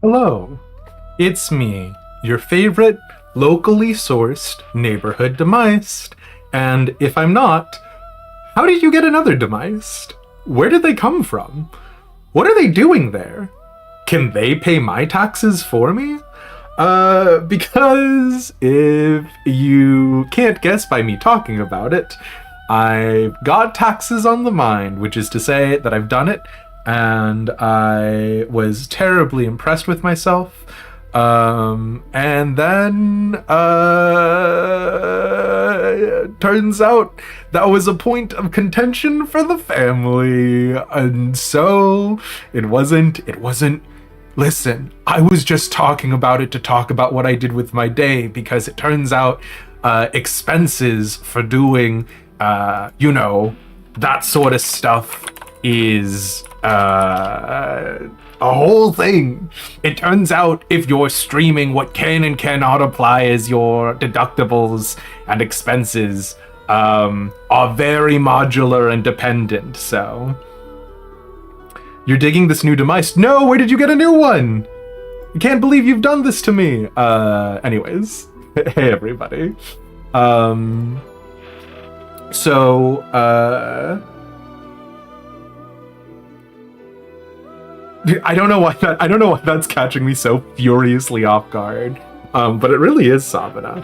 Hello, it's me, your favorite locally sourced neighborhood demised. And if I'm not, how did you get another demised? Where did they come from? What are they doing there? Can they pay my taxes for me? Because if you can't guess by me talking about it, I've got taxes on the mind, which is to say that I've done it, and I was terribly impressed with myself. And then, turns out that was a point of contention for the family. And so it wasn't, listen, I was just talking about it to talk about what I did with my day, because it turns out, expenses for doing, that sort of stuff is, a whole thing. It turns out if you're streaming, what can and cannot apply as your deductibles and expenses are very modular and dependent. So you're digging this new demise? No, where did you get a new one? I can't believe you've done this to me. Anyways, hey everybody. I don't know why that's catching me so furiously off guard. But it really is Sabina.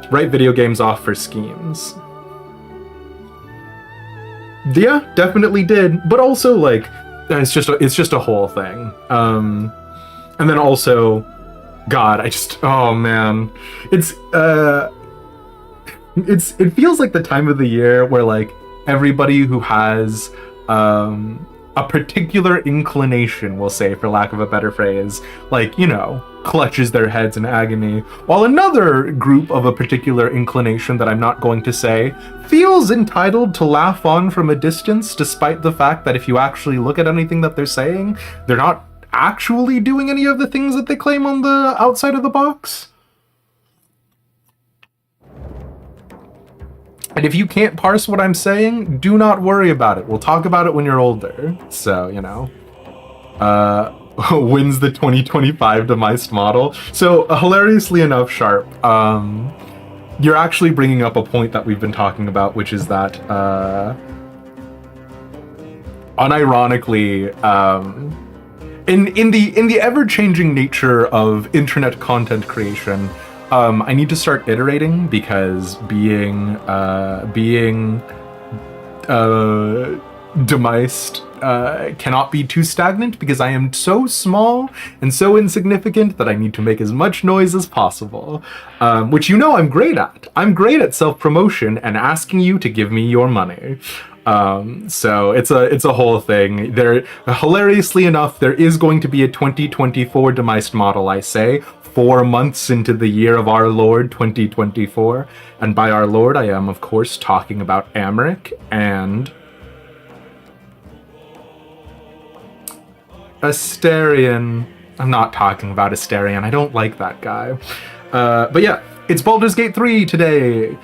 Write video games off for schemes. Yeah, definitely did. But also, like, it's just a whole thing. And then also, God, oh man. It feels like the time of the year where, like, everybody who has a particular inclination, we'll say, for lack of a better phrase, like, clutches their heads in agony, while another group of a particular inclination that I'm not going to say feels entitled to laugh on from a distance, despite the fact that if you actually look at anything that they're saying, they're not actually doing any of the things that they claim on the outside of the box. And if you can't parse what I'm saying, do not worry about it. We'll talk about it when you're older. So, wins the 2025 demised model. So, hilariously enough, Sharp, you're actually bringing up a point that we've been talking about, which is that, unironically, in the ever-changing nature of internet content creation, I need to start iterating, because being demised cannot be too stagnant, because I am so small and so insignificant that I need to make as much noise as possible, which I'm great at. I'm great at self-promotion and asking you to give me your money. So it's a whole thing. Hilariously enough, there is going to be a 2024 demised model, I say, 4 months into the year of our Lord 2024, and by our Lord I am of course talking about Amric and Asterion. I'm not talking about Asterion, I don't like that guy. But yeah, it's Baldur's Gate 3 today.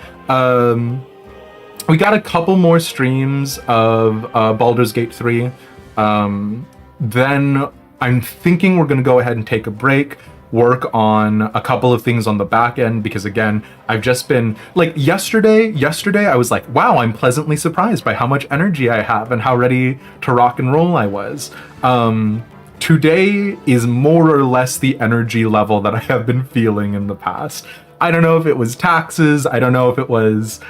We got a couple more streams of Baldur's Gate 3. Then I'm thinking we're gonna go ahead and take a break, work on a couple of things on the back end, because again, I've just been like yesterday I was like, wow, I'm pleasantly surprised by how much energy I have and how ready to rock and roll I was. Today is more or less the energy level that I have been feeling in the past. I don't know if it was taxes, I don't know if it was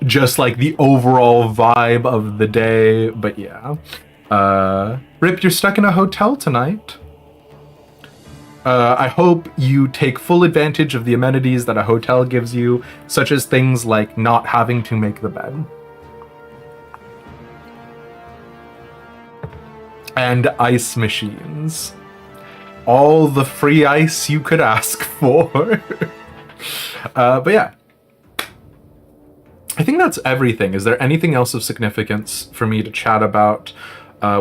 just like the overall vibe of the day, but yeah. Rip, you're stuck in a hotel tonight. I hope you take full advantage of the amenities that a hotel gives you, such as things like not having to make the bed. And ice machines. All the free ice you could ask for. But yeah. I think that's everything. Is there anything else of significance for me to chat about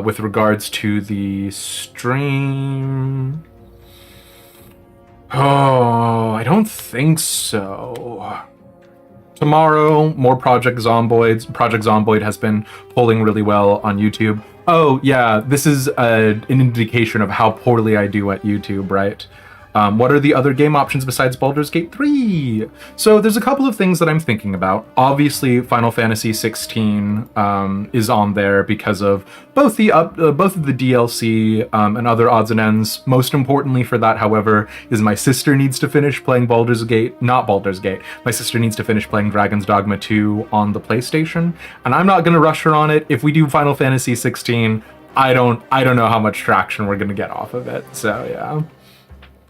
with regards to the stream? Oh, I don't think so. Tomorrow, more Project Zomboids. Project Zomboid has been polling really well on YouTube. Oh, yeah, this is an indication of how poorly I do at YouTube, right? What are the other game options besides Baldur's Gate 3? So there's a couple of things that I'm thinking about. Obviously, Final Fantasy 16 is on there because of both of the DLC and other odds and ends. Most importantly for that, however, is my sister needs to finish playing Baldur's Gate, not Baldur's Gate. My sister needs to finish playing Dragon's Dogma 2 on the PlayStation, and I'm not gonna rush her on it. If we do Final Fantasy 16, I don't know how much traction we're gonna get off of it. So yeah.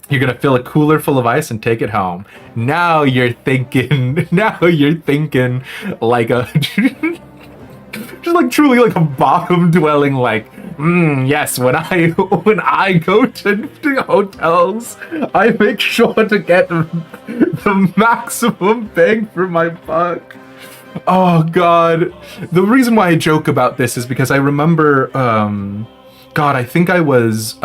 You're gonna fill a cooler full of ice and take it home. Now you're thinking. Now you're thinking like a, just like truly like a bottom dwelling. Like, yes. When I go to hotels, I make sure to get the maximum bang for my buck. Oh God, the reason why I joke about this is because I remember. God, I think I was.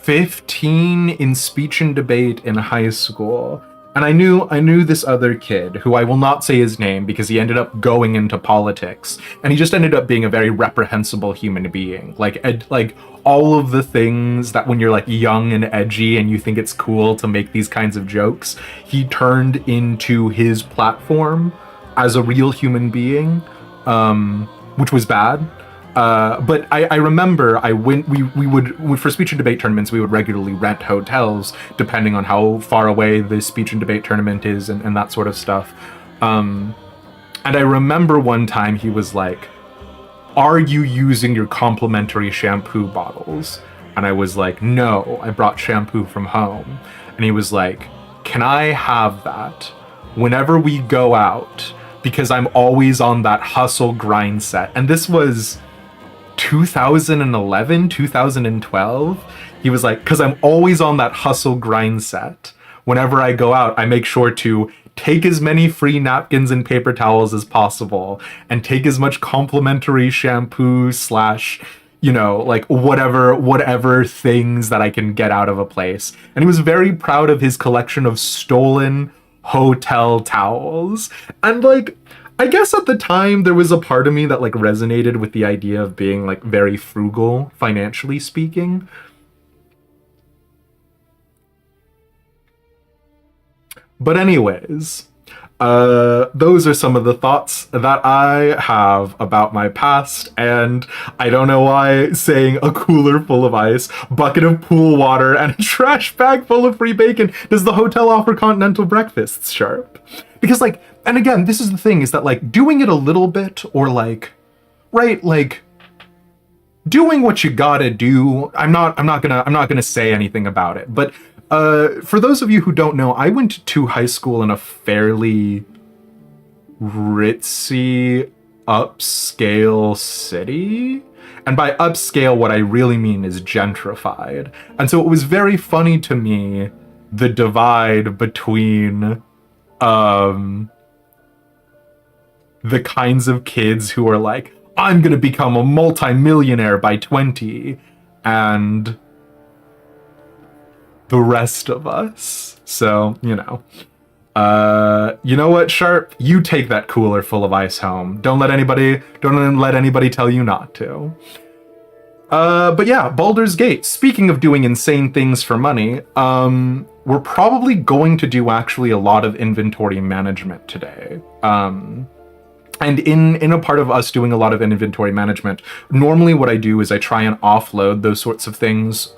15 in speech and debate in high school. And I knew this other kid who I will not say his name because he ended up going into politics, and he just ended up being a very reprehensible human being. Like all of the things that when you're like young and edgy and you think it's cool to make these kinds of jokes, he turned into his platform as a real human being, which was bad. But I remember we would for speech and debate tournaments, we would regularly rent hotels depending on how far away the speech and debate tournament is and that sort of stuff. And I remember one time he was like, "Are you using your complimentary shampoo bottles?" And I was like, "No, I brought shampoo from home." And he was like, "Can I have that whenever we go out? Because I'm always on that hustle grind set." And this was 2011, 2012. He was like, "Because I'm always on that hustle grind set. Whenever I go out, I make sure to take as many free napkins and paper towels as possible and take as much complimentary shampoo slash, like whatever things that I can get out of a place." And he was very proud of his collection of stolen hotel towels. And like, I guess at the time there was a part of me that like resonated with the idea of being like very frugal, financially speaking. But anyways, those are some of the thoughts that I have about my past, and I don't know why saying a cooler full of ice, bucket of pool water, and a trash bag full of free bacon does the hotel offer continental breakfasts, Sharp. Because like, and again, this is the thing, is that like doing it a little bit, or like, right, like doing what you gotta do. I'm not gonna say anything about it, but for those of you who don't know, I went to high school in a fairly ritzy, upscale city. And by upscale, what I really mean is gentrified. And so it was very funny to me, the divide between the kinds of kids who are like, "I'm gonna become a multi-millionaire by 20, and the rest of us. So, you know what, Sharp? You take that cooler full of ice home. Don't let anybody tell you not to. But yeah, Baldur's Gate. Speaking of doing insane things for money, we're probably going to do actually a lot of inventory management today. And in a part of us doing a lot of inventory management, normally what I do is I try and offload those sorts of things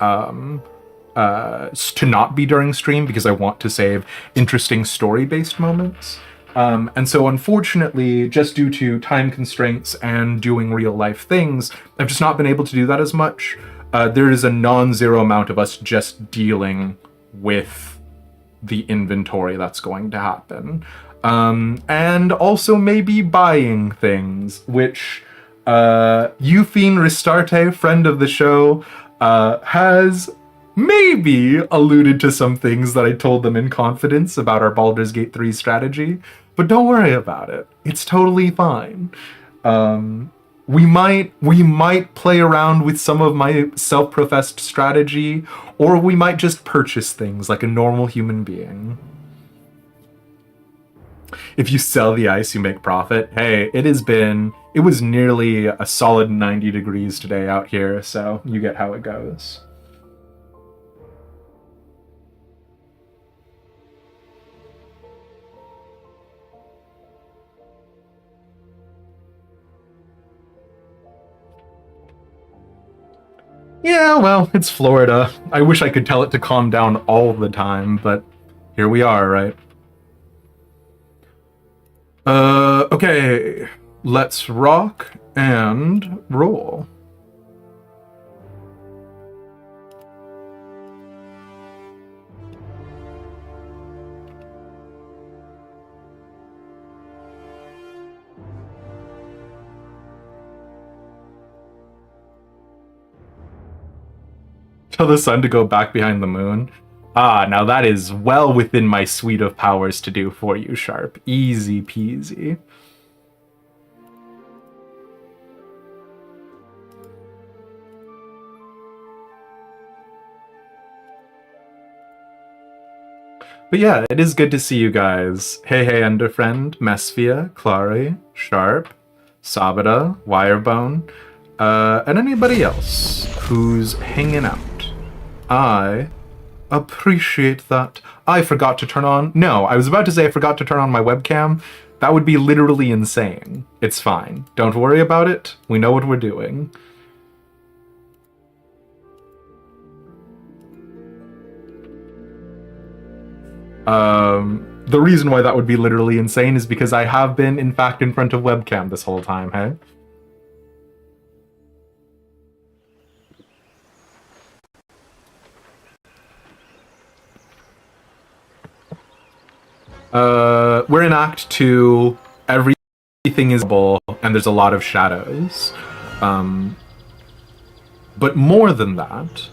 to not be during stream, because I want to save interesting story-based moments. And so unfortunately, just due to time constraints and doing real life things, I've just not been able to do that as much. There is a non-zero amount of us just dealing with the inventory that's going to happen. And also maybe buying things, which Eufine Restarte, friend of the show, has maybe alluded to some things that I told them in confidence about our Baldur's Gate 3 strategy, but don't worry about it. It's totally fine. We might play around with some of my self-professed strategy, or we might just purchase things like a normal human being. If you sell the ice, you make profit. Hey, it was nearly a solid 90 degrees today out here, so you get how it goes. Yeah, well, it's Florida. I wish I could tell it to calm down all the time, but here we are, right? Okay. Let's rock and roll. Tell the sun to go back behind the moon. Ah, now that is well within my suite of powers to do for you, Sharp. Easy peasy. But yeah, it is good to see you guys. Hey Hey Underfriend, Mesphia, Clary, Sharp, Sabada, Wirebone, and anybody else who's hanging out. I appreciate that. I forgot to turn on... No, I was about to say I forgot to turn on my webcam. That would be literally insane. It's fine. Don't worry about it. We know what we're doing. The reason why that would be literally insane is because I have been, in fact, in front of webcam this whole time, hey? We're in Act 2. Everything is bull, and there's a lot of shadows. But more than that,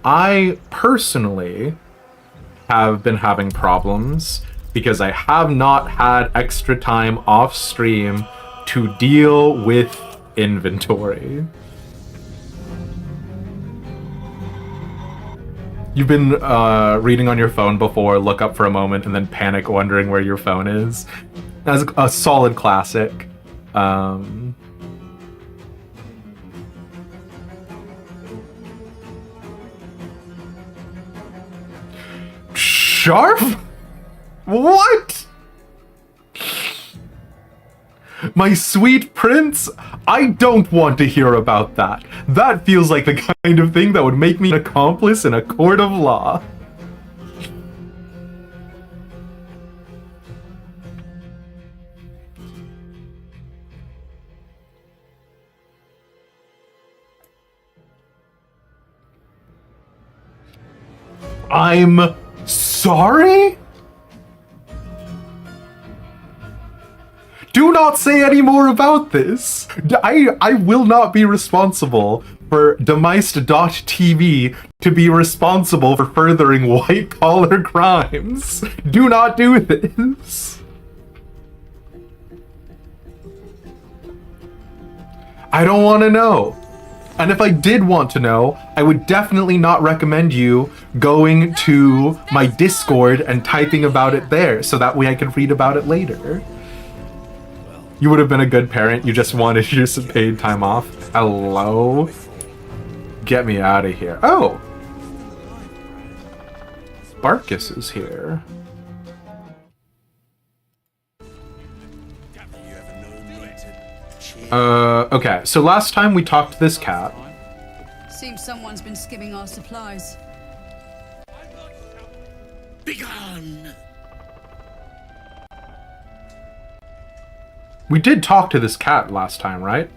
I personally have been having problems because I have not had extra time off stream to deal with inventory. You've been reading on your phone before, look up for a moment, and then panic wondering where your phone is. That's a solid classic. Sharp? What? My sweet prince? I don't want to hear about that. That feels like the kind of thing that would make me an accomplice in a court of law. I'm sorry? Do not say any more about this. I will not be responsible for Demeist.tv to be responsible for furthering white-collar crimes. Do not do this. I don't want to know. And if I did want to know, I would definitely not recommend you going to my Discord and typing about it there, so that way I can read about it later. You would have been a good parent, you just wanted your paid time off. Hello? Get me out of here. Oh! Barkus is here. Okay, so last time we talked to this cat. Seems someone's been skimming our supplies. Begone! We did talk to this cat last time, right?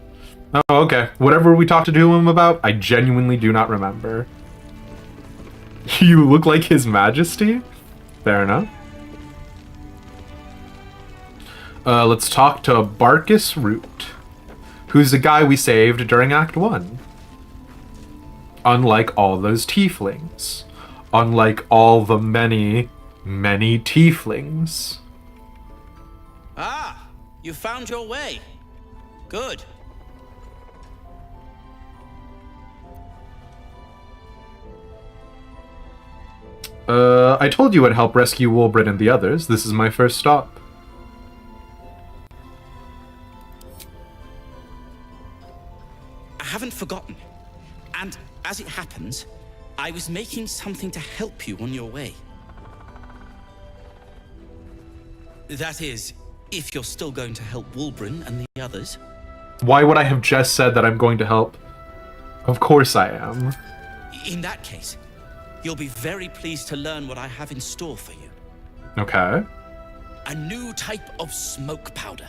Oh, okay. Whatever we talked to him about, I genuinely do not remember. You look like His Majesty? Fair enough. Let's talk to Barkus Root, who's the guy we saved during Act 1. Unlike all those tieflings. Unlike all the many, many tieflings. Ah, you found your way. Good. I told you I'd help rescue Wolbrin and the others. This is my first stop. I haven't forgotten. And as it happens, I was making something to help you on your way. That is, if you're still going to help Wolbrin and the others. Why would I have just said that I'm going to help? Of course I am. In that case, you'll be very pleased to learn what I have in store for you. Okay. A new type of smoke powder.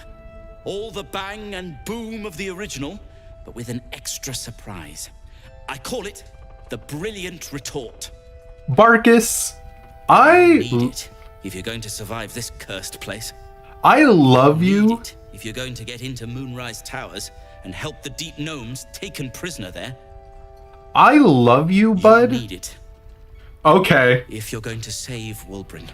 All the bang and boom of the original, but with an extra surprise. I call it the Brilliant Retort. Barkus, You need it if you're going to survive this cursed place. I love You need you. it if you're going to get into Moonrise Towers and help the deep gnomes taken prisoner there. I love you, bud. You need it Okay. if you're going to save Wolbrin.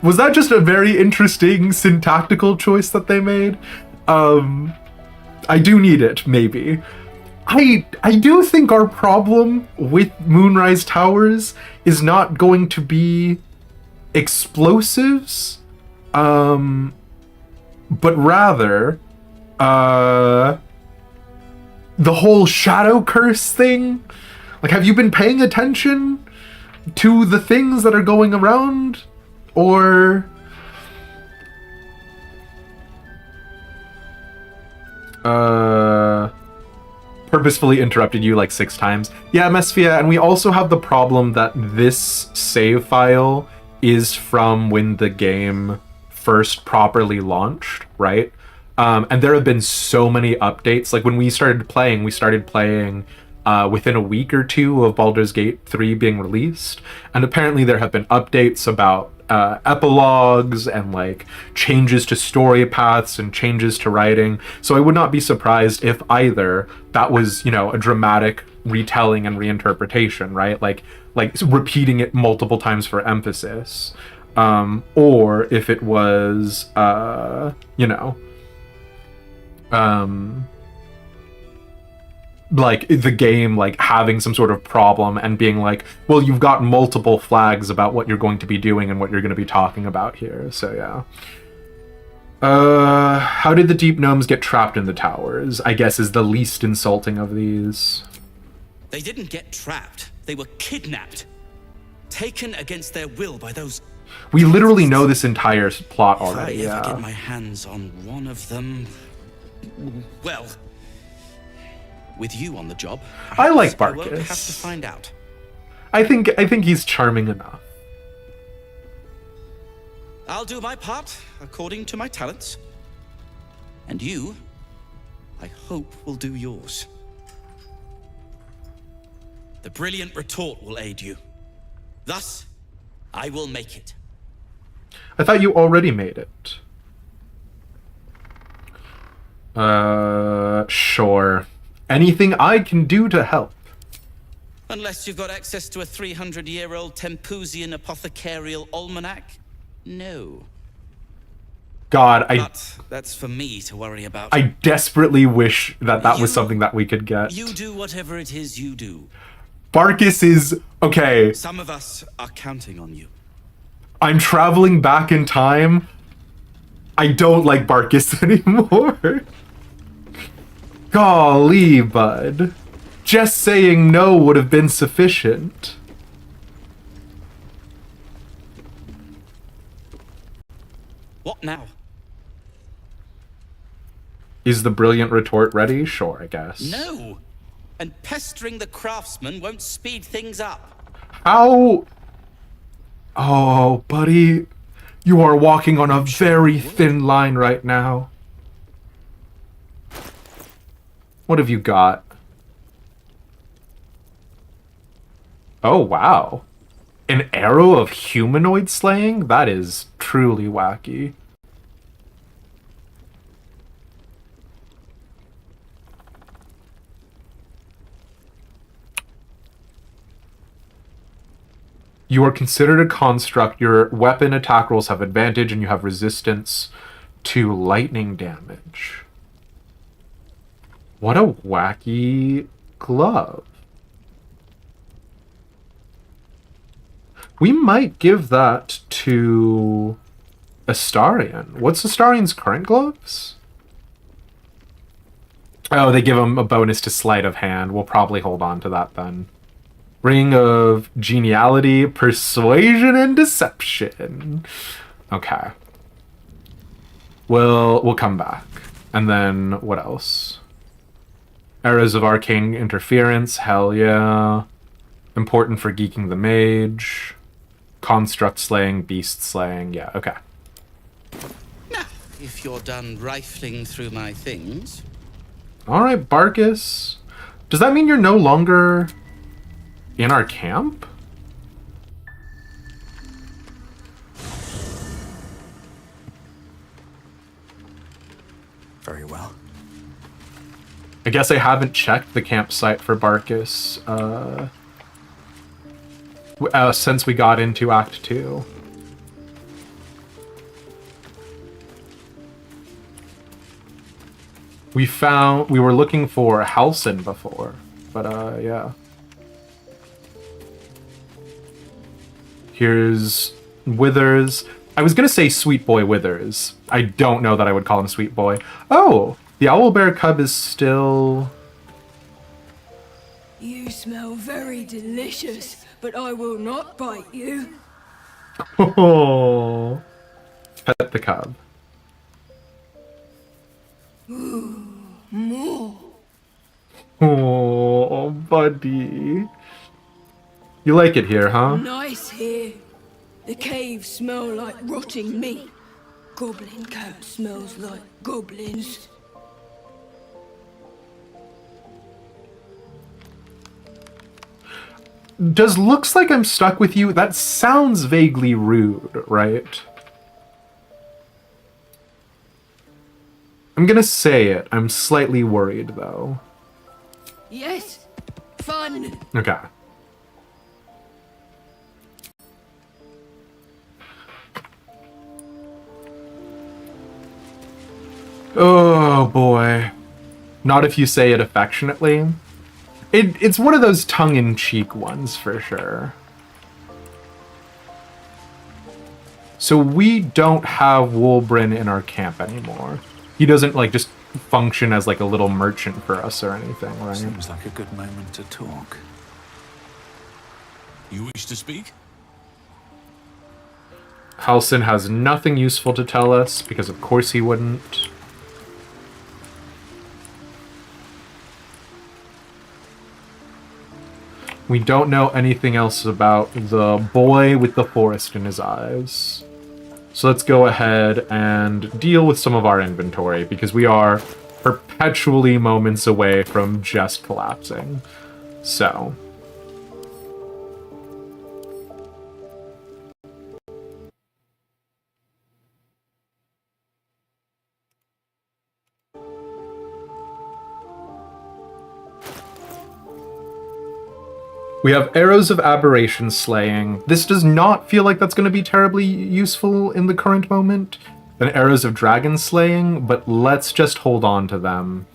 Was that just a very interesting syntactical choice that they made? I do need it, maybe. I do think our problem with Moonrise Towers is not going to be explosives, but rather, the whole shadow curse thing. Like, have you been paying attention to the things that are going around? Or... purposefully interrupted you like 6 times. Yeah, Mesphia, and we also have the problem that this save file is from when the game first properly launched, right? And there have been so many updates. Like, when we started playing within a week or two of Baldur's Gate 3 being released, and apparently there have been updates about epilogues and like changes to story paths and changes to writing. So I would not be surprised if either that was, you know, a dramatic retelling and reinterpretation, right? Like repeating it multiple times for emphasis, or if it was, like the game like having some sort of problem and being like, well, you've got multiple flags about what you're going to be doing and what you're going to be talking about here. So yeah. How did the deep gnomes get trapped in the towers? I guess is the least insulting of these. They didn't get trapped. They were kidnapped. Taken against their will by those... We literally know this entire plot already. If I ever Yeah. get my hands on one of them... Well... With you on the job, I like perhaps I won't Barkus. have to find out. I think he's charming enough. I'll do my part according to my talents. And you, I hope, will do yours. The Brilliant Retort will aid you. Thus, I will make it. I thought you already made it. Sure. Anything I can do to help. Unless you've got access to a 300-year-old Tempusian apothecarial almanac? No. God, But that's for me to worry about. I desperately wish that was You- something that we could get. You do whatever it is you do. Barkus is... Okay, Some of us are counting on you. I'm traveling back in time. I don't like Barkus anymore. Golly, bud. Just saying no would have been sufficient. What now? Is the Brilliant Retort ready? Sure, I guess. No. And pestering the craftsman won't speed things up. How... Oh, buddy. You are walking on a very thin line right now. What have you got? Oh, wow. An arrow of humanoid slaying? That is truly wacky. You are considered a construct. Your weapon attack rolls have advantage and you have resistance to lightning damage. What a wacky glove. We might give that to Astarion. What's Astarion's current gloves? Oh, they give him a bonus to sleight of hand. We'll probably hold on to that then. Ring of Geniality, Persuasion, and Deception. Okay. We'll come back. And then, what else? Arrows of Arcane Interference, hell yeah. Important for geeking the mage. Construct slaying, beast slaying, yeah, okay. Now, if you're done rifling through my things... Alright, Barkus. Does that mean you're no longer in our camp? Very well. I guess I haven't checked the campsite for Barkus since we got into Act 2. We were looking for Halsin before, but yeah. Here's Withers. I was gonna say Sweet Boy Withers. I don't know that I would call him Sweet Boy. Oh, the owlbear cub is still... You smell very delicious, but I will not bite you. Oh, pet the cub. More. Oh, buddy. You like it here, huh? Nice here. The caves smell like rotting meat. Goblin camp smells like goblins. Does looks like I'm stuck with you? That sounds vaguely rude, right? I'm gonna say it. I'm slightly worried, though. Yes, fun. Okay. Oh, boy. Not if you say it affectionately. It's one of those tongue-in-cheek ones, for sure. So we don't have Wolbrin in our camp anymore. He doesn't, like, just function as, like, a little merchant for us or anything, right? Seems like a good moment to talk. You wish to speak? Halsin has nothing useful to tell us, because of course he wouldn't. We don't know anything else about the boy with the forest in his eyes. So let's go ahead and deal with some of our inventory, because we are perpetually moments away from just collapsing. So... we have Arrows of Aberration Slaying. This does not feel like that's going to be terribly useful in the current moment. Then Arrows of Dragon Slaying, but let's just hold on to them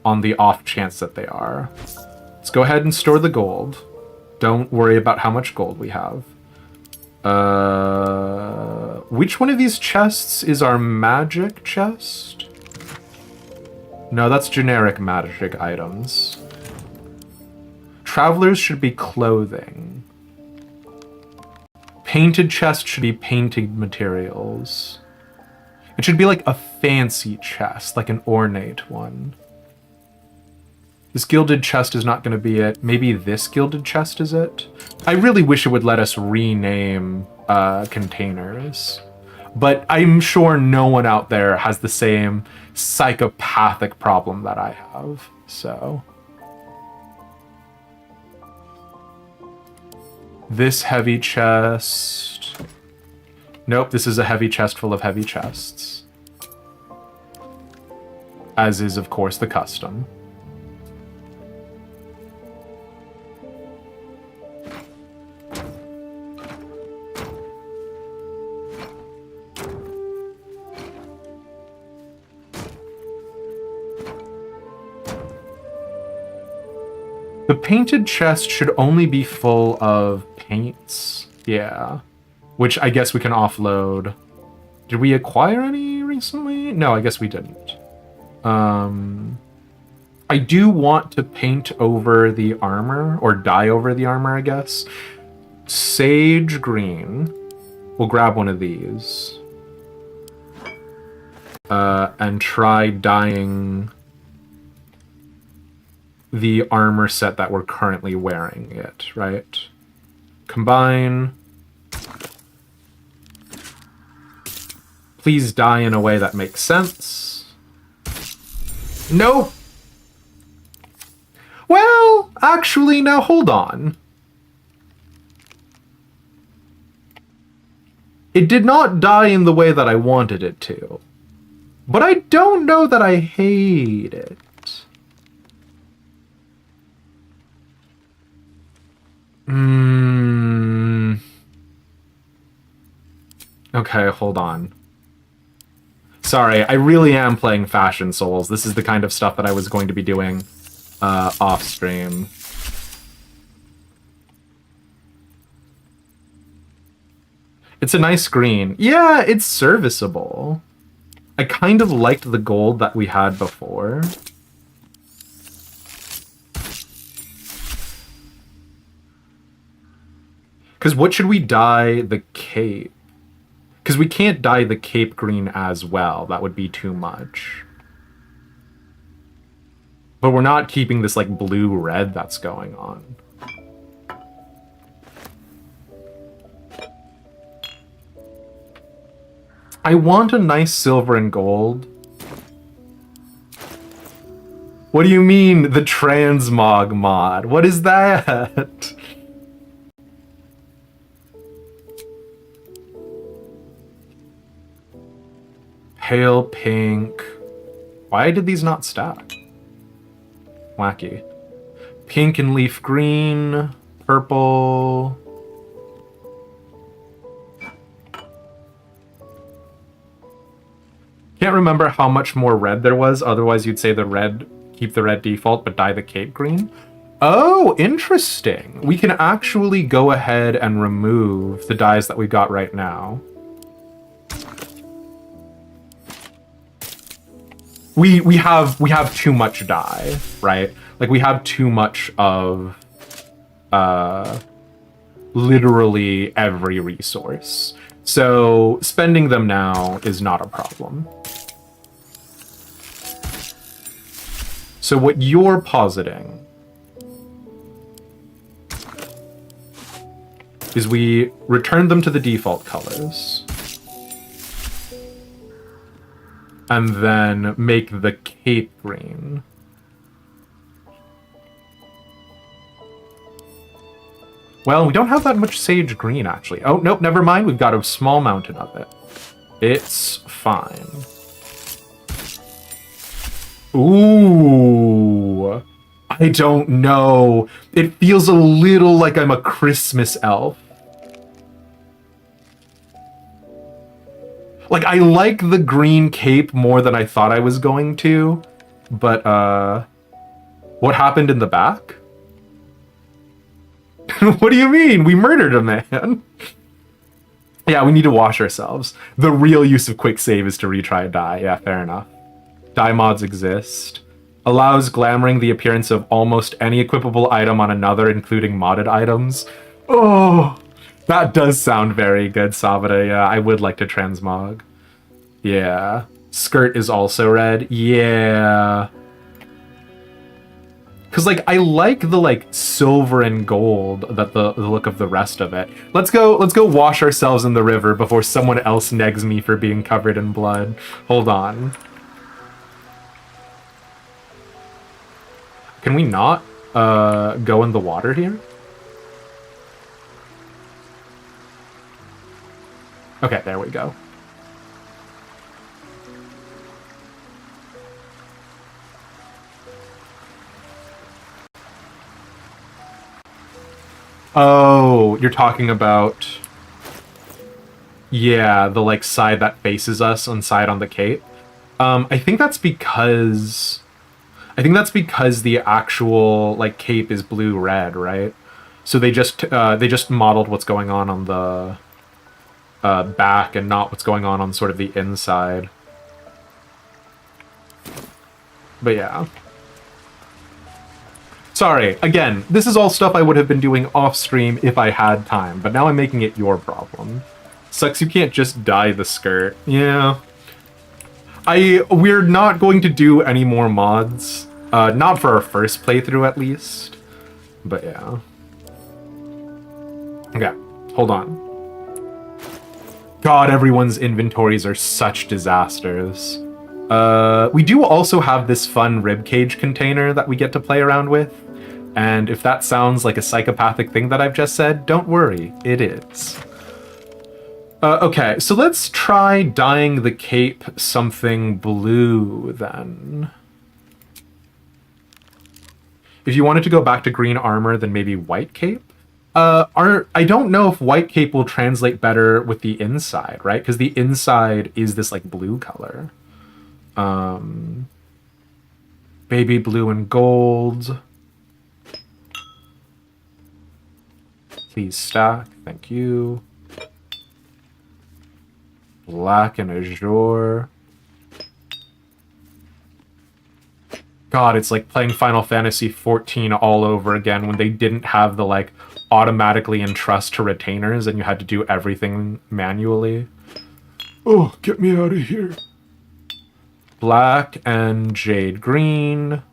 on the off chance that they are. Let's go ahead and store the gold. Don't worry about how much gold we have. Which one of these chests is our magic chest? No, that's generic magic items. Travelers should be clothing. Painted chest should be painted materials. It should be like a fancy chest, like an ornate one. This gilded chest is not going to be it. Maybe this gilded chest is it? I really wish it would let us rename containers. But I'm sure no one out there has the same psychopathic problem that I have, so... This heavy chest... Nope, this is a heavy chest full of heavy chests. As is, of course, the custom. The painted chest should only be full of paints. Yeah. Which I guess we can offload. Did we acquire any recently? No, I guess we didn't. I do want to paint over the armor, or dye over the armor, I guess. Sage green. We'll grab one of these. And try dyeing the armor set that we're currently wearing it, right? Combine. Please dye in a way that makes sense. Nope. Well, actually, now hold on. It did not dye in the way that I wanted it to. But I don't know that I hate it. Okay, hold on. Sorry, I really am playing Fashion Souls. This is the kind of stuff that I was going to be doing off stream. It's a nice green. Yeah, it's serviceable. I kind of liked the gold that we had before. Because what should we dye the cape? Because we can't dye the cape green as well. That would be too much. But we're not keeping this, like, blue-red that's going on. I want a nice silver and gold. What do you mean, the transmog mod? What is that? Pale pink. Why did these not stack? Wacky. Pink and leaf green. Purple. Can't remember how much more red there was. Otherwise, you'd say the red, keep the red default, but dye the cape green. Oh, interesting. We can actually go ahead and remove the dyes that we got right now. We have too much dye, right? Like, we have too much of literally every resource. So spending them now is not a problem. So what you're positing is we return them to the default colors and then make the cape green. Well, we don't have that much sage green, actually. Oh, nope, never mind. We've got a small mountain of it. It's fine. Ooh. I don't know. It feels a little like I'm a Christmas elf. Like, I like the green cape more than I thought I was going to. But, what happened in the back? What do you mean? We murdered a man. Yeah, we need to wash ourselves. The real use of quick save is to retry a dye. Yeah, fair enough. Dye mods exist. Allows glamoring the appearance of almost any equipable item on another, including modded items. Oh, that does sound very good, Sabata. Yeah, I would like to transmog. Yeah. Skirt is also red. Yeah. Because, like, I like the, like, silver and gold that the look of the rest of it. Let's go wash ourselves in the river before someone else negs me for being covered in blood. Hold on. Can we not go in the water here? Okay, there we go. Oh, you're talking about... Yeah, the, like, side that faces us inside on the cape. I think that's because... the actual, like, cape is blue-red, right? So they just modeled what's going on the back and not what's going on sort of the inside. But yeah. Sorry, again, this is all stuff I would have been doing off stream if I had time, but now I'm making it your problem. Sucks you can't just dye the skirt. Yeah. We're not going to do any more mods. Not for our first playthrough at least. But yeah. Okay, hold on. God, everyone's inventories are such disasters. We do also have this fun ribcage container that we get to play around with. And if that sounds like a psychopathic thing that I've just said, don't worry, it is. Okay, so let's try dyeing the cape something blue then. If you wanted to go back to green armor, then maybe white cape? I don't know if white cape will translate better with the inside, right? Because the inside is this like blue color. Baby blue and gold. Please stack, thank you. Black and azure. God, it's like playing Final Fantasy XIV all over again when they didn't have the like automatically entrust to retainers and you had to do everything manually. Oh, get me out of here. Black and jade green.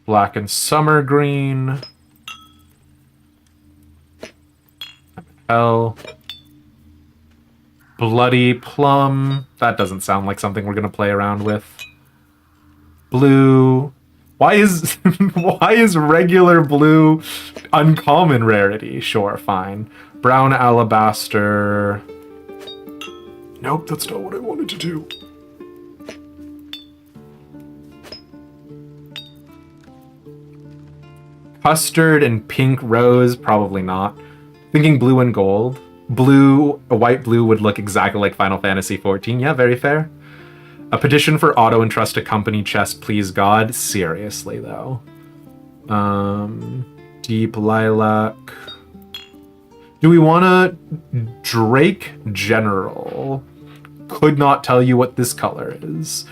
Black and summer green. Hell. Bloody plum. That doesn't sound like something we're gonna play around with. Blue. Why is regular blue uncommon rarity? Sure, fine. Brown alabaster. Nope, that's not what I wanted to do. Custard and pink rose, probably not. Thinking blue and gold. Blue, a white blue would look exactly like Final Fantasy XIV. Yeah, very fair. A petition for auto entrust a company chest, please God. Seriously, though. Deep lilac. Do we want to Drake General? Could not tell you what this color is.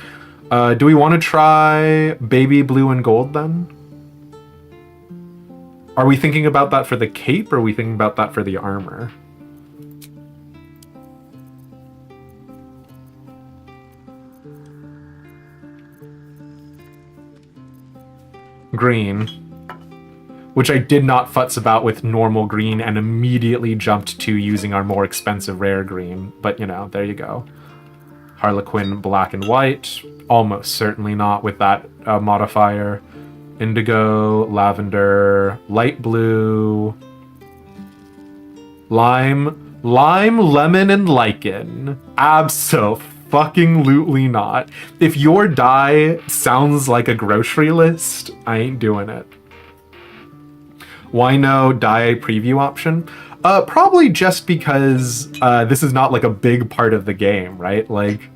Do we want to try baby blue and gold then? Are we thinking about that for the cape, or are we thinking about that for the armor? Green. Which I did not futz about with normal green and immediately jumped to using our more expensive rare green. But, you know, there you go. Harlequin black and white. Almost certainly not with that modifier. Indigo, lavender, light blue, lime, lemon, and lichen. Abso-fucking-lutely not. If your dye sounds like a grocery list, I ain't doing it. Why no dye preview option? Probably just because this is not like a big part of the game, right? Like,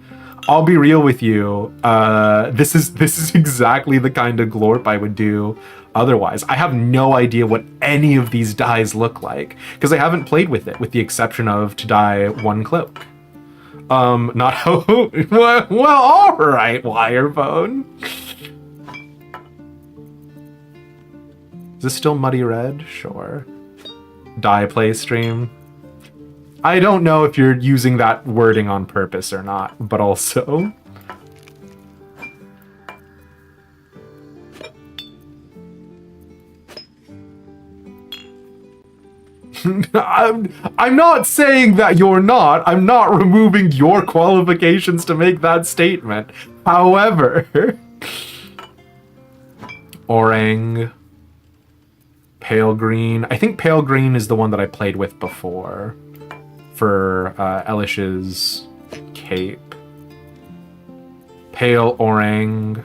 I'll be real with you. This is exactly the kind of glorp I would do otherwise. I have no idea what any of these dyes look like because I haven't played with it, with the exception of to dye one cloak. Not how. Well, all right, Wirebone. Is this still muddy red? Sure. Dye play stream. I don't know if you're using that wording on purpose or not, but also... I'm not saying that you're not. I'm not removing your qualifications to make that statement. However... Orang... Pale green. I think pale green is the one that I played with before. For Elish's cape. Pale orang.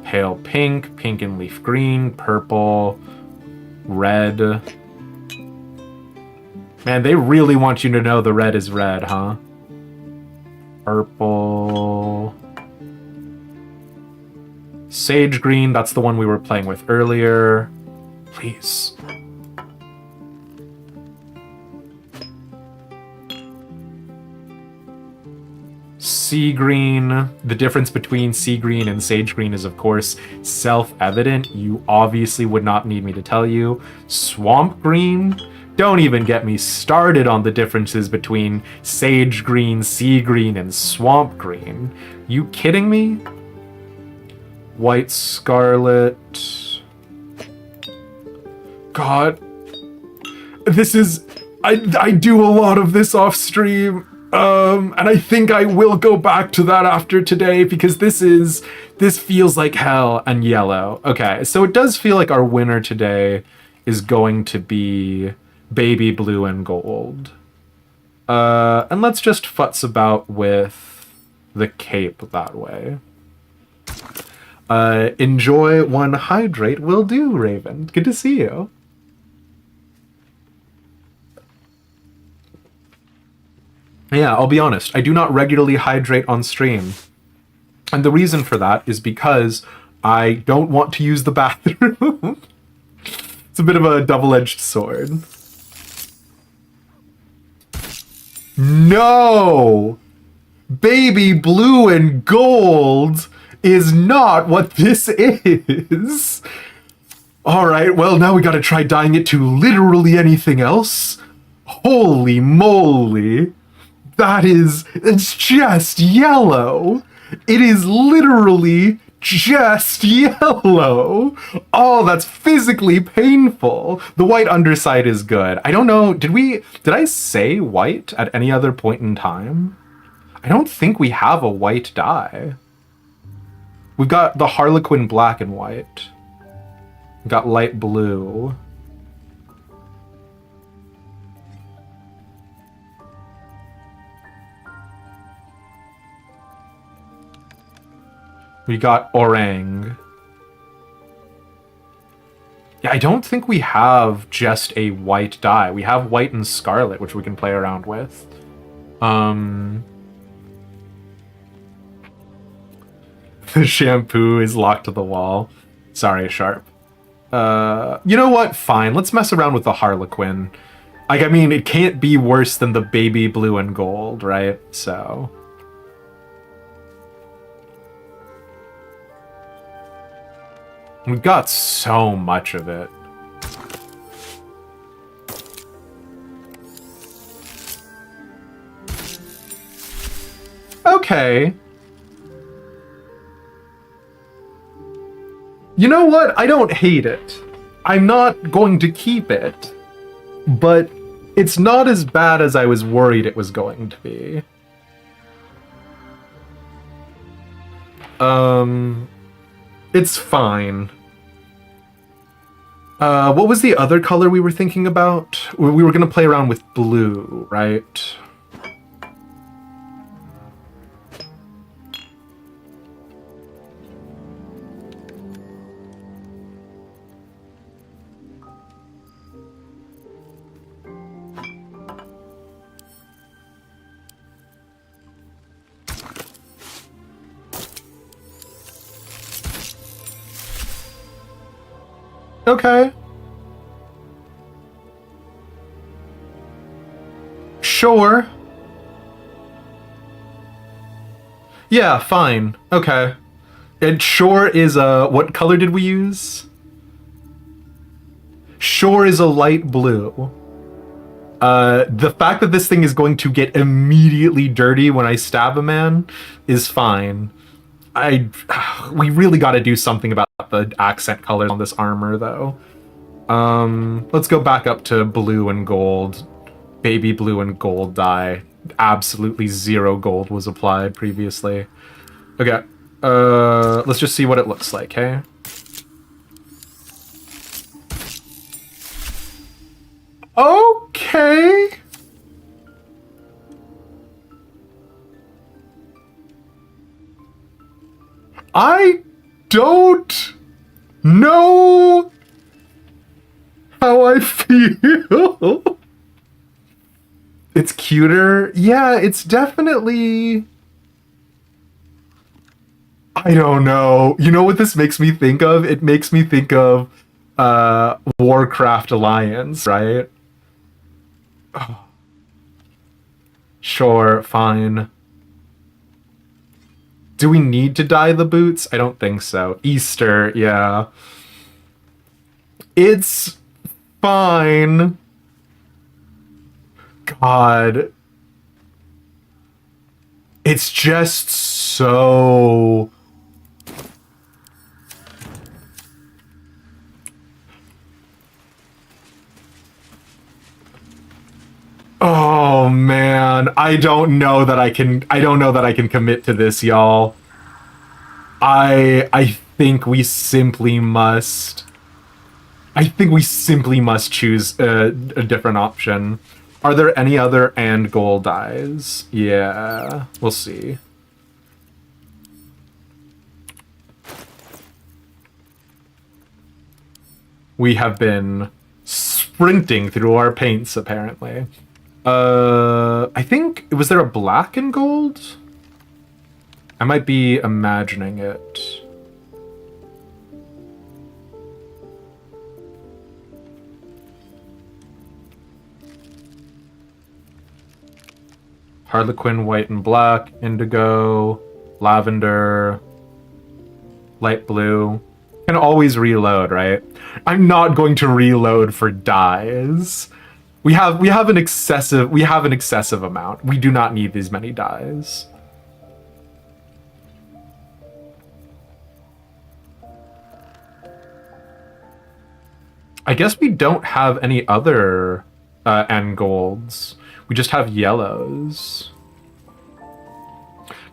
Pale pink, pink and leaf green, purple, red. Man, they really want you to know the red is red, huh? Purple. Sage green, that's the one we were playing with earlier. Please. Sea green. The difference between sea green and sage green is, of course, self-evident. You obviously would not need me to tell you. Swamp green. Don't even get me started on the differences between sage green, sea green, and swamp green. You kidding me? White scarlet. God. This is... I do a lot of this off stream. And I think I will go back to that after today because this feels like hell and yellow. Okay, so it does feel like our winner today is going to be baby blue and gold. And let's just futz about with the cape that way. Enjoy one hydrate will do, Raven. Good to see you. Yeah, I'll be honest. I do not regularly hydrate on stream. And the reason for that is because I don't want to use the bathroom. It's a bit of a double-edged sword. No! Baby blue and gold is not what this is. Alright, well, now we gotta try dyeing it to literally anything else. Holy moly. It's just yellow. It is literally just yellow. Oh, that's physically painful. The white underside is good. I don't know, did I say white at any other point in time? I don't think we have a white dye. We've got the Harlequin black and white. We've got light blue. We got orang. Yeah, I don't think we have just a white dye. We have white and scarlet, which we can play around with. The shampoo is locked to the wall. Sorry, Sharp. You know what? Fine. Let's mess around with the Harlequin. Like, I mean, it can't be worse than the baby blue and gold, right? So... we've got so much of it. Okay. You know what? I don't hate it. I'm not going to keep it. But it's not as bad as I was worried it was going to be. It's fine. What was the other color we were thinking about? We were gonna play around with blue, right? Okay. Sure. Yeah, fine. Okay. And shore is a... what color did we use? Shore is a light blue. The fact that this thing is going to get immediately dirty when I stab a man is fine. We really got to do something about the accent colors on this armor, though. Let's go back up to blue and gold. Baby blue and gold dye. Absolutely zero gold was applied previously. Okay. Let's just see what it looks like, hey? Okay. I don't know how I feel. It's cuter. Yeah, it's definitely... I don't know. You know what this makes me think of? It makes me think of Warcraft Alliance, right? Sure, fine. Do we need to dye the boots? I don't think so. Easter, yeah. It's fine. God. It's just so... Oh man, I don't know that I can commit to this, y'all. I think we simply must choose a different option. Are there any other and goal dyes? Yeah, we'll see. We have been sprinting through our paints, apparently. I think, was there a black and gold? I might be imagining it. Harlequin, white and black, indigo, lavender, light blue. Can always reload, right? I'm not going to reload for dyes. We have an excessive amount. We do not need these many dyes. I guess we don't have any other end golds. We just have yellows.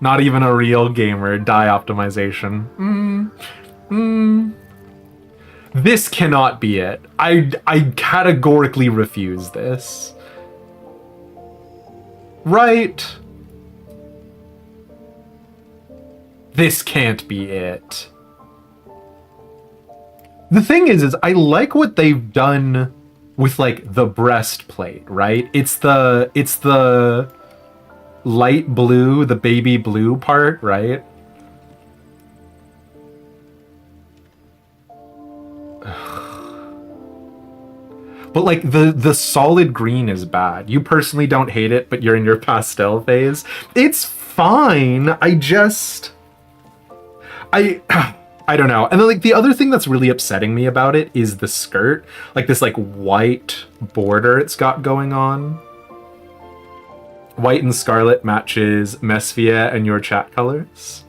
Not even a real gamer. Dye optimization. This cannot be it. I categorically refuse this. Right? This can't be it. The thing is I like what they've done with like the breastplate, right? It's the light blue, the baby blue part, right? But like the solid green is bad. You personally don't hate it, but you're in your pastel phase. It's fine. I don't know. And then like the other thing that's really upsetting me about it is the skirt. Like this like white border it's got going on. White and scarlet matches Mesphia and your chat colors.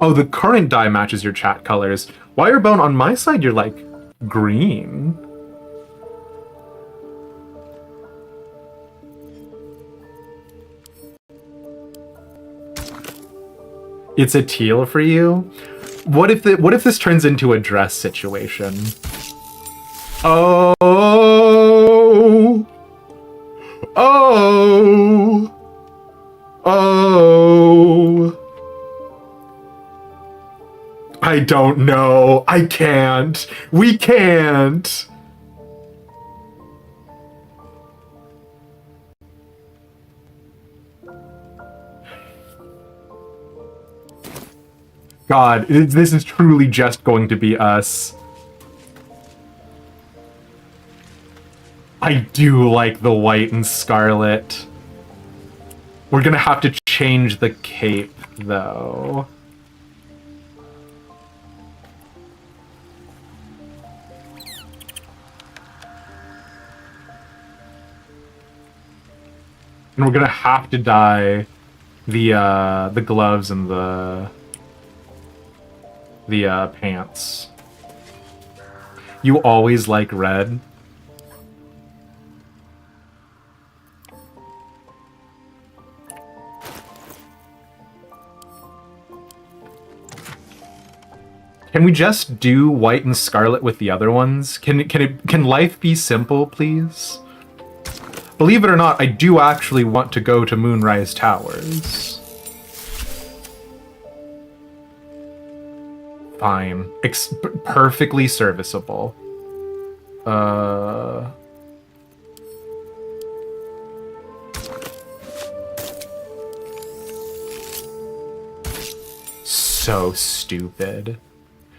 Oh, the current dye matches your chat colors. Wirebone, on my side, you're like green. It's a teal for you? What if this turns into a dress situation? Oh. Oh. Oh. I don't know. I can't. We can't. God, this is truly just going to be us. I do like the white and scarlet. We're gonna have to change the cape, though. And we're gonna have to dye the gloves and the pants. You always like red. Can we just do white and scarlet with the other ones? Can life be simple, please? Believe it or not, I do actually want to go to Moonrise Towers. Fine. Perfectly serviceable. So stupid.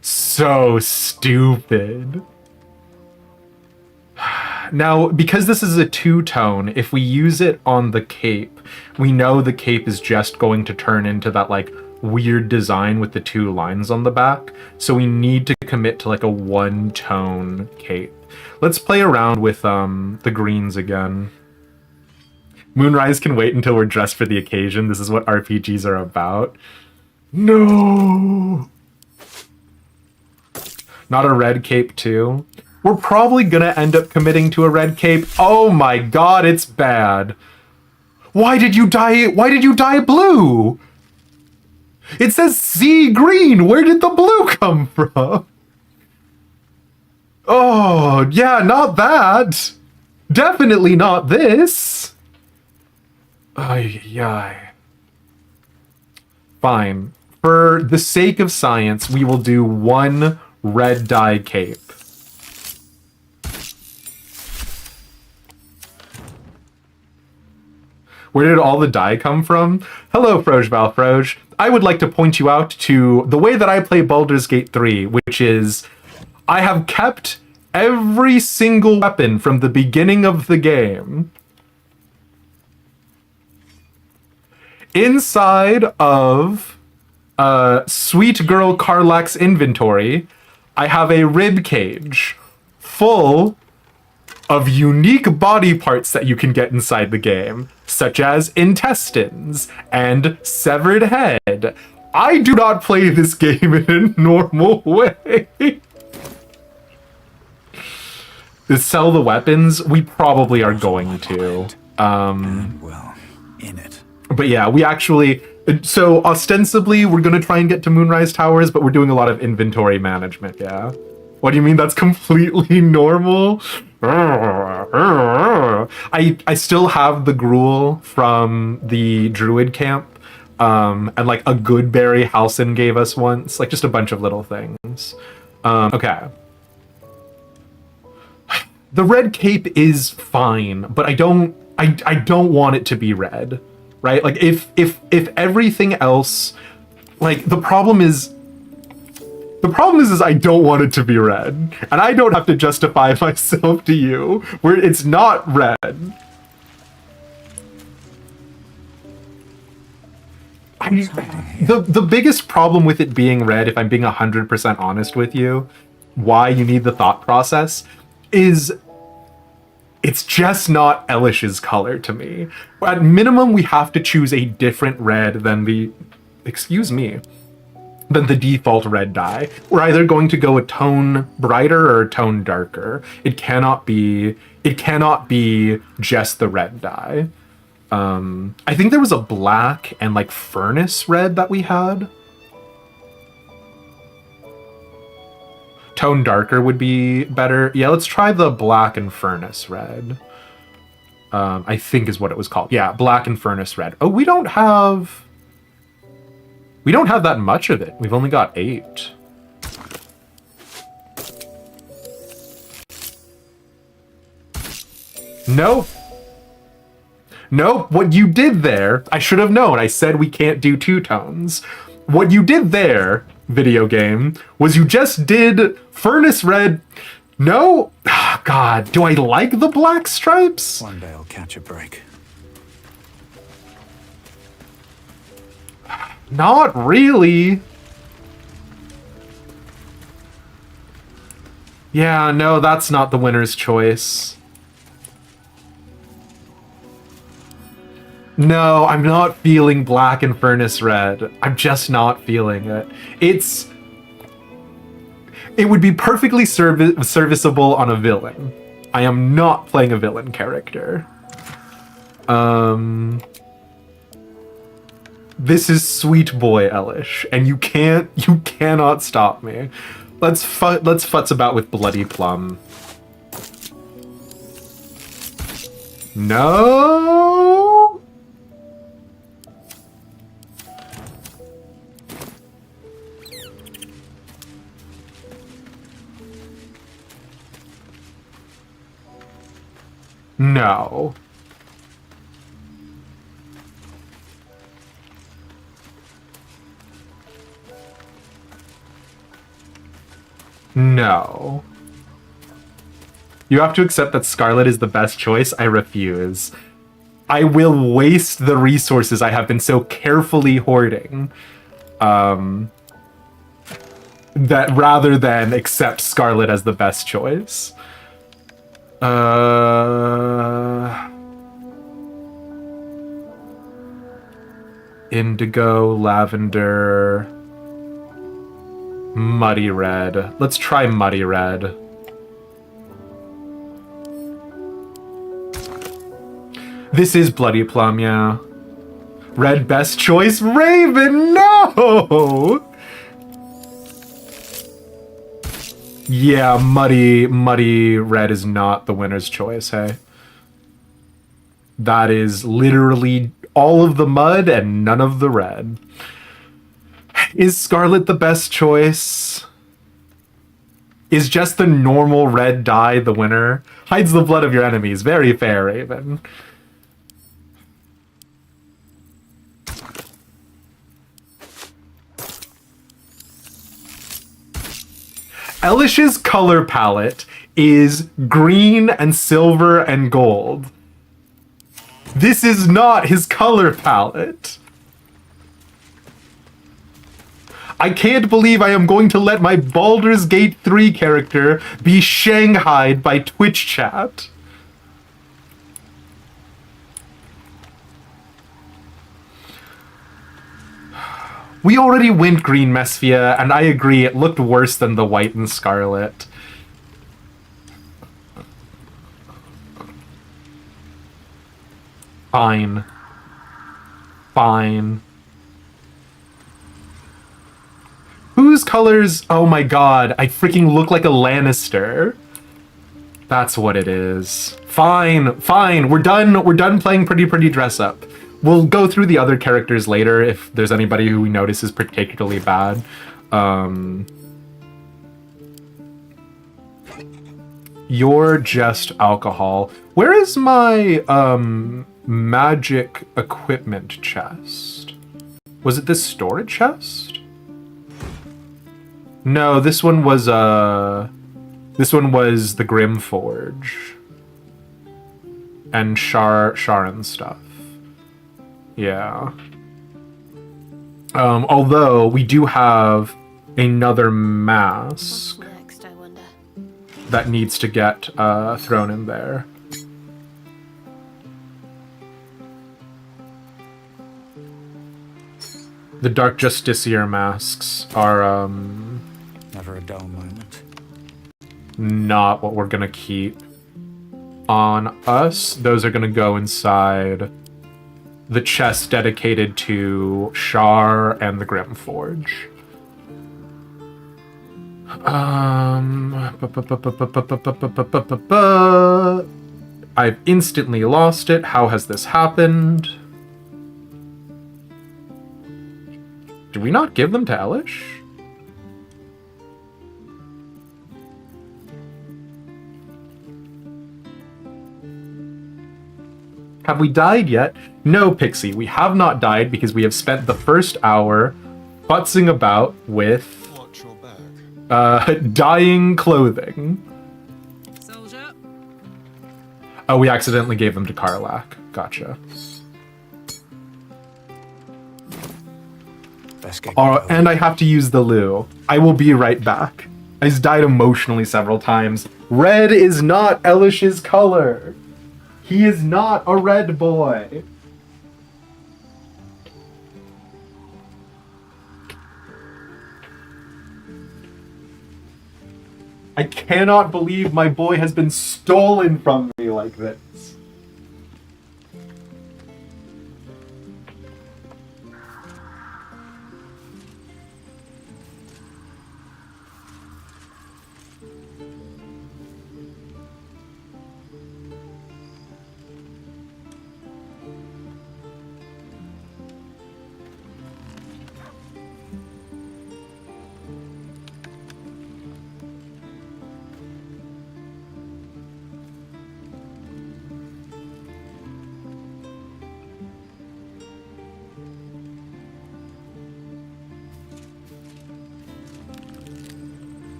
So stupid. Now, because this is a two-tone, if we use it on the cape, we know the cape is just going to turn into that, like, weird design with the two lines on the back. So we need to commit to, like, a one-tone cape. Let's play around with the greens again. Moonrise can wait until we're dressed for the occasion. This is what RPGs are about. No! Not a red cape, too? We're probably gonna end up committing to a red cape. Oh my god, it's bad. Why did you dye blue? It says sea green. Where did the blue come from? Oh, yeah, not that. Definitely not this. Ay, ay. Fine. For the sake of science, we will do one red dye cape. Where did all the dye come from? Hello, Froge Balfroge. I would like to point you out to the way that I play Baldur's Gate 3, which is I have kept every single weapon from the beginning of the game inside of Sweet Girl Karlach's inventory. I have a rib cage full of unique body parts that you can get inside the game, such as intestines and severed head. I do not play this game in a normal way. To sell the weapons, we probably are going to. Well, in it. But yeah, we actually... So ostensibly, we're going to try and get to Moonrise Towers, but we're doing a lot of inventory management, yeah? What do you mean that's completely normal? I still have the gruel from the druid camp, and like a good berry Halcyon gave us once, like just a bunch of little things. Okay. The red cape is fine, but I don't want it to be red, right? Like if everything else, like the problem is I don't want it to be red, and I don't have to justify myself to you where it's not red. The biggest problem with it being red, if I'm being 100% honest with you, why you need the thought process, is it's just not Elish's color to me. At minimum, we have to choose a different red than the... Excuse me. Than the default red dye. We're either going to go a tone brighter or a tone darker. It cannot be just the red dye. I think there was a black and like furnace red that we had. Tone darker would be better. Yeah, let's try the black and furnace red. I think is what it was called. Yeah, black and furnace red. Oh, we don't have that much of it. We've only got 8. Nope. Nope. What you did there, I should have known. I said we can't do two tones. What you did there, video game, was you just did furnace red. No? Oh, God, do I like the black stripes? One day I'll catch a break. Not really. Yeah, no, that's not the winner's choice. No, I'm not feeling black and furnace red. I'm just not feeling it. It would be perfectly serviceable on a villain. I am not playing a villain character. This is sweet boy Elish, and you cannot stop me. Let's futz about with Bloody Plum. No. No. No. You have to accept that Scarlet is the best choice. I refuse. I will waste the resources I have been so carefully hoarding. That rather than accept Scarlet as the best choice. Indigo, lavender, muddy red. Let's try muddy red. This is bloody plum, yeah. Red best choice, Raven, no! Yeah, muddy red is not the winner's choice, hey? That is literally all of the mud and none of the red. Is Scarlet the best choice? Is just the normal red dye the winner? Hides the blood of your enemies. Very fair, Raven. Elish's color palette is green and silver and gold. This is not his color palette. I can't believe I am going to let my Baldur's Gate 3 character be shanghaied by Twitch chat. We already went green Mesphia, and I agree, it looked worse than the white and scarlet. Fine. Fine. Whose colors? Oh my god, I freaking look like a Lannister. That's what it is. Fine, fine, we're done playing pretty dress up. We'll go through the other characters later if there's anybody who we notice is particularly bad. You're just alcohol. Where is my magic equipment chest? Was it this storage chest? No, this one was the Grim Forge. And Sharon stuff. Yeah. Although we do have another mask What's next, I wonder? that needs to get thrown in there. The Dark Justiciar masks are Never a dull moment. not what we're gonna keep on us. Those are gonna go inside the chest dedicated to Shar and the Grim Forge. I've instantly lost it. How has this happened? Did we not give them to Elish? Have we died yet? No, Pixie, we have not died because we have spent the first hour futzing about with Watch your back. dyeing clothing. Soldier. Oh, we accidentally gave them to Karlach. Gotcha. Best get And I have to use the loo. I will be right back. I just died emotionally several times. Red is not Elish's color. He is not a red boy. I cannot believe my boy has been stolen from me like this.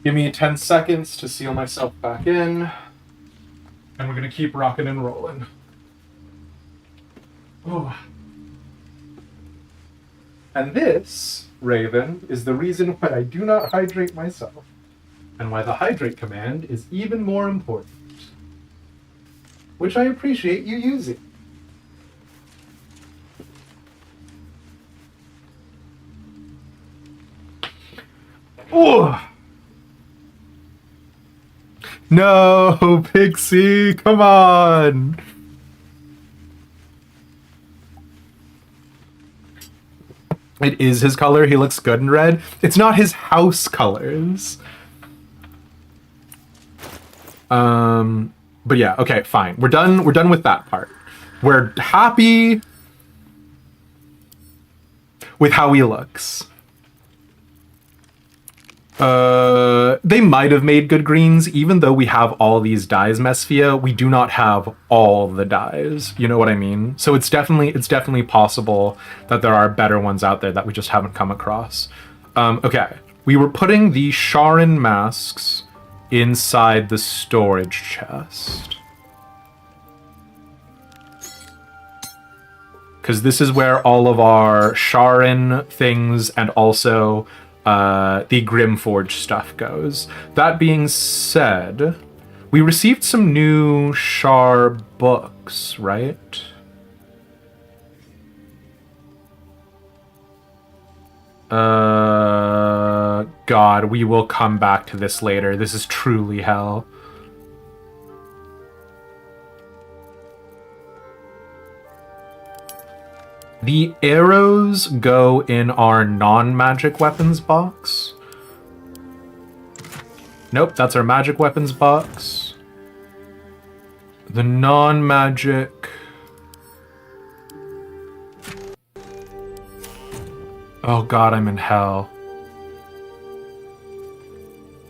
Give me 10 seconds to seal myself back in. And we're going to keep rocking and rolling. Oh. And this, Raven, is the reason why I do not hydrate myself. And why the hydrate command is even more important. Which I appreciate you using. Oh! No, Pixie, come on! It is his color. He looks good in red. It's not his house colors. But yeah, okay, fine. We're done with that part. We're happy with how he looks. They might have made good greens, even though we have all these dyes, Mesphia. We do not have all the dyes. You know what I mean? So it's definitely possible that there are better ones out there that we just haven't come across. Okay. We were putting the Sharon masks inside the storage chest. Because this is where all of our Sharon things and also the Grimforge stuff goes. That being said, we received some new Shar books, right? God, we will come back to this later. This is truly hell. The arrows go in our non-magic weapons box. Nope, that's our magic weapons box. The non-magic... Oh god, I'm in hell.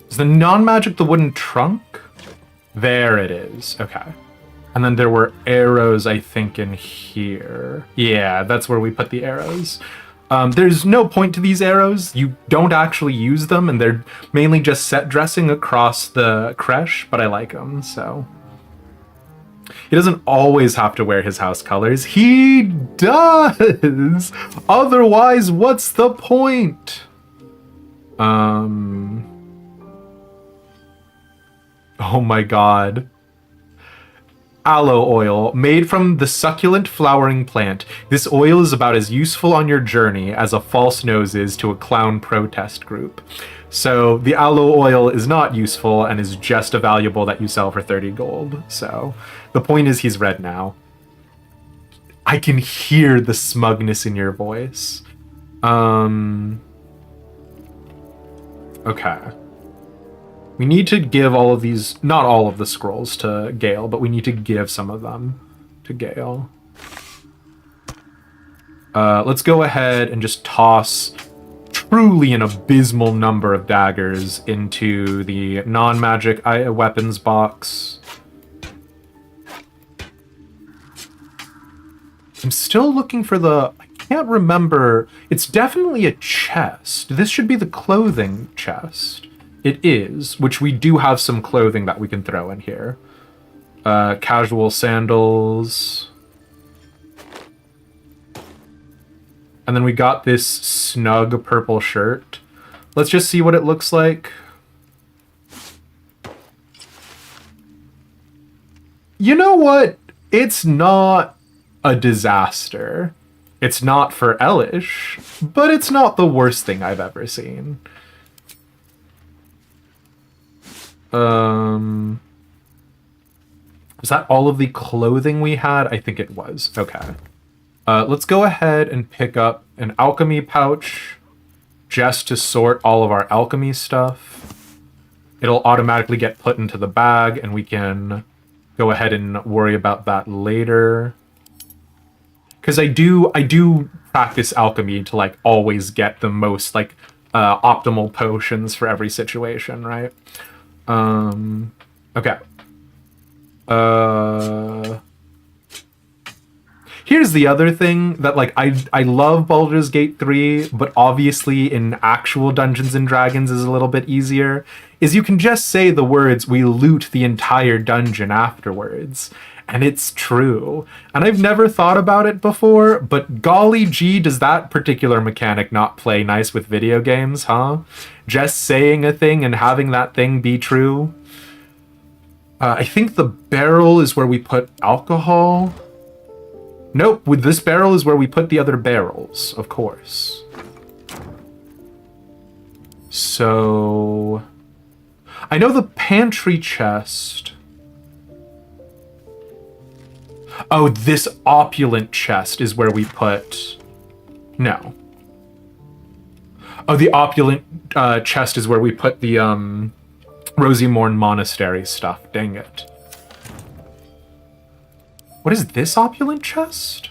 Is the non-magic the wooden trunk? There it is. Okay. And then there were arrows, I think, in here. Yeah, that's where we put the arrows. There's no point to these arrows. You don't actually use them, and they're mainly just set dressing across the creche, but I like them, so... He doesn't always have to wear his house colors. He does! Otherwise, what's the point? Oh my god. Aloe oil, made from the succulent flowering plant. This oil is about as useful on your journey as a false nose is to a clown protest group. So the aloe oil is not useful and is just a valuable that you sell for 30 gold. So the point is he's red now. I can hear the smugness in your voice. Okay. We need to give all of these, not all of the scrolls to Gale, but we need to give some of them to Gale. Let's go ahead and just toss truly an abysmal number of daggers into the non-magic weapons box. I'm still looking for the... I can't remember. It's definitely a chest. This should be the clothing chest. It is, which we do have some clothing that we can throw in here. Casual sandals. And then we got this snug purple shirt. Let's just see what it looks like. You know what? It's not a disaster. It's not for Elish, but it's not the worst thing I've ever seen. Was that all of the clothing we had? I think it was. Okay. Let's go ahead and pick up an alchemy pouch just to sort all of our alchemy stuff. It'll automatically get put into the bag and we can go ahead and worry about that later. Because I do practice alchemy to like always get the most like optimal potions for every situation, right? Okay. Here's is the other thing that, like, I love Baldur's Gate 3, but obviously in actual Dungeons and Dragons is a little bit easier, is you can just say the words, "We loot the entire dungeon" afterwards. And it's true. And I've never thought about it before, but golly gee, does that particular mechanic not play nice with video games, huh? Just saying a thing and having that thing be true. I think the barrel is where we put alcohol. Nope, with this barrel is where we put the other barrels, of course. So I know the pantry chest. Oh, this opulent chest is where we put... No. Oh, the opulent chest is where we put the Rosy Morn Monastery stuff. Dang it. What is this opulent chest?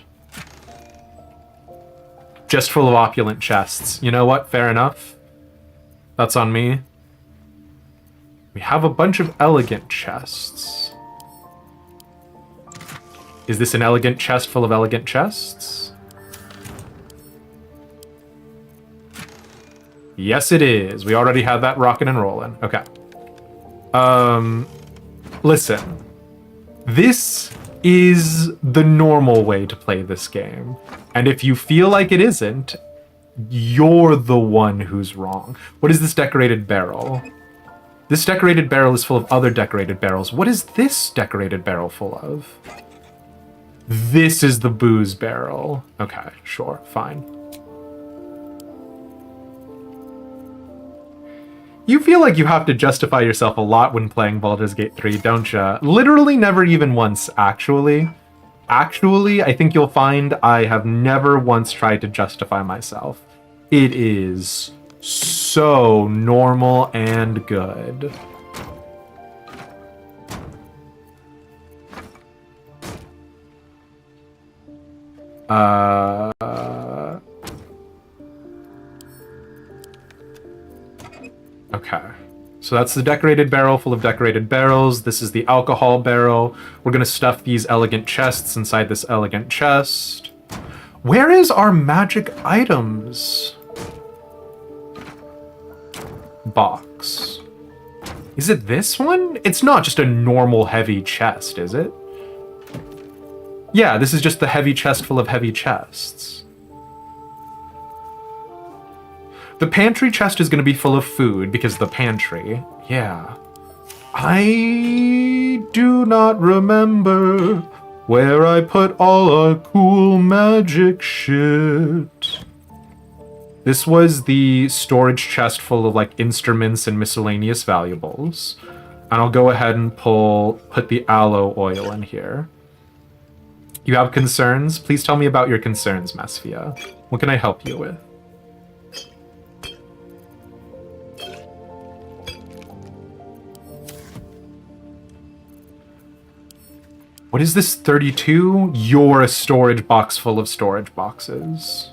Just full of opulent chests. You know what? Fair enough. That's on me. We have a bunch of elegant chests. Is this an elegant chest full of elegant chests? Yes, it is. We already had that rocking and rolling. Okay. Listen. This is the normal way to play this game. And if you feel like it isn't, you're the one who's wrong. What is this decorated barrel? This decorated barrel is full of other decorated barrels. What is this decorated barrel full of? This is the booze barrel. Okay, sure, fine. You feel like you have to justify yourself a lot when playing Baldur's Gate 3, don't ya? Literally never even once, actually. Actually, I think you'll find I have never once tried to justify myself. It is so normal and good. Okay. So that's the decorated barrel full of decorated barrels. This is the alcohol barrel. We're gonna stuff these elegant chests inside this elegant chest. Where is our magic items box? Is it this one? It's not just a normal heavy chest, is it? Yeah, this is just the heavy chest full of heavy chests. The pantry chest is going to be full of food because the pantry. Yeah. I do not remember where I put all our cool magic shit. This was the storage chest full of like instruments and miscellaneous valuables. And I'll go ahead and put the aloe oil in here. You have concerns? Please tell me about your concerns, Masfia. What can I help you with? What is this 32? You're a storage box full of storage boxes.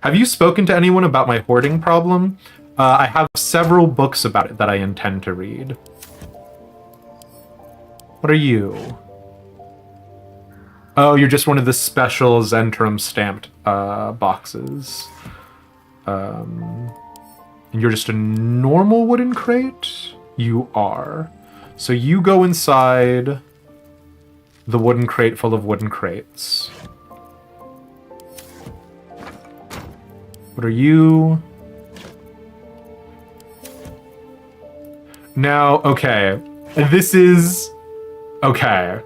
Have you spoken to anyone about my hoarding problem? I have several books about it that I intend to read. What are you? Oh, you're just one of the special Zentrum stamped boxes. And you're just a normal wooden crate? You are. So you go inside the wooden crate full of wooden crates. What are you? Now, okay. This is... Okay.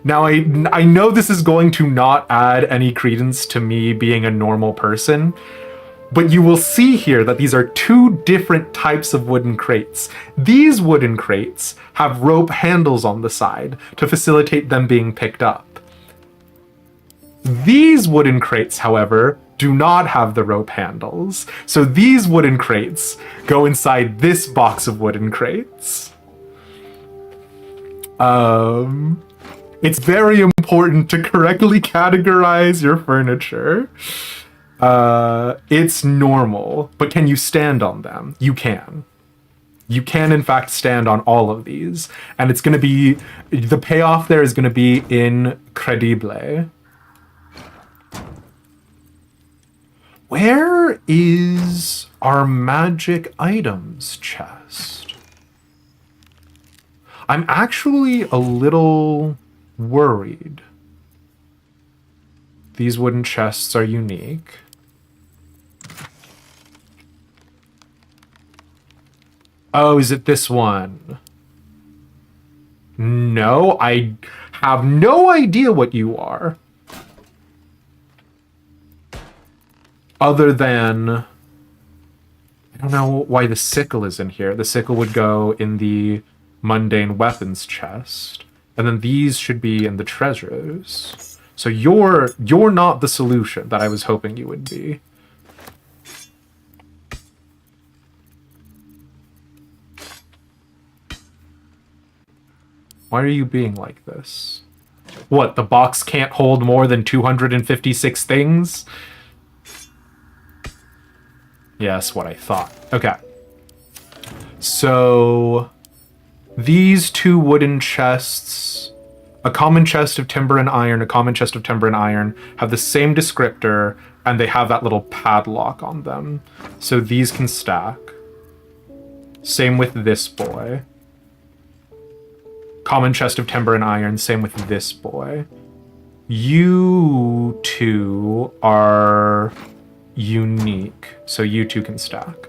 Now, I know this is going to not add any credence to me being a normal person, but you will see here that these are two different types of wooden crates. These wooden crates have rope handles on the side to facilitate them being picked up. These wooden crates, however, do not have the rope handles. So these wooden crates go inside this box of wooden crates. It's very important to correctly categorize your furniture. It's normal, but can you stand on them? You can. You can, in fact, stand on all of these. And it's going to be... The payoff there is going to be incredible. Where is our magic items chest? I'm actually a little worried. These wooden chests are unique. Oh, is it this one? No, I have no idea what you are. Other than... I don't know why the sickle is in here. The sickle would go in the mundane weapons chest. And then these should be in the treasures. So you're not the solution that I was hoping you would be. Why are you being like this? What, the box can't hold more than 256 things? Yes, what I thought. Okay. So, these two wooden chests, a common chest of timber and iron, a common chest of timber and iron, have the same descriptor, and they have that little padlock on them. So these can stack. Same with this boy. Common chest of timber and iron, same with this boy. You two are unique, so you two can stack.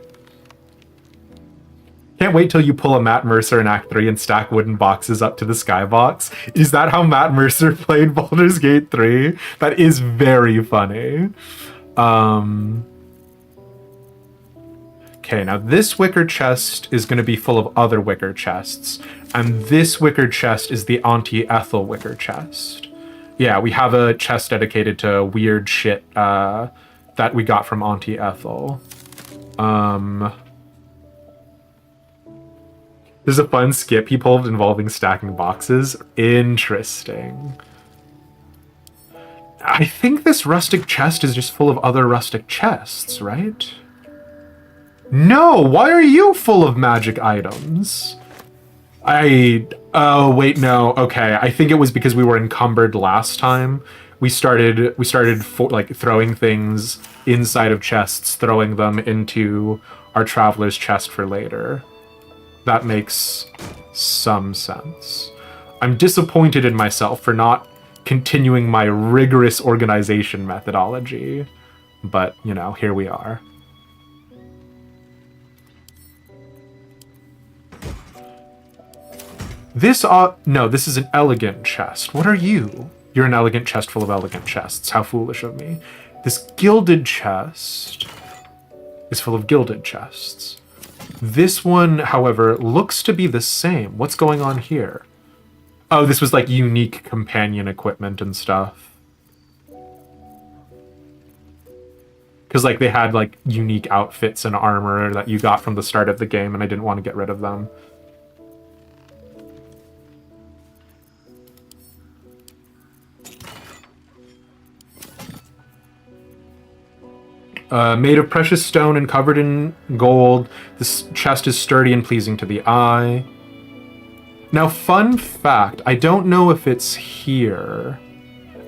Can't wait till you pull a Matt Mercer in Act 3 and stack wooden boxes up to the skybox. Is that how Matt Mercer played Baldur's Gate 3? That is very funny. Okay, now this wicker chest is going to be full of other wicker chests, and this wicker chest is the Auntie Ethel wicker chest. Yeah, we have a chest dedicated to weird shit that we got from Auntie Ethel. There's a fun skip he pulled involving stacking boxes. Interesting. I think this rustic chest is just full of other rustic chests, right? No, why are you full of magic items? Oh, wait, no. Okay, I think it was because we were encumbered last time. We started throwing things inside of chests, throwing them into our traveler's chest for later. That makes some sense. I'm disappointed in myself for not continuing my rigorous organization methodology, but, you know, here we are. No, this is an elegant chest. What are you? You're an elegant chest full of elegant chests. How foolish of me. This gilded chest is full of gilded chests. This one, however, looks to be the same. What's going on here? Oh, this was like unique companion equipment and stuff. Because like they had like unique outfits and armor that you got from the start of the game, and I didn't want to get rid of them. Made of precious stone and covered in gold, this chest is sturdy and pleasing to the eye. Now, fun fact, I don't know if it's here.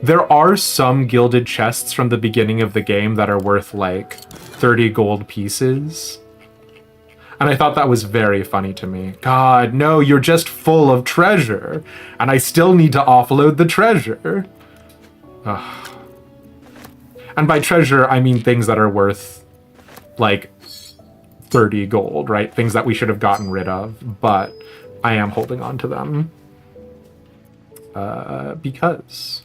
There are some gilded chests from the beginning of the game that are worth like 30 gold pieces. And I thought that was very funny to me. God, no, you're just full of treasure. And I still need to offload the treasure. Ugh. And by treasure, I mean things that are worth, like, 30 gold, right? Things that we should have gotten rid of, but I am holding on to them. Because...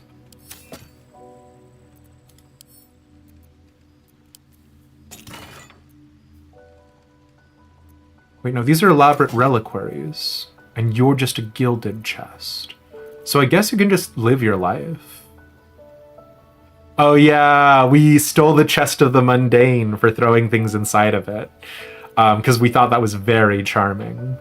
Wait, no, these are elaborate reliquaries, and you're just a gilded chest. So I guess you can just live your life. Oh yeah, we stole the chest of the mundane for throwing things inside of it. Because we thought that was very charming.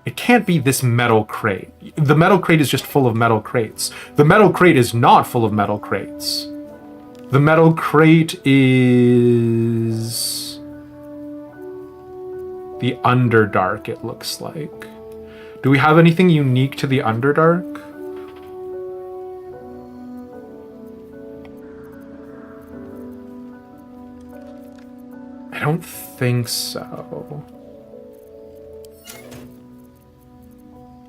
It can't be this metal crate. The metal crate is just full of metal crates. The metal crate is not full of metal crates. The metal crate is... The Underdark, it looks like. Do we have anything unique to the Underdark? I don't think so.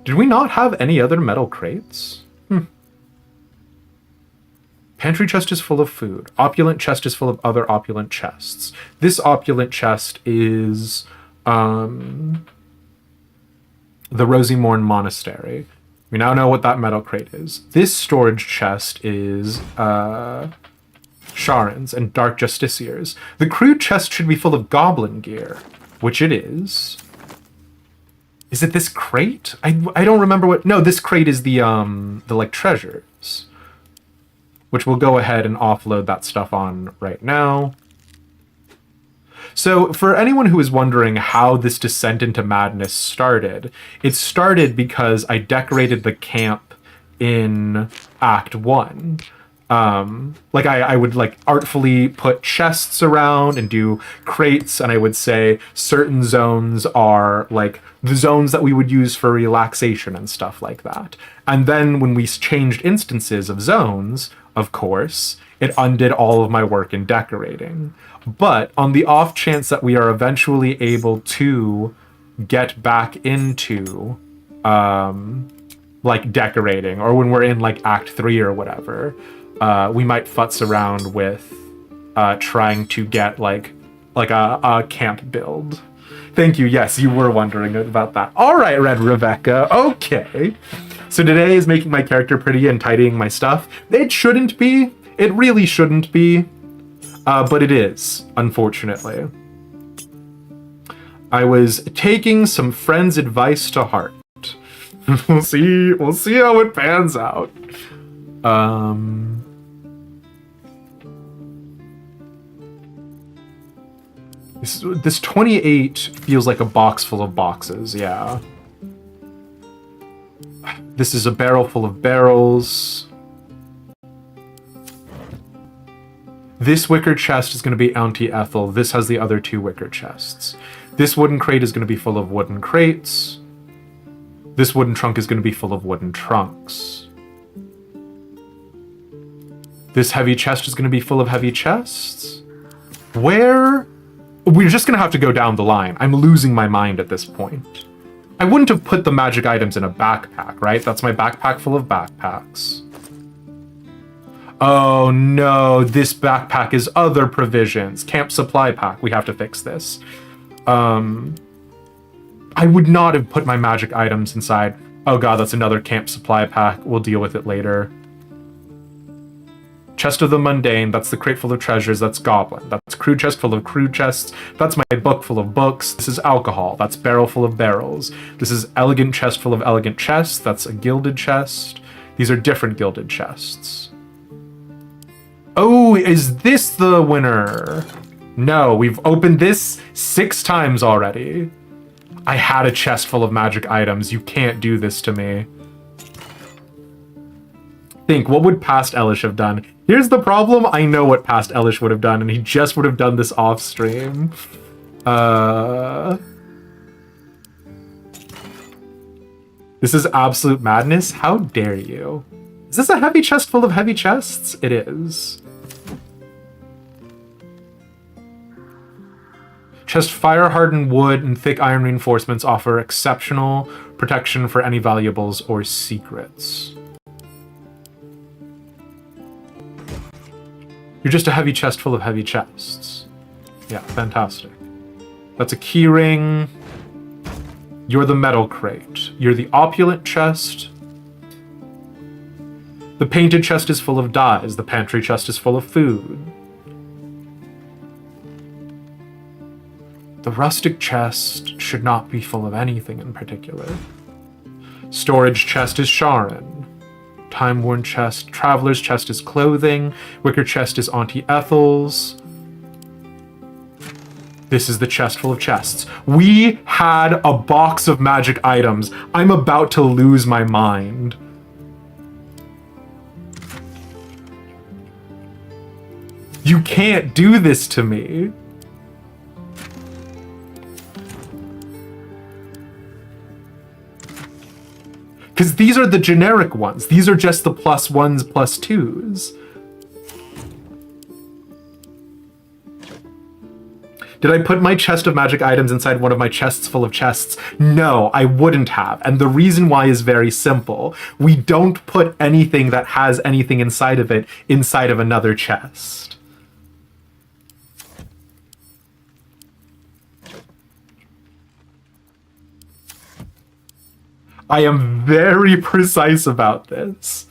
Did we not have any other metal crates? Pantry chest is full of food. Opulent chest is full of other opulent chests. This opulent chest is the Rosy Morn Monastery. We now know what that metal crate is. This storage chest is Sharans and Dark Justiciars. The crew chest should be full of goblin gear, which it is. Is it this crate? I don't remember what. No, this crate is the like treasures, which we'll go ahead and offload that stuff on right now. So for anyone who is wondering how this descent into madness started, it started because I decorated the camp in Act 1. Like I would like artfully put chests around and do crates, and I would say certain zones are like the zones that we would use for relaxation and stuff like that. And then when we changed instances of zones, of course, it undid all of my work in decorating. But on the off chance that we are eventually able to get back into like decorating, or when we're in like Act 3 or whatever, we might futz around with trying to get like a camp build. Thank you. Yes, you were wondering about that. All right, Red Rebecca. Okay. So today is making my character pretty and tidying my stuff. It shouldn't be. It really shouldn't be. But it is, unfortunately. I was taking some friends' advice to heart. We'll see how it pans out. This 28 feels like a box full of boxes, yeah. This is a barrel full of barrels. This wicker chest is going to be Auntie Ethel. This has the other 2 wicker chests. This wooden crate is going to be full of wooden crates. This wooden trunk is going to be full of wooden trunks. This heavy chest is going to be full of heavy chests. Where? We're just going to have to go down the line. I'm losing my mind at this point. I wouldn't have put the magic items in a backpack, right? That's my backpack full of backpacks. Oh no, this backpack is other provisions. Camp supply pack. We have to fix this. I would not have put my magic items inside. Oh god, that's another camp supply pack. We'll deal with it later. Chest of the Mundane, that's the crate full of treasures, that's Goblin. That's crew chest full of crew chests, that's my book full of books. This is alcohol, that's barrel full of barrels. This is elegant chest full of elegant chests, that's a gilded chest. These are different gilded chests. Oh, is this the winner? No, we've opened this 6 times already. I had a chest full of magic items, you can't do this to me. Think, what would past Elish have done? Here's the problem, I know what past Elish would have done, and he just would have done this off stream. This is absolute madness? How dare you? Is this a heavy chest full of heavy chests? It is. Chest fire-hardened wood and thick iron reinforcements offer exceptional protection for any valuables or secrets. You're just a heavy chest full of heavy chests. Yeah, fantastic. That's a key ring. You're the metal crate. You're the opulent chest. The painted chest is full of dyes. The pantry chest is full of food. The rustic chest should not be full of anything in particular. Storage chest is Sharon. Time-worn chest. Traveler's chest is clothing. Wicker chest is Auntie Ethel's. This is the chest full of chests. We had a box of magic items. I'm about to lose my mind. You can't do this to me. Because these are the generic ones. These are just the +1s, +2s. Did I put my chest of magic items inside one of my chests full of chests? No, I wouldn't have. And the reason why is very simple. We don't put anything that has anything inside of it inside of another chest. I am very precise about this.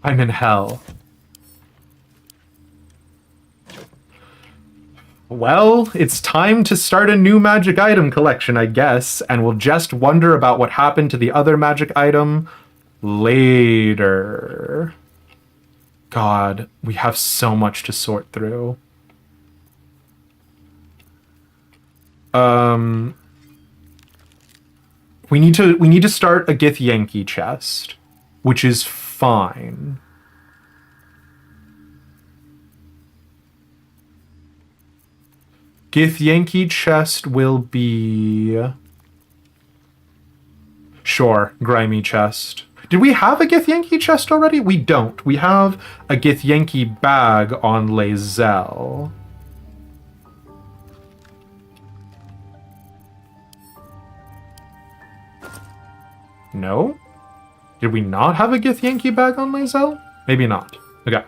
I'm in hell. Well, it's time to start a new magic item collection, I guess, and we'll just wonder about what happened to the other magic item later. God, we have so much to sort through. We need to start a Githyanki chest, which is fine. Githyanki chest will be... Sure, grimy chest. Did we have a Githyanki chest already? We don't. We have a Githyanki bag on Lae'zel. No? Did we not have a Githyanki bag on Lae'zel? Maybe not. Okay.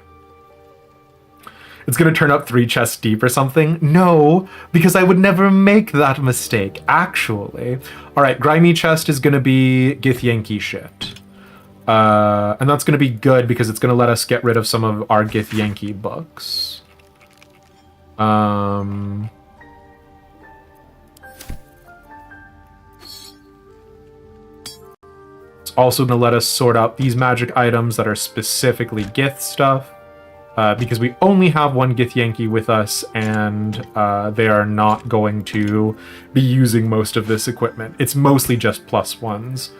It's gonna turn up 3 chests deep or something? No, because I would never make that mistake, actually. Alright, grimy chest is gonna be Githyanki shit. And that's gonna be good because it's gonna let us get rid of some of our Githyanki books. It's also gonna let us sort out these magic items that are specifically Gith stuff. Because we only have one Githyanki with us, and they are not going to be using most of this equipment. It's mostly just +1s.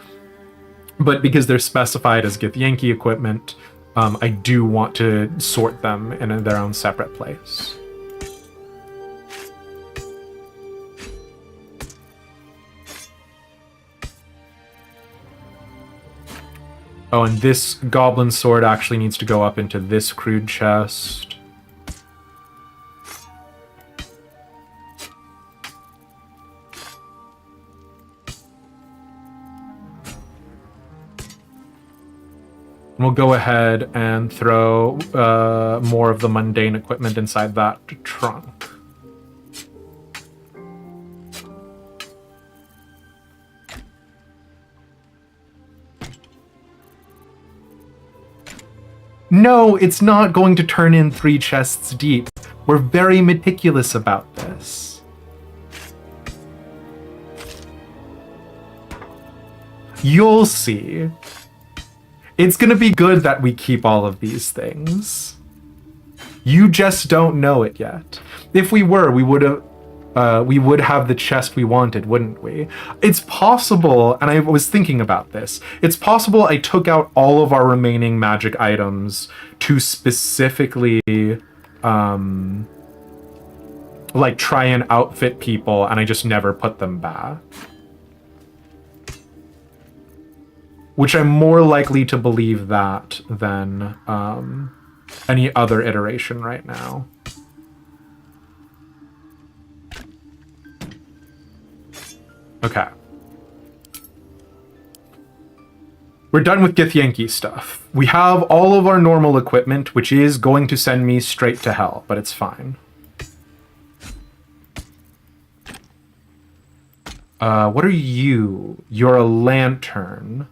But because they're specified as Githyanki equipment, I do want to sort them in their own separate place. Oh, and this goblin sword actually needs to go up into this crude chest. And we'll go ahead and throw more of the mundane equipment inside that trunk. No, it's not going to turn in 3 chests deep. We're very meticulous about this. You'll see. It's gonna be good that we keep all of these things. You just don't know it yet. If we were, we would have the chest we wanted, wouldn't we? It's possible, and I was thinking about this, it's possible I took out all of our remaining magic items to specifically, like, try and outfit people, and I just never put them back. Which I'm more likely to believe that than any other iteration right now. Okay. We're done with Githyanki stuff. We have all of our normal equipment, which is going to send me straight to hell, but it's fine. What are you? You're a lantern.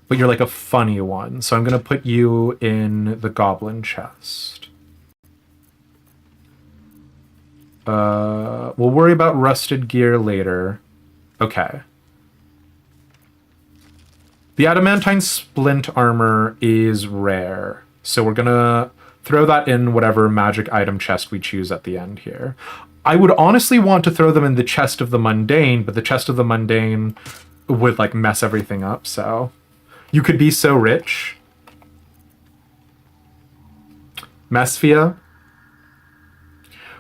But you're like a funny one, so I'm gonna put you in the goblin chest. We'll worry about rusted gear later. Okay. The adamantine splint armor is rare, so we're gonna throw that in whatever magic item chest we choose at the end here. I would honestly want to throw them in the chest of the mundane, but the chest of the mundane would like mess everything up, so... You could be so rich. Mesphia.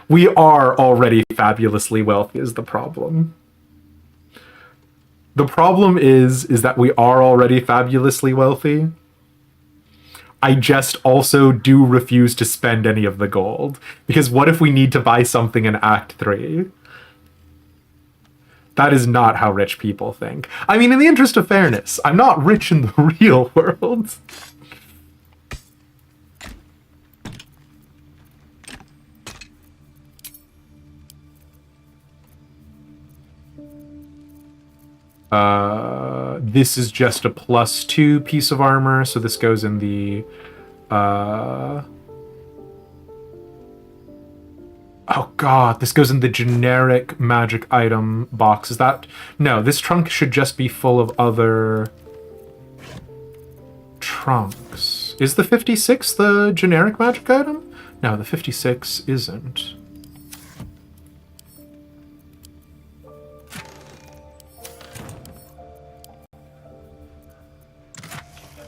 We are already fabulously wealthy is the problem. The problem is that we are already fabulously wealthy. I just also do refuse to spend any of the gold. Because what if we need to buy something in Act 3? That is not how rich people think. I mean, in the interest of fairness, I'm not rich in the real world. This is just a +2 piece of armor, so this goes in the oh god, this goes in the generic magic item box. Is that... No, this trunk should just be full of other trunks. Is the 56 the generic magic item? No, the 56 isn't.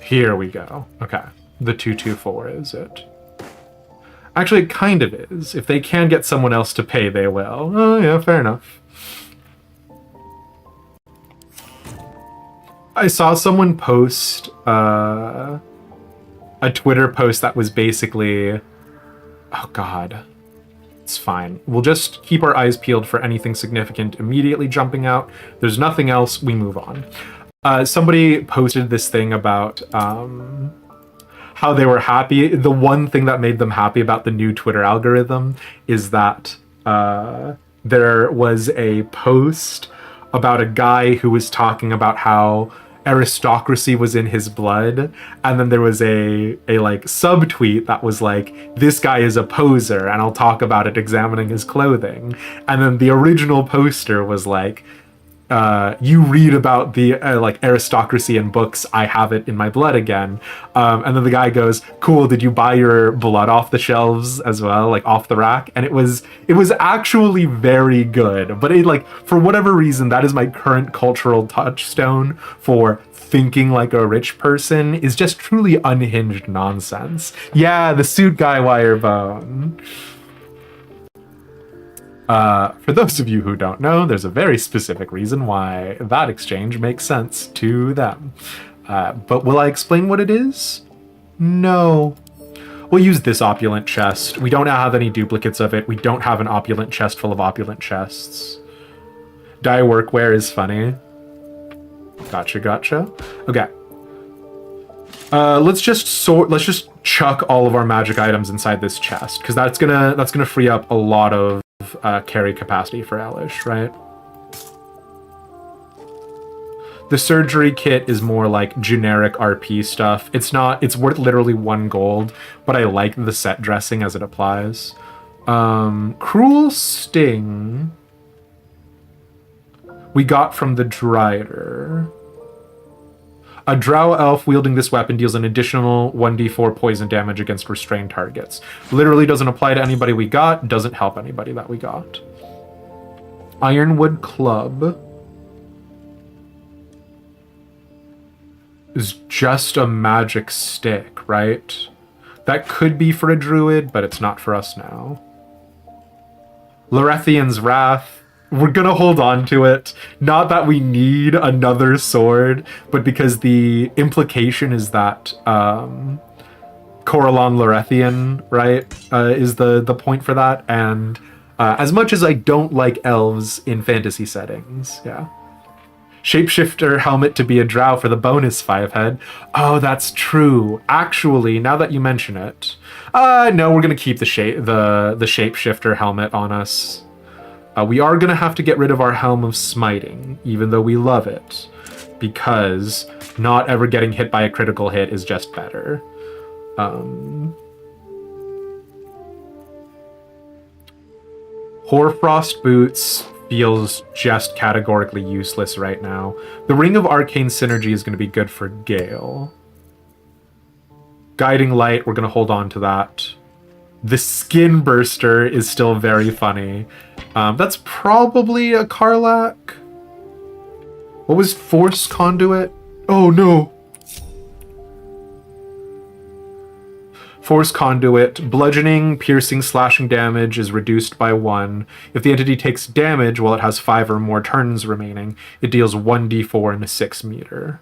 Here we go. Okay. The 224 is it. Actually, it kind of is. If they can get someone else to pay, they will. Oh, yeah, fair enough. I saw someone post a Twitter post that was basically... Oh, God. It's fine. We'll just keep our eyes peeled for anything significant immediately jumping out. There's nothing else, we move on. Somebody posted this thing about how they were happy. The one thing that made them happy about the new Twitter algorithm is that there was a post about a guy who was talking about how aristocracy was in his blood, and then there was a like subtweet that was like, this guy is a poser and I'll talk about it examining his clothing. And then the original poster was like, you read about the like aristocracy in books, I have it in my blood again. And then the guy goes, cool, did you buy your blood off the shelves as well, like off the rack? And it was actually very good. But it, like, for whatever reason, that is my current cultural touchstone for thinking like a rich person, is just truly unhinged nonsense. Yeah, the suit guy wire bone. For those of you who don't know, there's a very specific reason why that exchange makes sense to them. But will I explain what it is? No. We'll use this opulent chest. We don't have any duplicates of it. We don't have an opulent chest full of opulent chests. Dye workwear is funny. Gotcha. Okay. Let's just chuck all of our magic items inside this chest, because that's gonna free up a lot of carry capacity for Elish, right? The surgery kit is more like generic RP stuff. It's worth literally 1 gold, but I like the set dressing as it applies. Cruel Sting we got from the Dryder. A drow elf wielding this weapon deals an additional 1d4 poison damage against restrained targets. Literally doesn't apply to anybody we got, doesn't help anybody that we got. Ironwood Club is just a magic stick, right? That could be for a druid, but it's not for us now. Lorethian's Wrath. We're gonna hold on to it. Not that we need another sword, but because the implication is that Corellon Lorethian, right, is the point for that. And as much as I don't like elves in fantasy settings, yeah. Shapeshifter helmet to be a drow for the bonus 5-head. Oh, that's true. Actually, now that you mention it, no, we're gonna keep the shapeshifter helmet on us. We are going to have to get rid of our Helm of Smiting, even though we love it, because not ever getting hit by a critical hit is just better. Hoarfrost Boots feels just categorically useless right now. The Ring of Arcane Synergy is going to be good for Gale. Guiding Light, we're going to hold on to that. The Skin Burster is still very funny. That's probably a Karlach. What was Force Conduit? Oh no! Force Conduit, bludgeoning, piercing, slashing damage is reduced by 1. If the entity takes damage while it has 5 or more turns remaining, it deals 1d4 in a 6 meter.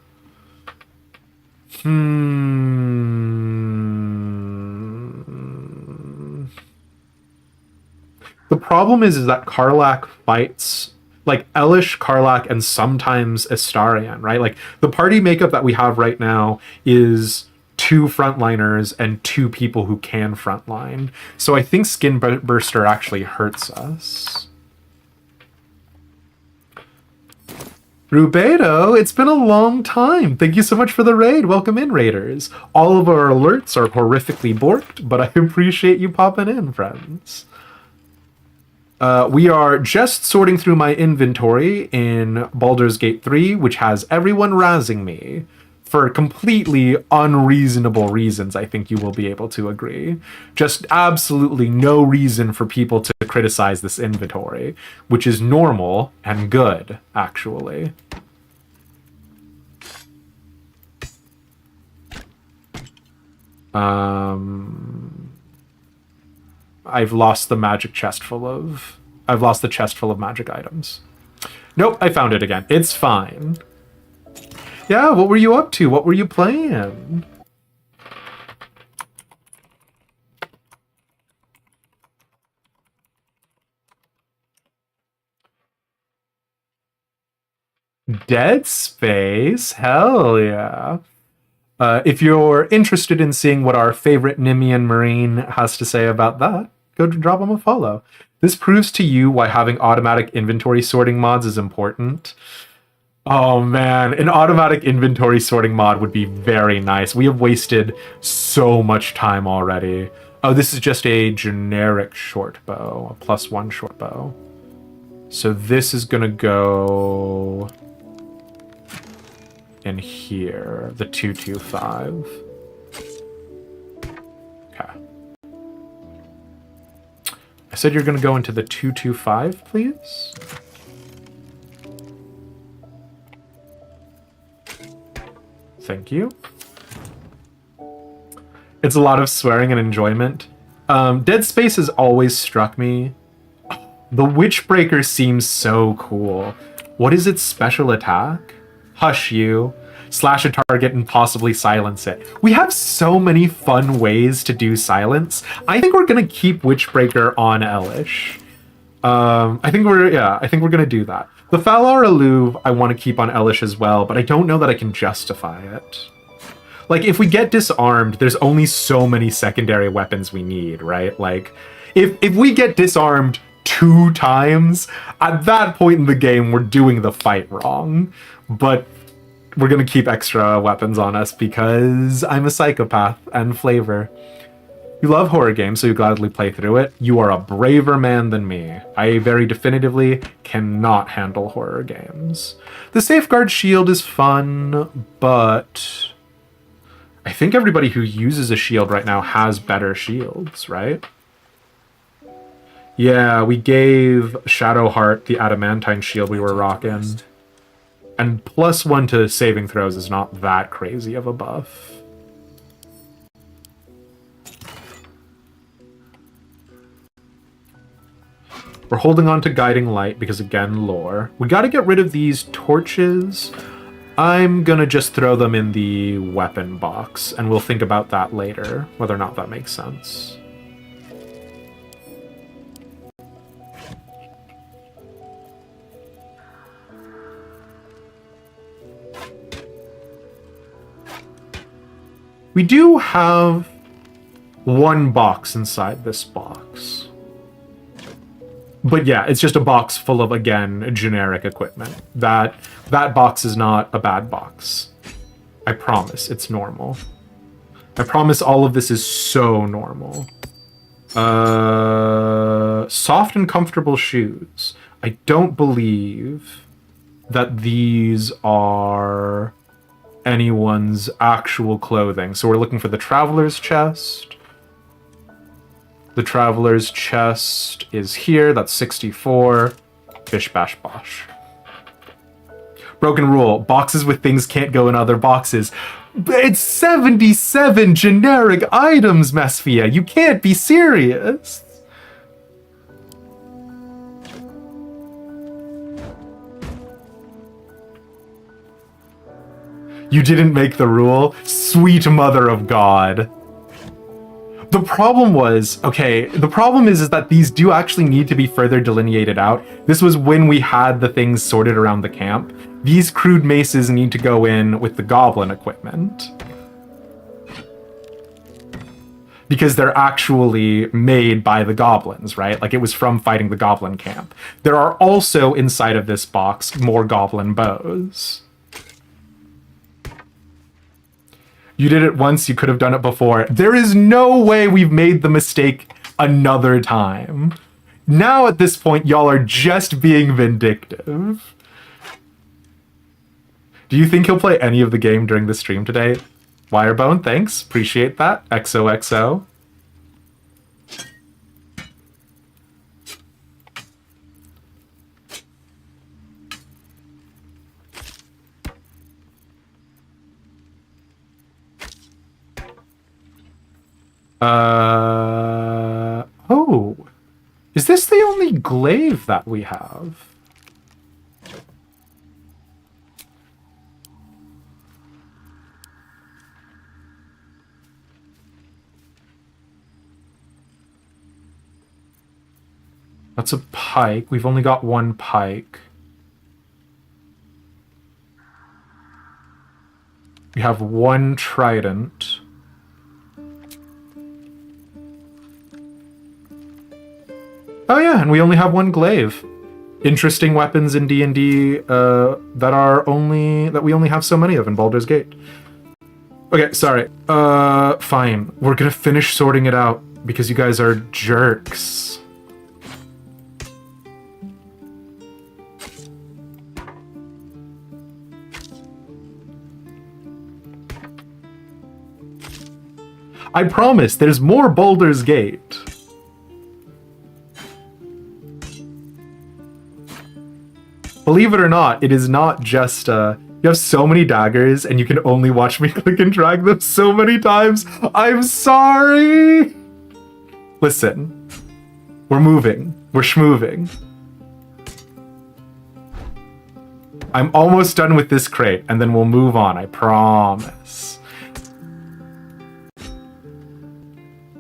The problem is that Karlach fights like Elish, Karlach, and sometimes Astarion, right? Like the party makeup that we have right now is 2 frontliners and 2 people who can frontline. So I think Skin Burster actually hurts us. Rubedo, it's been a long time. Thank you so much for the raid. Welcome in, raiders. All of our alerts are horrifically borked, but I appreciate you popping in, friends. We are just sorting through my inventory in Baldur's Gate 3, which has everyone razzing me for completely unreasonable reasons. I think you will be able to agree. Just absolutely no reason for people to criticize this inventory, which is normal and good, actually. I've lost the magic chest full of... I've lost the chest full of magic items. Nope, I found it again. It's fine. Yeah, what were you up to? What were you playing? Dead Space? Hell yeah. If you're interested in seeing what our favorite Nimian Marine has to say about that, go drop him a follow. This proves to you why having automatic inventory sorting mods is important. Oh man, an automatic inventory sorting mod would be very nice. We have wasted so much time already. Oh, this is just a generic short bow, a +1 short bow. So this is gonna go in here, the 225. Okay. I said you're gonna go into the 225, please? Thank you. It's a lot of swearing and enjoyment. Dead Space has always struck me. The Witchbreaker seems so cool. What is its special attack? Hush you. Slash a target and possibly silence it. We have so many fun ways to do silence. I think we're gonna keep Witchbreaker on Elish. I think we're gonna do that. The Falar Eluve I want to keep on Elish as well, but I don't know that I can justify it. Like, if we get disarmed, there's only so many secondary weapons we need, right? Like, if we get disarmed 2 times, at that point in the game, we're doing the fight wrong. But we're gonna keep extra weapons on us because I'm a psychopath and flavor. You love horror games, so you gladly play through it. You are a braver man than me. I very definitively cannot handle horror games. The Safeguard Shield is fun, but I think everybody who uses a shield right now has better shields, right? Yeah, we gave Shadowheart the adamantine shield we were rocking. And +1 to saving throws is not that crazy of a buff. We're holding on to Guiding Light because, again, lore. We gotta get rid of these torches. I'm gonna just throw them in the weapon box, and we'll think about that later, whether or not that makes sense. We do have 1 box inside this box. But yeah, it's just a box full of, again, generic equipment. That box is not a bad box. I promise, it's normal. I promise all of this is so normal. Soft and comfortable shoes. I don't believe that these are anyone's actual clothing. So we're looking for the Traveler's Chest. The Traveler's Chest is here. That's 64. Bish bash bosh. Broken rule. Boxes with things can't go in other boxes. But it's 77 generic items, Mesphia. You can't be serious. You didn't make the rule? Sweet mother of God. The problem was, okay, the problem is that these do actually need to be further delineated out. This was when we had the things sorted around the camp. These crude maces need to go in with the goblin equipment. Because they're actually made by the goblins, right? Like, it was from fighting the goblin camp. There are also, inside of this box, more goblin bows. You did it once, you could have done it before. There is no way we've made the mistake another time. Now, at this point, y'all are just being vindictive. Do you think he'll play any of the game during the stream today? Wirebone, thanks. Appreciate that. XOXO. Oh. Is this the only glaive that we have? That's a pike. We've only got one pike. We have one trident. Oh yeah, and we only have one glaive. Interesting weapons in D&D that we only have so many of in Baldur's Gate. Okay, sorry. Fine. We're gonna finish sorting it out because you guys are jerks. I promise, there's more Baldur's Gate. Believe it or not, it is not just, you have so many daggers and you can only watch me click and drag them so many times. I'm sorry! Listen, we're moving. We're schmoving. I'm almost done with this crate and then we'll move on, I promise.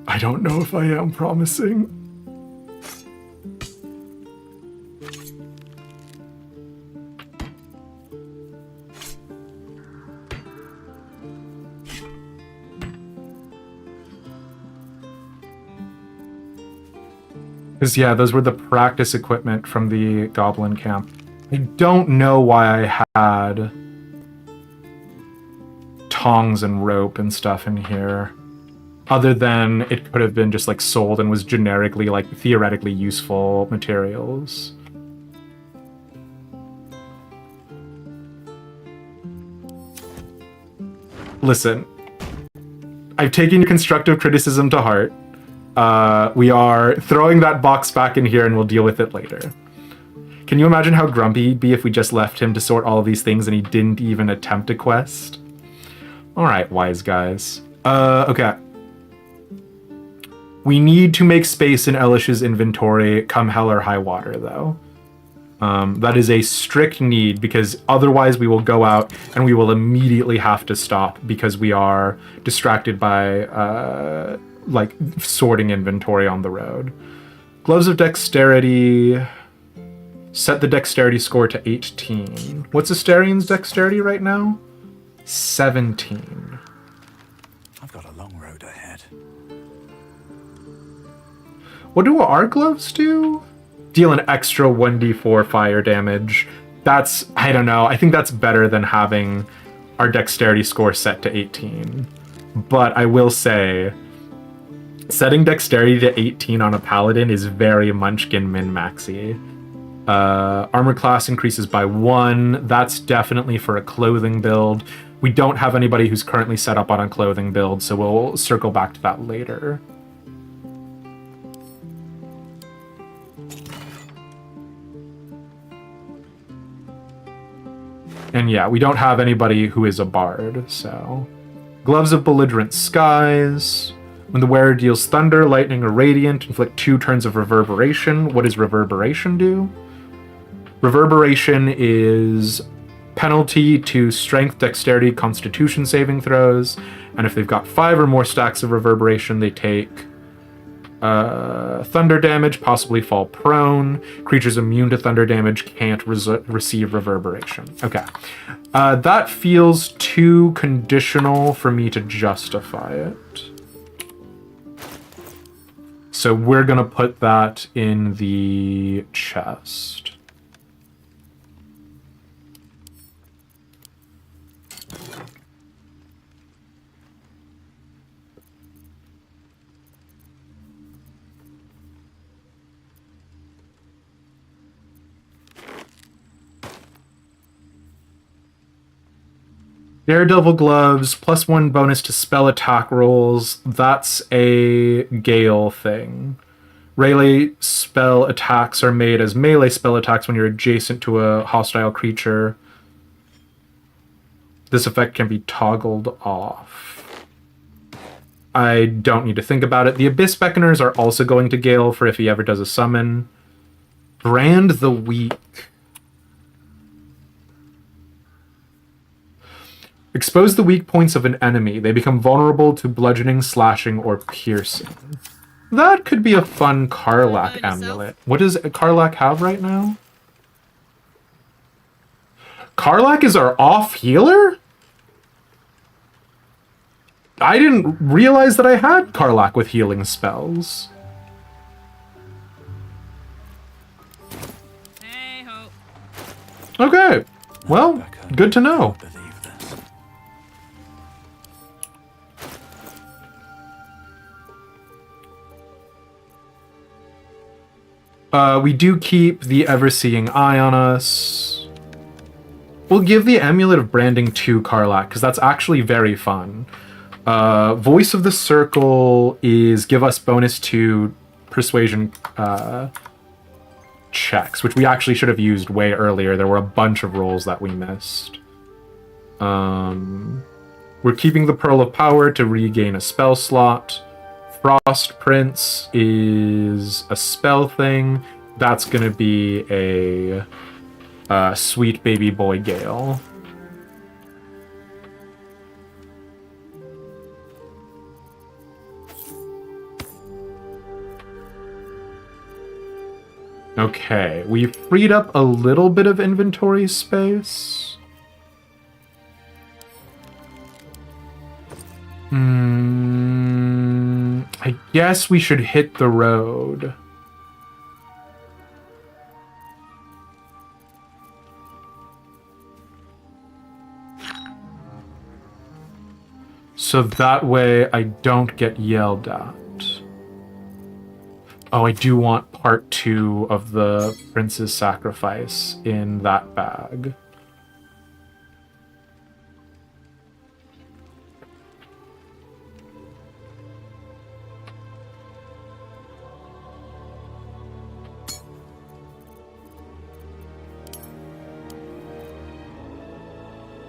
I don't know if I am promising. Because, yeah, those were the practice equipment from the goblin camp. I don't know why I had tongs and rope and stuff in here. Other than it could have been just, like, sold and was generically, like, theoretically useful materials. Listen, I've taken your constructive criticism to heart. We are throwing that box back in here and we'll deal with it later. Can you imagine how grumpy he'd be if we just left him to sort all of these things and he didn't even attempt a quest? Alright, wise guys. Okay. We need to make space in Elish's inventory come hell or high water, though. That is a strict need, because otherwise we will go out and we will immediately have to stop because we are distracted by, like, sorting inventory on the road. Gloves of Dexterity. Set the Dexterity score to 18. What's Asterian's Dexterity right now? 17. I've got a long road ahead. What do our gloves do? Deal an extra 1d4 fire damage. That's, I don't know, I think that's better than having our Dexterity score set to 18. But I will say, setting Dexterity to 18 on a Paladin is very Munchkin min-maxy. Armor class increases by 1. That's definitely for a clothing build. We don't have anybody who's currently set up on a clothing build, so we'll circle back to that later. And yeah, we don't have anybody who is a bard, so. Gloves of Belligerent Skies. When the wearer deals thunder, lightning, or radiant, inflict 2 turns of reverberation. What does reverberation do? Reverberation is penalty to strength, dexterity, constitution saving throws, and if they've got 5 or more stacks of reverberation, they take thunder damage, possibly fall prone. Creatures immune to thunder damage can't receive reverberation. Okay. That feels too conditional for me to justify it. So we're going to put that in the chest. Daredevil Gloves, +1 bonus to spell attack rolls. That's a Gale thing. Rayleigh spell attacks are made as melee spell attacks when you're adjacent to a hostile creature. This effect can be toggled off. I don't need to think about it. The Abyss Beckoners are also going to Gale for if he ever does a summon. Brand the Weak. Expose the weak points of an enemy. They become vulnerable to bludgeoning, slashing, or piercing. That could be a fun Karlach amulet. What does Karlach have right now? Karlach is our off healer? I didn't realize that I had Karlach with healing spells. Hey-ho. Okay. Well, good to know. We do keep the ever-seeing eye on us. We'll give the Amulet of Branding to Karlach, because that's actually very fun. Voice of the Circle is give us bonus to persuasion checks, which we actually should have used way earlier. There were a bunch of rolls that we missed. We're keeping the Pearl of Power to regain a spell slot. Frost Prince is a spell thing. That's gonna be a Sweet Baby Boy Gale. Okay, we've freed up a little bit of inventory space. I guess we should hit the road. So that way I don't get yelled at. Oh, I do want part 2 of the Prince's Sacrifice in that bag.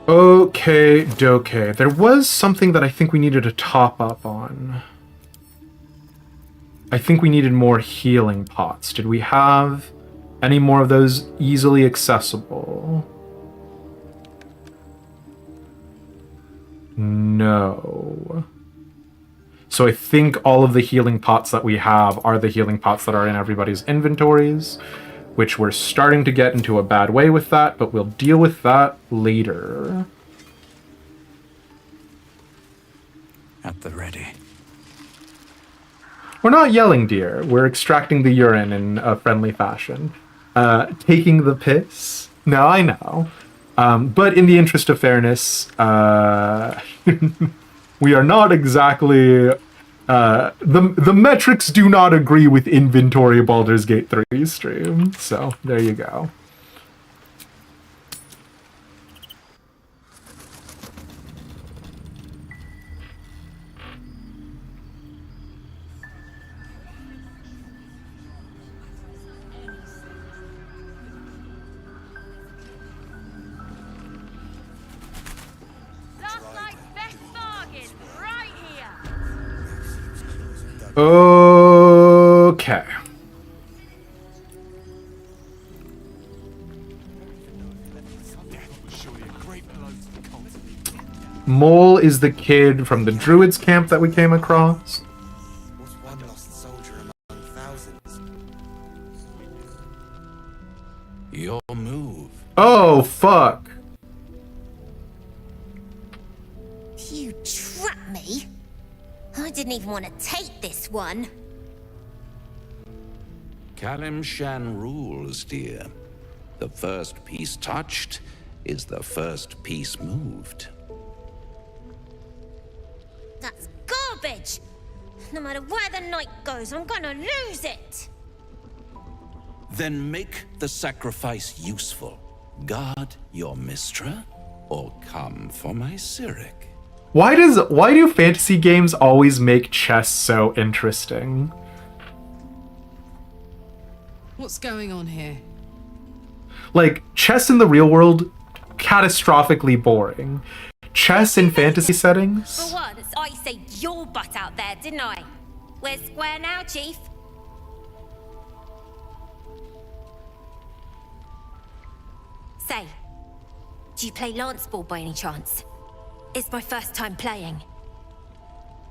Okay, doke. There was something that I think we needed to top up on. I think we needed more healing pots. Did we have any more of those easily accessible? No. So I think all of the healing pots that we have are the healing pots that are in everybody's inventories, which we're starting to get into a bad way with that, but we'll deal with that later. At the ready. We're not yelling, dear. We're extracting the urine in a friendly fashion. Taking the piss? No, I know. But in the interest of fairness, we are not exactly... the metrics do not agree with inventory Baldur's Gate 3 stream. So, there you go. Okay. Mole is the kid from the druids camp that we came across. Was one lost soldier among thousands? Your move. Oh, fuck. You trapped me? I didn't even want to take this one. Kalimshan rules, dear. The first piece touched is the first piece moved. That's garbage! No matter where the night goes, I'm gonna lose it! Then make the sacrifice useful. Guard your Mistra, or come for my Cyric. Why do fantasy games always make chess so interesting? What's going on here? Like, chess in the real world, catastrophically boring. Chess in fantasy For settings? once, I saved your butt out there, didn't I? We're square now, Chief. Say, do you play lance ball by any chance? It's my first time playing.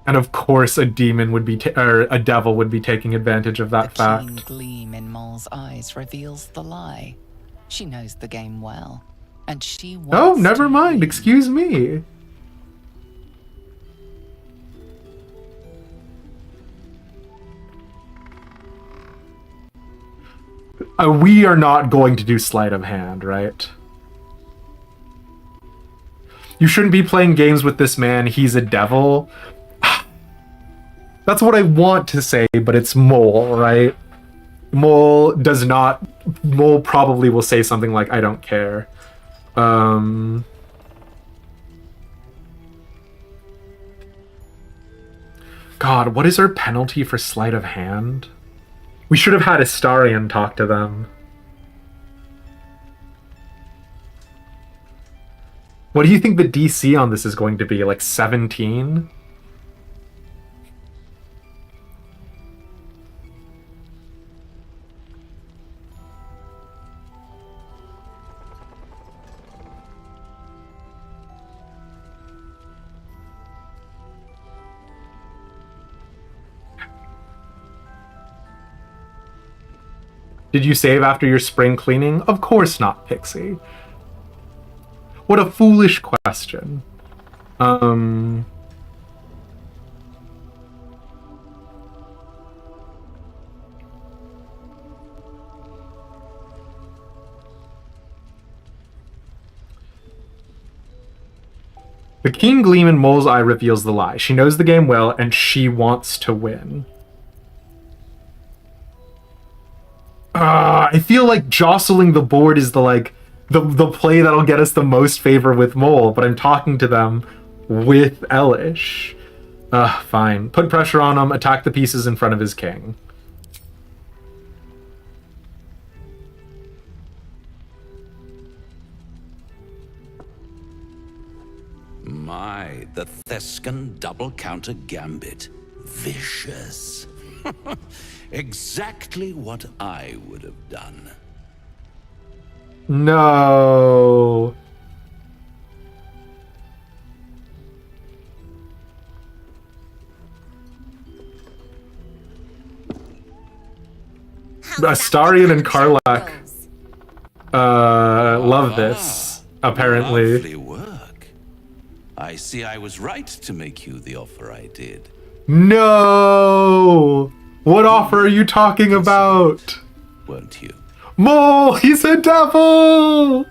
And of course a demon would be, or a devil would be taking advantage of that The keen fact. gleam in Mole's eyes reveals the lie. She knows the game well, and she wants Oh, never to mind, win. excuse me. We are not going to do sleight of hand, right? You shouldn't be playing games with this man, he's a devil. That's what I want to say, but it's Mole, right? Mole does not... Mole probably will say something like, I don't care. God, what is our penalty for sleight of hand? We should have had Astarion talk to them. What do you think the DC on this is going to be? Like 17? Did you save after your spring cleaning? Of course not, Pixie. What a foolish question. The keen gleam in Mole's eye reveals the lie. She knows the game well, and she wants to win. I feel like jostling the board is the play that'll get us the most favor with Mole, but I'm talking to them with Elish. Fine. Put pressure on him, attack the pieces in front of his king. My, the Thescan double counter gambit. Vicious. Exactly what I would have done. No. Astarion and Karlak love this, apparently. Lovely work. I see I was right to make you the offer I did. No! What offer are you talking about? Weren't you? Mole, he's a devil!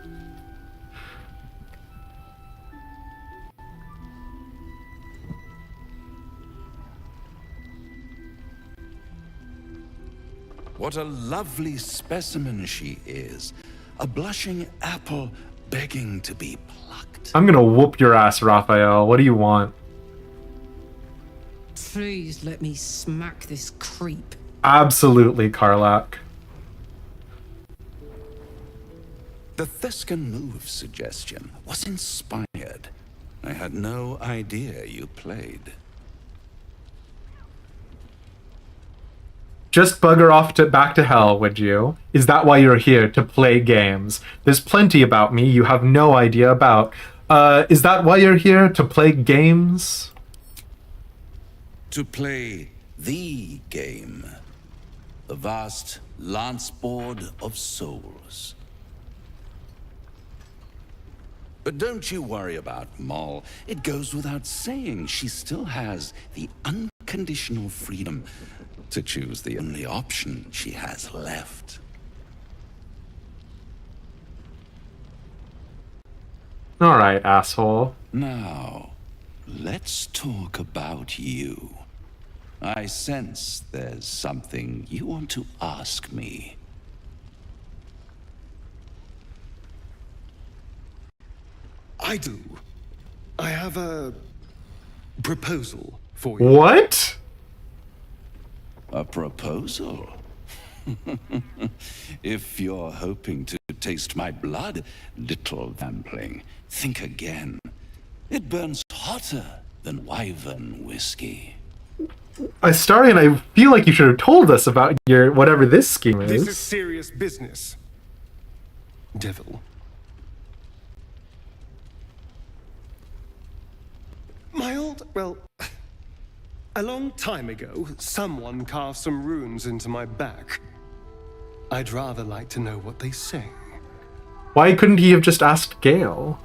What a lovely specimen she is. A blushing apple begging to be plucked. I'm gonna whoop your ass, Raphael. What do you want? Please let me smack this creep. Absolutely, Karlak. The Thescan move suggestion was inspired. I had no idea you played. Just bugger off back to hell, would you? Is that why you're here, to play games? There's plenty about me you have no idea about. Is that why you're here, to play games? To play the game. The vast lance board of souls. But don't you worry about Moll. It goes without saying she still has the unconditional freedom to choose the only option she has left. All right, asshole. Now, let's talk about you. I sense there's something you want to ask me. I do. I have a proposal for you. What? A proposal? If you're hoping to taste my blood, little vampling, think again. It burns hotter than wyvern whiskey. Astarion, I feel like you should have told us about your whatever this scheme is. This is serious business. Devil. Well, a long time ago, someone carved some runes into my back. I'd rather like to know what they say. Why couldn't he have just asked Gale?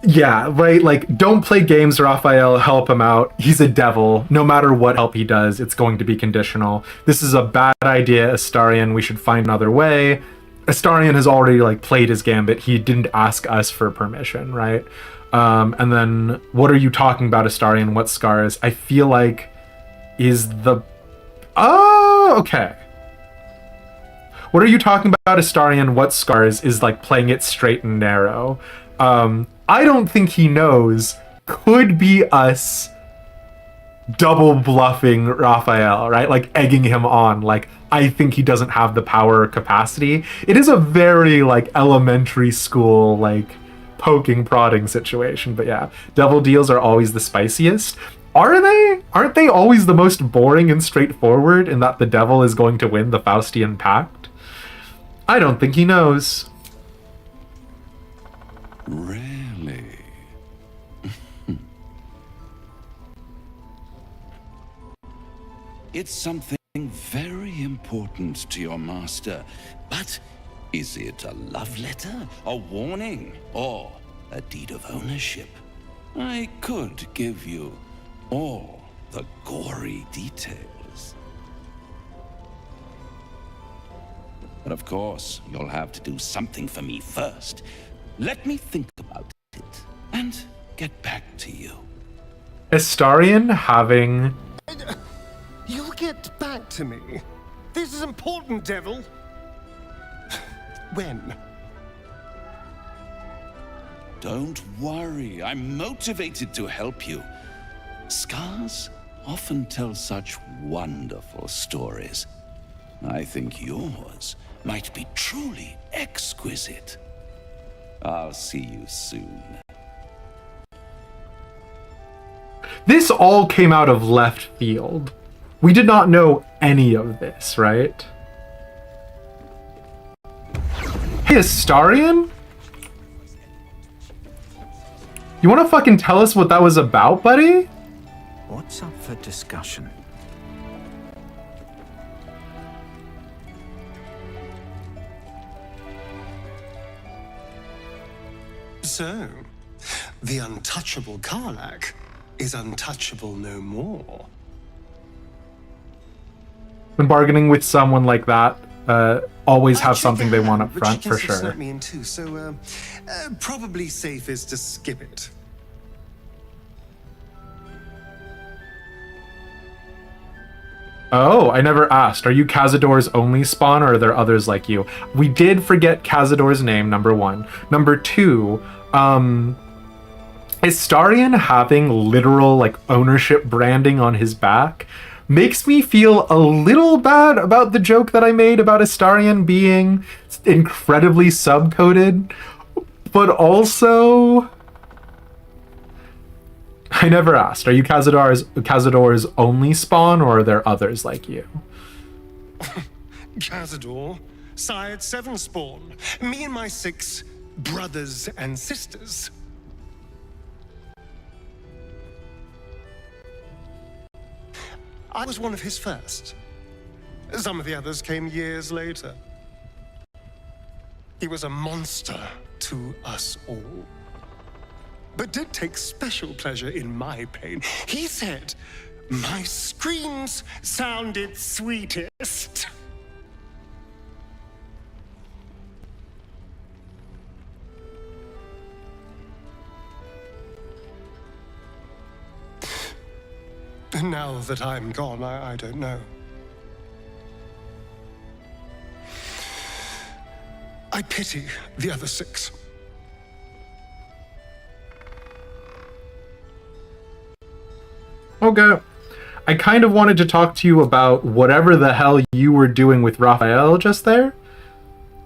Yeah, right, like, don't play games, Raphael, help him out. He's a devil. No matter what help he does, it's going to be conditional. This is a bad idea, Astarion. We should find another way. Astarion has already, like, played his gambit. He didn't ask us for permission, right? And then, what are you talking about, Astarion? What scars? I feel like is the... Oh, okay. What are you talking about, Astarion? What scars is, like, playing it straight and narrow. I don't think he knows could be us double bluffing Raphael, right? Like egging him on. Like, I think he doesn't have the power or capacity. It is a very like elementary school, like poking, prodding situation. But yeah, devil deals are always the spiciest. Are they? Aren't they always the most boring and straightforward in that the devil is going to win the Faustian Pact? I don't think he knows. Really? It's something very important to your master, but is it a love letter, a warning, or a deed of ownership? I could give you all the gory details. But of course, you'll have to do something for me first. Let me think about it and get back to you. Astarion having... You'll get back to me. This is important, devil. When? Don't worry, I'm motivated to help you. Scars often tell such wonderful stories. I think yours might be truly exquisite. I'll see you soon. This all came out of left field. We did not know any of this, right? Hey, Astarion? You wanna fucking tell us what that was about, buddy? What's up for discussion? So, the untouchable Karlach is untouchable no more. When bargaining with someone like that, always have I'd something shake they your want hand, up but front she for gets to sure. snap me in too, so probably safest to skip it. Oh, I never asked. Are you Cazador's only spawn, or are there others like you? We did forget Cazador's name, number one. Number two, is Starion having literal, like, ownership branding on his back makes me feel a little bad about the joke that I made about Astarion being incredibly subcoded, but also I never asked. Are you Cazador's only spawn, or are there others like you? Cazador, sired 7 spawn. Me and my 6 brothers and sisters. I was one of his first. Some of the others came years later. He was a monster to us all, but did take special pleasure in my pain. He said my screams sounded sweetest. Now that I'm gone, I don't know. I pity the other 6. Okay. I kind of wanted to talk to you about whatever the hell you were doing with Raphael just there,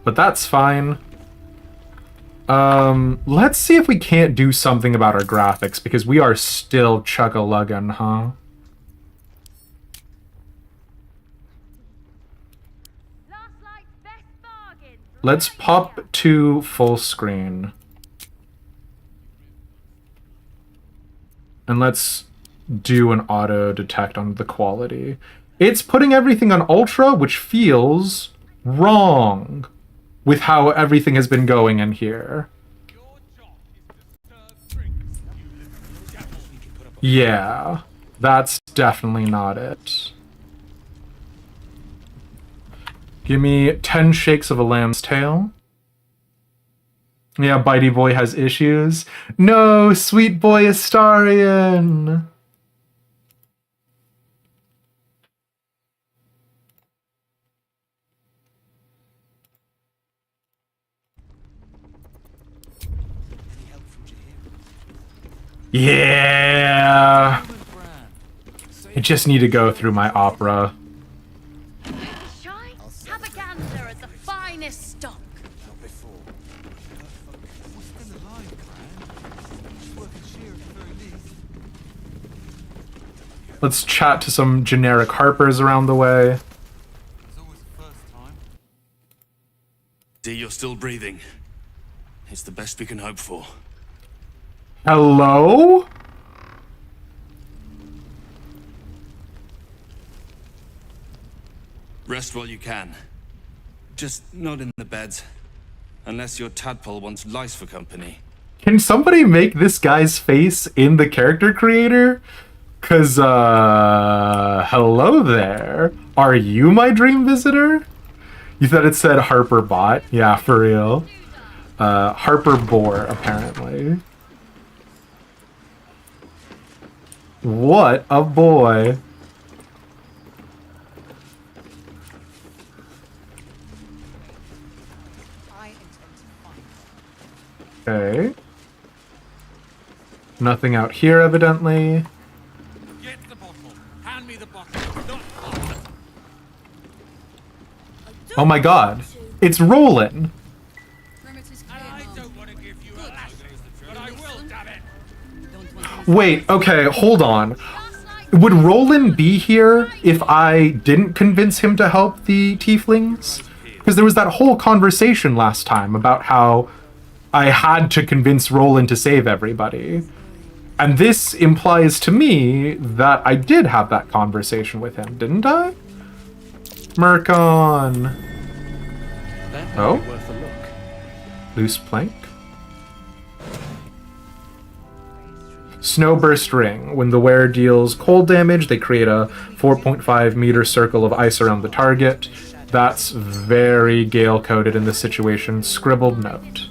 but that's fine. Let's see if we can't do something about our graphics, because we are still chug-a-luggin', huh? Let's pop to full screen. And let's do an auto detect on the quality. It's putting everything on ultra, which feels wrong with how everything has been going in here. Yeah, that's definitely not it. Give me 10 shakes of a lamb's tail. Yeah, Bitey Boy has issues. No, sweet boy Astarion! Yeah! I just need to go through my opera. Let's chat to some generic harpers around the way. D, you're still breathing. It's the best we can hope for. Hello? Rest while you can. Just not in the beds. Unless your tadpole wants lice for company. Can somebody make this guy's face in the character creator? 'Cause, hello there. Are you my dream visitor? You thought it said Harper Bot? Yeah, for real. Harper Boar, apparently. What a boy. Okay. Nothing out here, evidently. Get the bottle. Hand me the bottle. Oh my god. It's rolling. I don't want to give you a lash, but I will, damn it. Wait, okay, hold on. Would Roland be here if I didn't convince him to help the tieflings? Because there was that whole conversation last time about how I had to convince Roland to save everybody. And this implies to me that I did have that conversation with him, didn't I? Mercon. Oh? Loose plank. Snowburst Ring. When the wearer deals cold damage, they create a 4.5 meter circle of ice around the target. That's very Gale-coded in this situation. Scribbled note.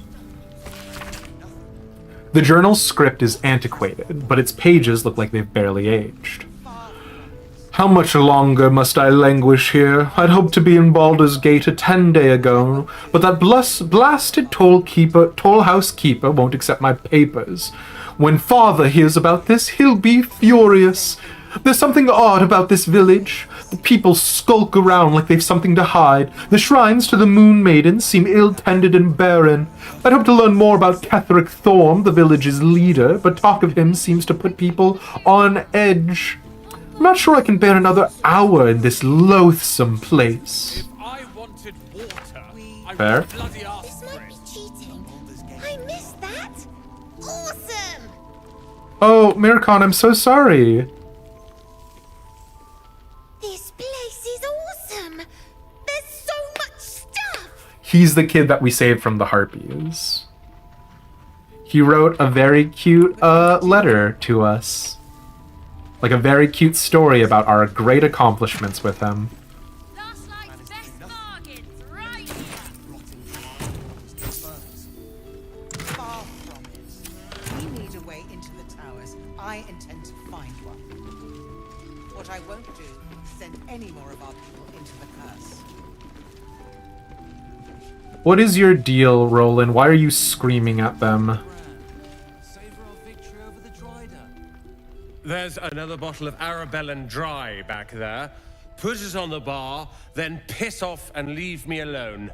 The journal's script is antiquated, but its pages look like they've barely aged. How much longer must I languish here? I'd hoped to be in Baldur's Gate a 10-day ago, but that blasted toll house keeper won't accept my papers. When father hears about this, he'll be furious. There's something odd about this village. The people skulk around like they've something to hide. The shrines to the Moon Maidens seem ill-tended and barren. I'd hope to learn more about Ketheric Thorm, the village's leader, but talk of him seems to put people on edge. I'm not sure I can bear another hour in this loathsome place. If I wanted water, I Fair. would bloody ask This for might it. be cheating. I missed that. Awesome! Oh, Mircon, I'm so sorry. This place is awesome. There's so much stuff. He's the kid that we saved from the Harpies. He wrote a very cute letter to us. Like a very cute story about our great accomplishments with him. Last night's best bargains, right here. Far from it. We need a way into the towers. I intend to find one. What I won't do is send any more of our people into the curse. What is your deal, Roland? Why are you screaming at them? There's another bottle of Arabellan Dry back there. Put it on the bar, then piss off and leave me alone.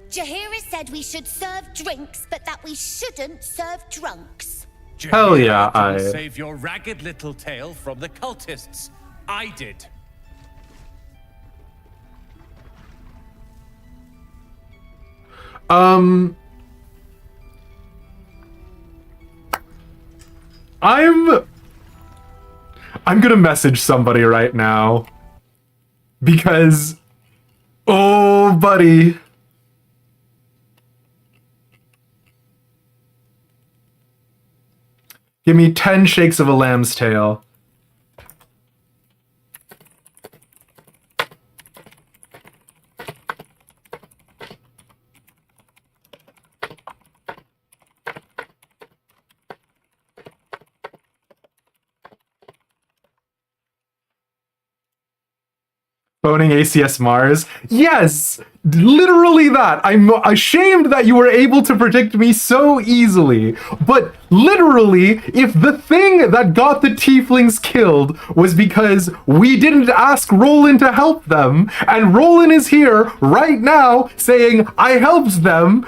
Jaheira said we should serve drinks, but that we shouldn't serve drunks. Hell yeah, Didn't I... save your ragged little tail from the cultists. I did. I'm gonna message somebody right now. Because... Oh, buddy. Give me 10 shakes of a lamb's tail. Phoning ACS Mars. Yes! Literally that! I'm ashamed that you were able to predict me so easily. But literally, if the thing that got the tieflings killed was because we didn't ask Roland to help them, and Roland is here right now saying, I helped them,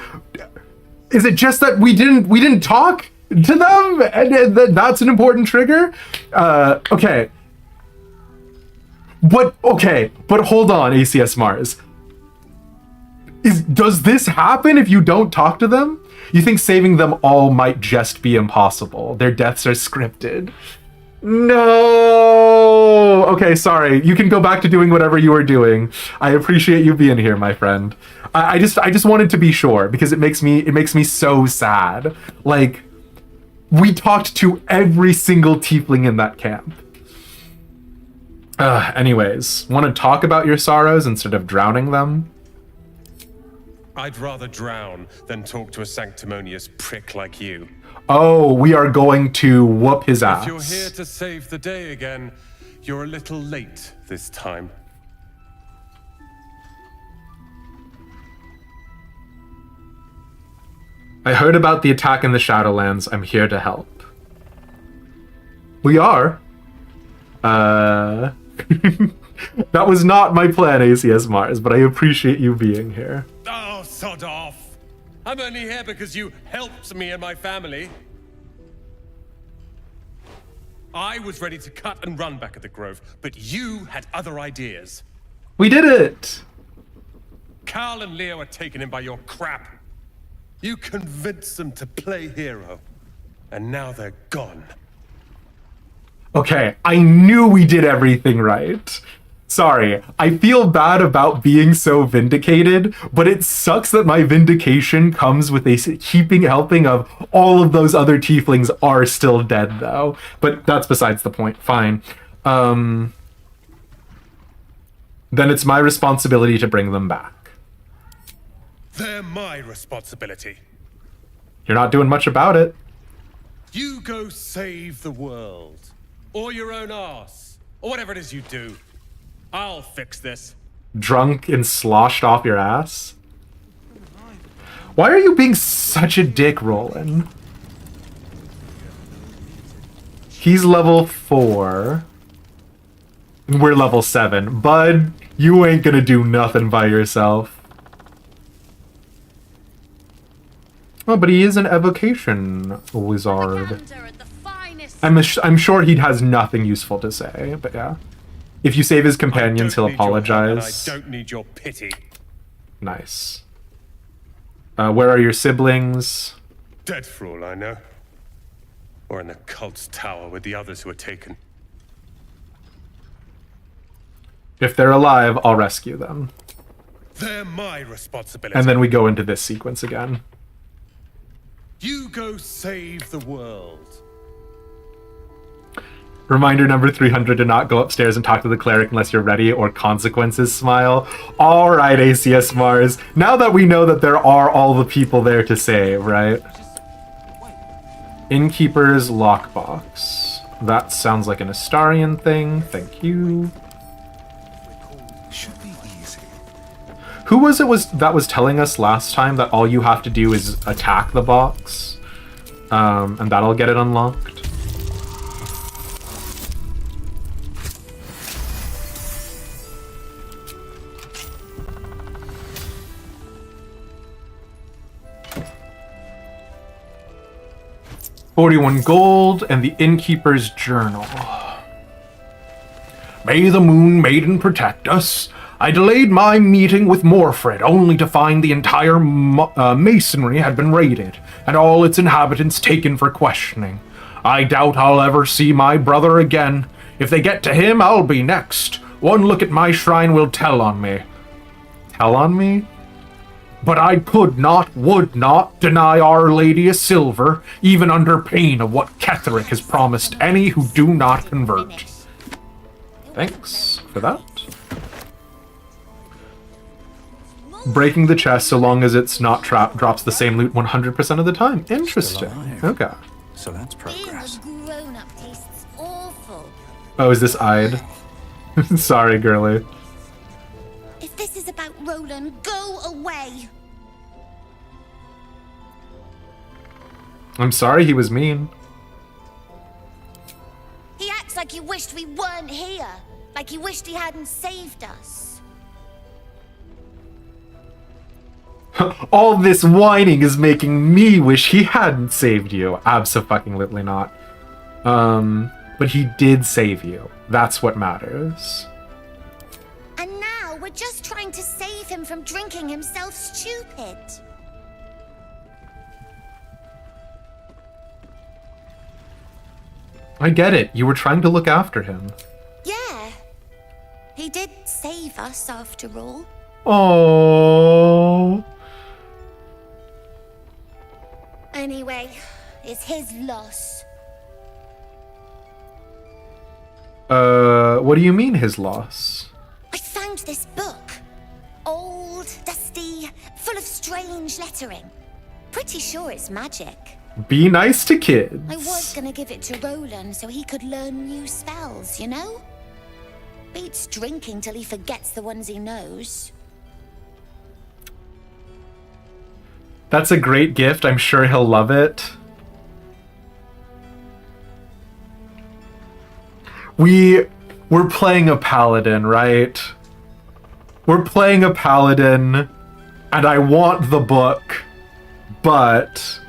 is it just that we didn't talk to them? And that's an important trigger? Okay. But hold on, ACS Mars. Does this happen if you don't talk to them? You think saving them all might just be impossible? Their deaths are scripted. No. Okay, sorry. You can go back to doing whatever you were doing. I appreciate you being here, my friend. I just wanted to be sure because it makes me so sad. Like, we talked to every single tiefling in that camp. Anyways, want to talk about your sorrows instead of drowning them? I'd rather drown than talk to a sanctimonious prick like you. Oh, we are going to whoop his ass. If you're here to save the day again, you're a little late this time. I heard about the attack in the Shadowlands. I'm here to help. We are. That was not my plan, ACS Mars, but I appreciate you being here. Oh, sod off! I'm only here because you helped me and my family. I was ready to cut and run back at the Grove, but you had other ideas. We did it! Carl and Leo are taken in by your crap. You convinced them to play hero, and now they're gone. Okay, I knew we did everything right. Sorry, I feel bad about being so vindicated, but it sucks that my vindication comes with a heaping helping of all of those other tieflings are still dead, though. But that's besides the point. Fine. Then it's my responsibility to bring them back. They're my responsibility. You're not doing much about it. You go save the world. Or your own ass. Or whatever it is you do. I'll fix this. Drunk and sloshed off your ass? Why are you being such a dick, Roland? He's level 4. We're level 7. Bud, you ain't gonna do nothing by yourself. Oh, but he is an evocation wizard. I'm sure he has nothing useful to say, but yeah. If you save his companions, he'll apologize. I don't need your pity. Nice. Where are your siblings? Dead for all I know. Or in the cult's tower with the others who were taken. If they're alive, I'll rescue them. They're my responsibility. And then we go into this sequence again. You go save the world. Reminder number 300, do not go upstairs and talk to the cleric unless you're ready, or consequences smile. Alright, ACS Mars. Now that we know that there are all the people there to save, right? Innkeeper's lockbox. That sounds like an Astarian thing. Thank you. Should be easy. Who was it that was telling us last time that all you have to do is attack the box? And that'll get it unlocked? $41 gold and the Innkeeper's Journal. May the Moon Maiden protect us. I delayed my meeting with Morfred only to find the entire masonry had been raided and all its inhabitants taken for questioning. I doubt I'll ever see my brother again. If they get to him, I'll be next. One look at my shrine will tell on me. Tell on me? But I could not, would not, deny Our Lady a silver, even under pain of what Ketherick has promised any who do not convert. Thanks for that. Breaking the chest so long as it's not trapped drops the same loot 100% of the time. Interesting. Okay. So that's progress. Being a grown-up tastes awful. Oh, is this Ide? Sorry, girly. If this is about Roland, go away. I'm sorry he was mean. He acts like he wished we weren't here. Like he wished he hadn't saved us. All this whining is making me wish he hadn't saved you. Abso-fucking-lutely not. But he did save you. That's what matters. And now we're just trying to save him from drinking himself stupid. I get it. You were trying to look after him. Yeah. He did save us after all. Oh. Anyway, it's his loss. What do you mean his loss? I found this book. Old, dusty, full of strange lettering. Pretty sure it's magic. Be nice to kids. I was gonna give it to Roland so he could learn new spells, you know? Beats drinking till he forgets the ones he knows. That's a great gift. I'm sure he'll love it. We're playing a paladin, right? We're playing a paladin, and I want the book, but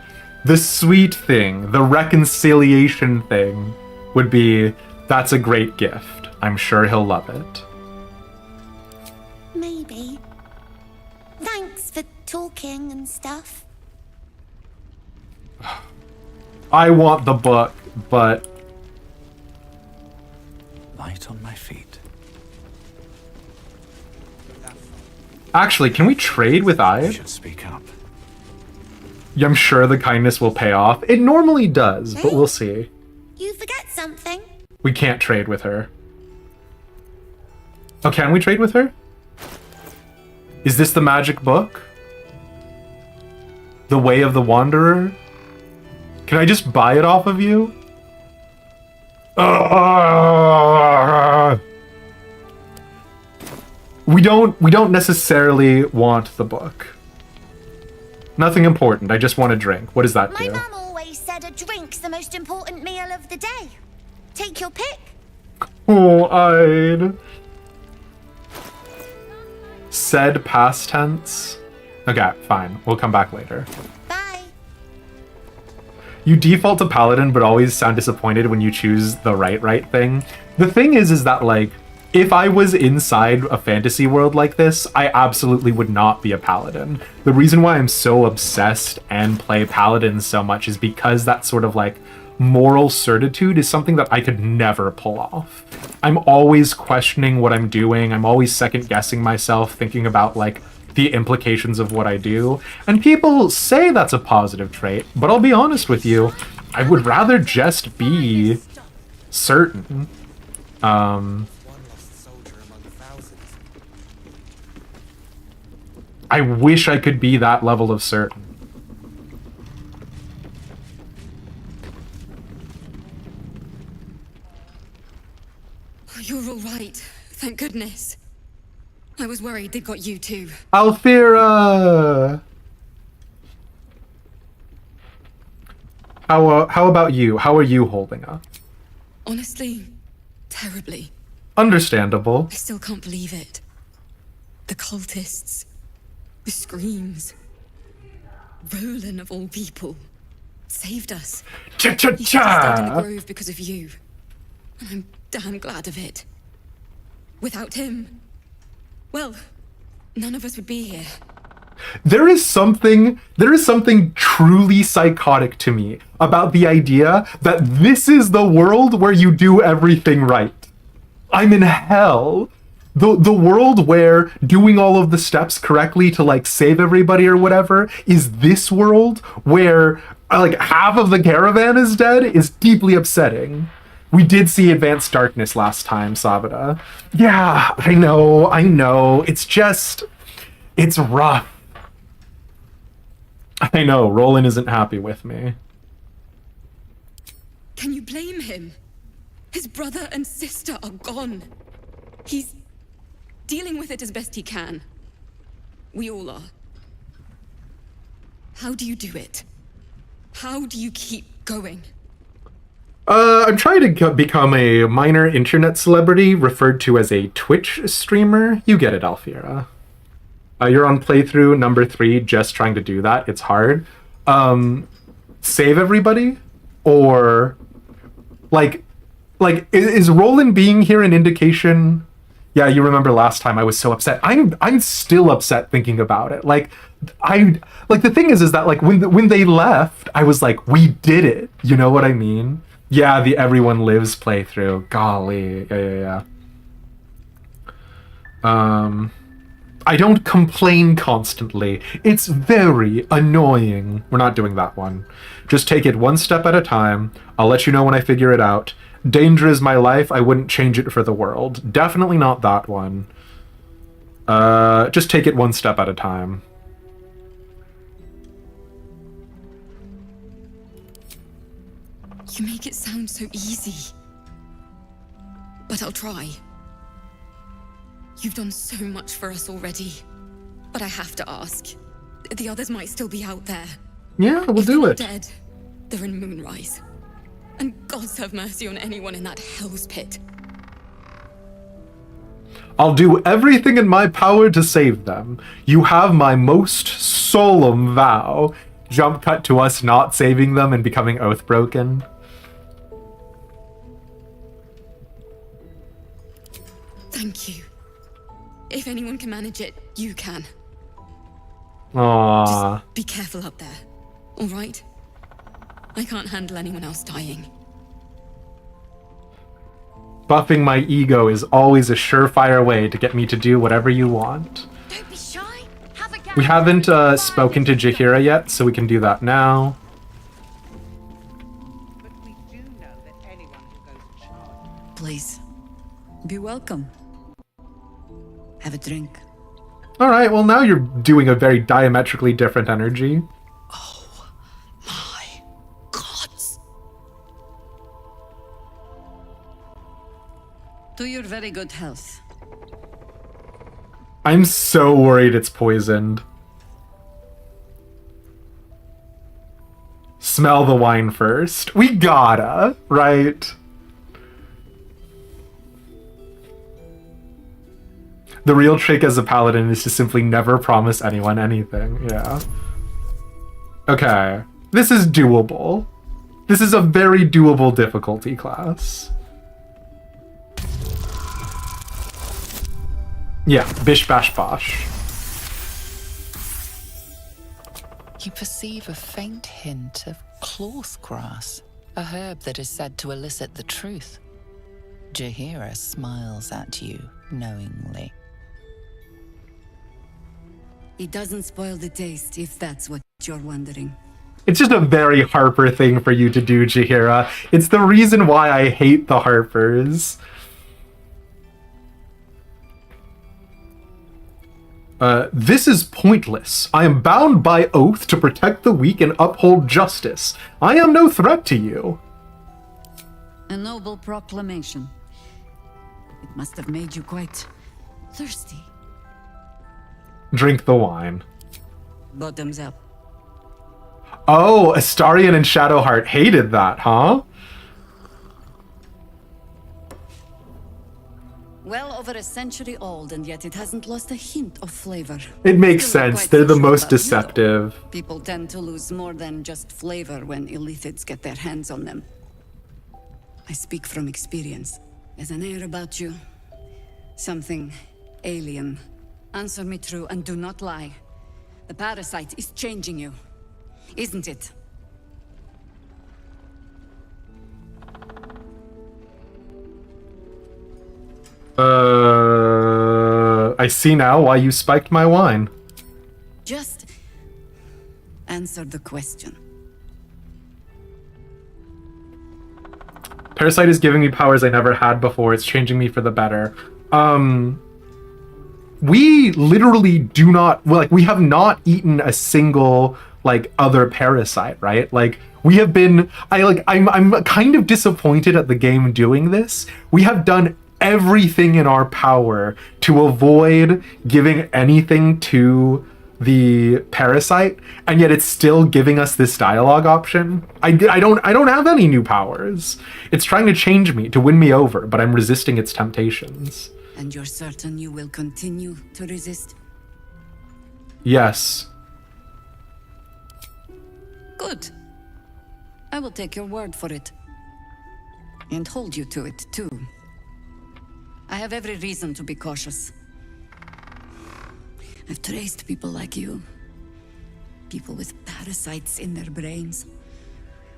the sweet thing, the reconciliation thing, would be, that's a great gift. I'm sure he'll love it. Maybe. Thanks for talking and stuff. I want the book, but... Light on my feet. Actually, can we trade with Ide? Should speak up. I'm sure the kindness will pay off. It normally does, but we'll see. You forget something? We can't trade with her. Oh, can we trade with her? Is this the magic book? The Way of the Wanderer? Can I just buy it off of you? We don't necessarily want the book. Nothing important. I just want a drink. What does that My do? mum always said a drink's the most important meal of the day. Take your pick. Cool-eyed. Said past tense. Okay, fine. We'll come back later. Bye. You default to paladin, but always sound disappointed when you choose the right thing. The thing is that, like, if I was inside a fantasy world like this, I absolutely would not be a paladin. The reason why I'm so obsessed and play paladins so much is because that sort of, like, moral certitude is something that I could never pull off. I'm always questioning what I'm doing. I'm always second-guessing myself, thinking about, like, the implications of what I do. And people say that's a positive trait, but I'll be honest with you, I would rather just be certain. I wish I could be that level of certain. You're all right. Thank goodness. I was worried they'd got you too. Alfira! How about you? How are you holding up? Honestly, terribly. Understandable. I still can't believe it. The cultists. The screams. Roland, of all people, saved us. Cha-cha-cha! He stayed in the grove because of you. And I'm damn glad of it. Without him, well, none of us would be here. There is something truly psychotic to me about the idea that this is the world where you do everything right. I'm in hell. The world where doing all of the steps correctly to, like, save everybody or whatever is this world where, like, half of the caravan is dead is deeply upsetting. We did see Advanced Darkness last time, Sabata. Yeah, I know. It's rough. I know, Roland isn't happy with me. Can you blame him? His brother and sister are gone. He's dealing with it as best he can. We all are. How do you do it? How do you keep going? I'm trying to become a minor internet celebrity referred to as a Twitch streamer. You get it, Alfira. You're on playthrough number 3, just trying to do that. It's hard. Save everybody? Or, like, is Roland being here an indication? Yeah, you remember last time I was so upset. I'm still upset thinking about it. Like, the thing is that, like, when they left, I was like, we did it. You know what I mean? Yeah, the Everyone Lives playthrough. Golly. Yeah. I don't complain constantly. It's very annoying. We're not doing that one. Just take it one step at a time. I'll let you know when I figure it out. Danger is my life. I wouldn't change it for the world. Definitely not that one. Just take it one step at a time. You make it sound so easy. But I'll try. You've done so much for us already. But I have to ask. The others might still be out there. Yeah, we'll do it. Dead. They're in Moonrise. And gods have mercy on anyone in that hell's pit. I'll do everything in my power to save them. You have my most solemn vow. Jump cut to us not saving them and becoming oath-broken. Thank you. If anyone can manage it, you can. Aww. Just be careful up there, all right? I can't handle anyone else dying. Buffing my ego is always a surefire way to get me to do whatever you want. Don't be shy. Have a go. We haven't spoken to Jaheira yet, so we can do that now. But we do know that anyone who goes to charge. Please, be welcome. Have a drink. Alright, well now you're doing a very diametrically different energy. Oh, my gods. To your very good health. I'm so worried it's poisoned. Smell the wine first. We gotta, right? The real trick as a paladin is to simply never promise anyone anything. Yeah. Okay. This is doable. This is a very doable difficulty class. Yeah, bish bash bosh. You perceive a faint hint of cloth grass, a herb that is said to elicit the truth. Jaheira smiles at you knowingly. It doesn't spoil the taste, if that's what you're wondering. It's just a very Harper thing for you to do, Jaheira. It's the reason why I hate the Harpers. This is pointless. I am bound by oath to protect the weak and uphold justice. I am no threat to you. A noble proclamation. It must have made you quite thirsty. Drink the wine. Bottoms up. Oh, Astarion and Shadowheart hated that, huh? Well over a century old, and yet it hasn't lost a hint of flavor. It makes Still not sense. quite They're the so sure most about you, though. deceptive. People tend to lose more than just flavor when illithids get their hands on them. I speak from experience. There's an air about you. Something alien. Answer me true and do not lie. The parasite is changing you, isn't it? I see now why you spiked my wine. Just answer the question. Parasite is giving me powers I never had before. It's changing me for the better. We literally do not, like, we have not eaten a single, like, other parasite, right? Like, we have been, I'm kind of disappointed at the game doing this. We have done everything in our power to avoid giving anything to the parasite, and yet it's still giving us this dialogue option. I don't have any new powers. It's trying to change me, to win me over, but I'm resisting its temptations. And you're certain you will continue to resist? Yes. Good. I will take your word for it. And hold you to it, too. I have every reason to be cautious. I've traced people like you. People with parasites in their brains.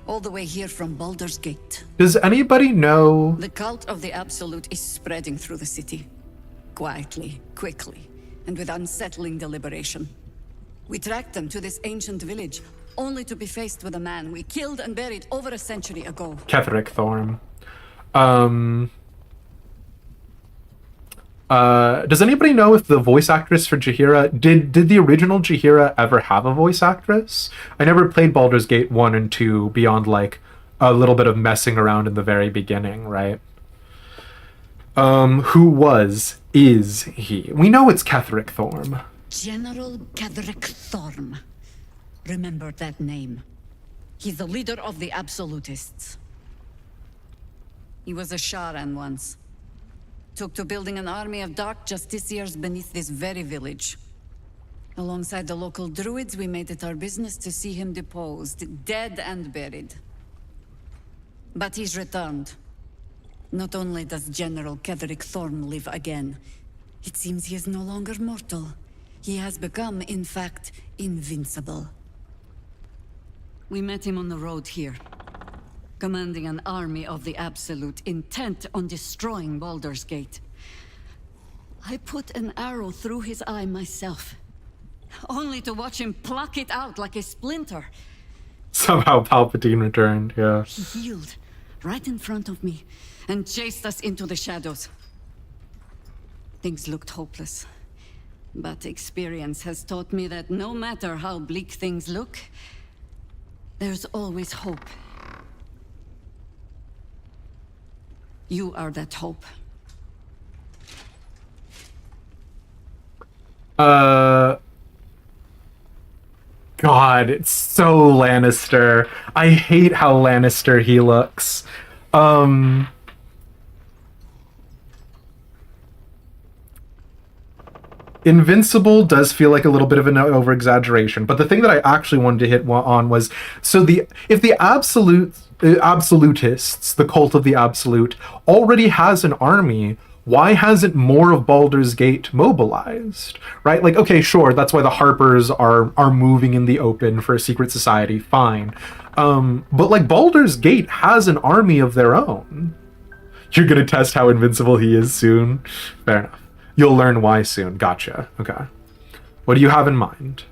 All the way here from Baldur's Gate. Does anybody know? The cult of the Absolute is spreading through the city. Quietly, quickly, and with unsettling deliberation. We tracked them to this ancient village, only to be faced with a man we killed and buried over a century ago. Ketheric Thorm. Does anybody know if the voice actress for Jaheira, did the original Jaheira ever have a voice actress? I never played Baldur's Gate 1 and 2 beyond, like, a little bit of messing around in the very beginning, right? Is he? We know it's Ketheric Thorm. General Ketheric Thorm. Remember that name. He's the leader of the Absolutists. He was a Sharan once. Took to building an army of dark justiciars beneath this very village. Alongside the local druids, we made it our business to see him deposed, dead and buried. But he's returned. Not only does General Ketheric Thorm live again, it seems he is no longer mortal. He has become, in fact, invincible. We met him on the road here, commanding an army of the Absolute, intent on destroying Baldur's Gate. I put an arrow through his eye myself, only to watch him pluck it out like a splinter. Somehow Palpatine returned, yeah. He healed right in front of me and chased us into the shadows. Things looked hopeless, but experience has taught me that no matter how bleak things look, there's always hope. You are that hope. God, it's so Lannister. I hate how Lannister he looks. Invincible does feel like a little bit of an over-exaggeration, but the thing that I actually wanted to hit on was, so if the absolutists, the cult of the absolute, already has an army, why hasn't more of Baldur's Gate mobilized? Right? Like, okay, sure, that's why the Harpers are moving in the open for a secret society, fine. But like Baldur's Gate has an army of their own. You're gonna test how invincible he is soon? Fair enough. You'll learn why soon. Gotcha. Okay. What do you have in mind?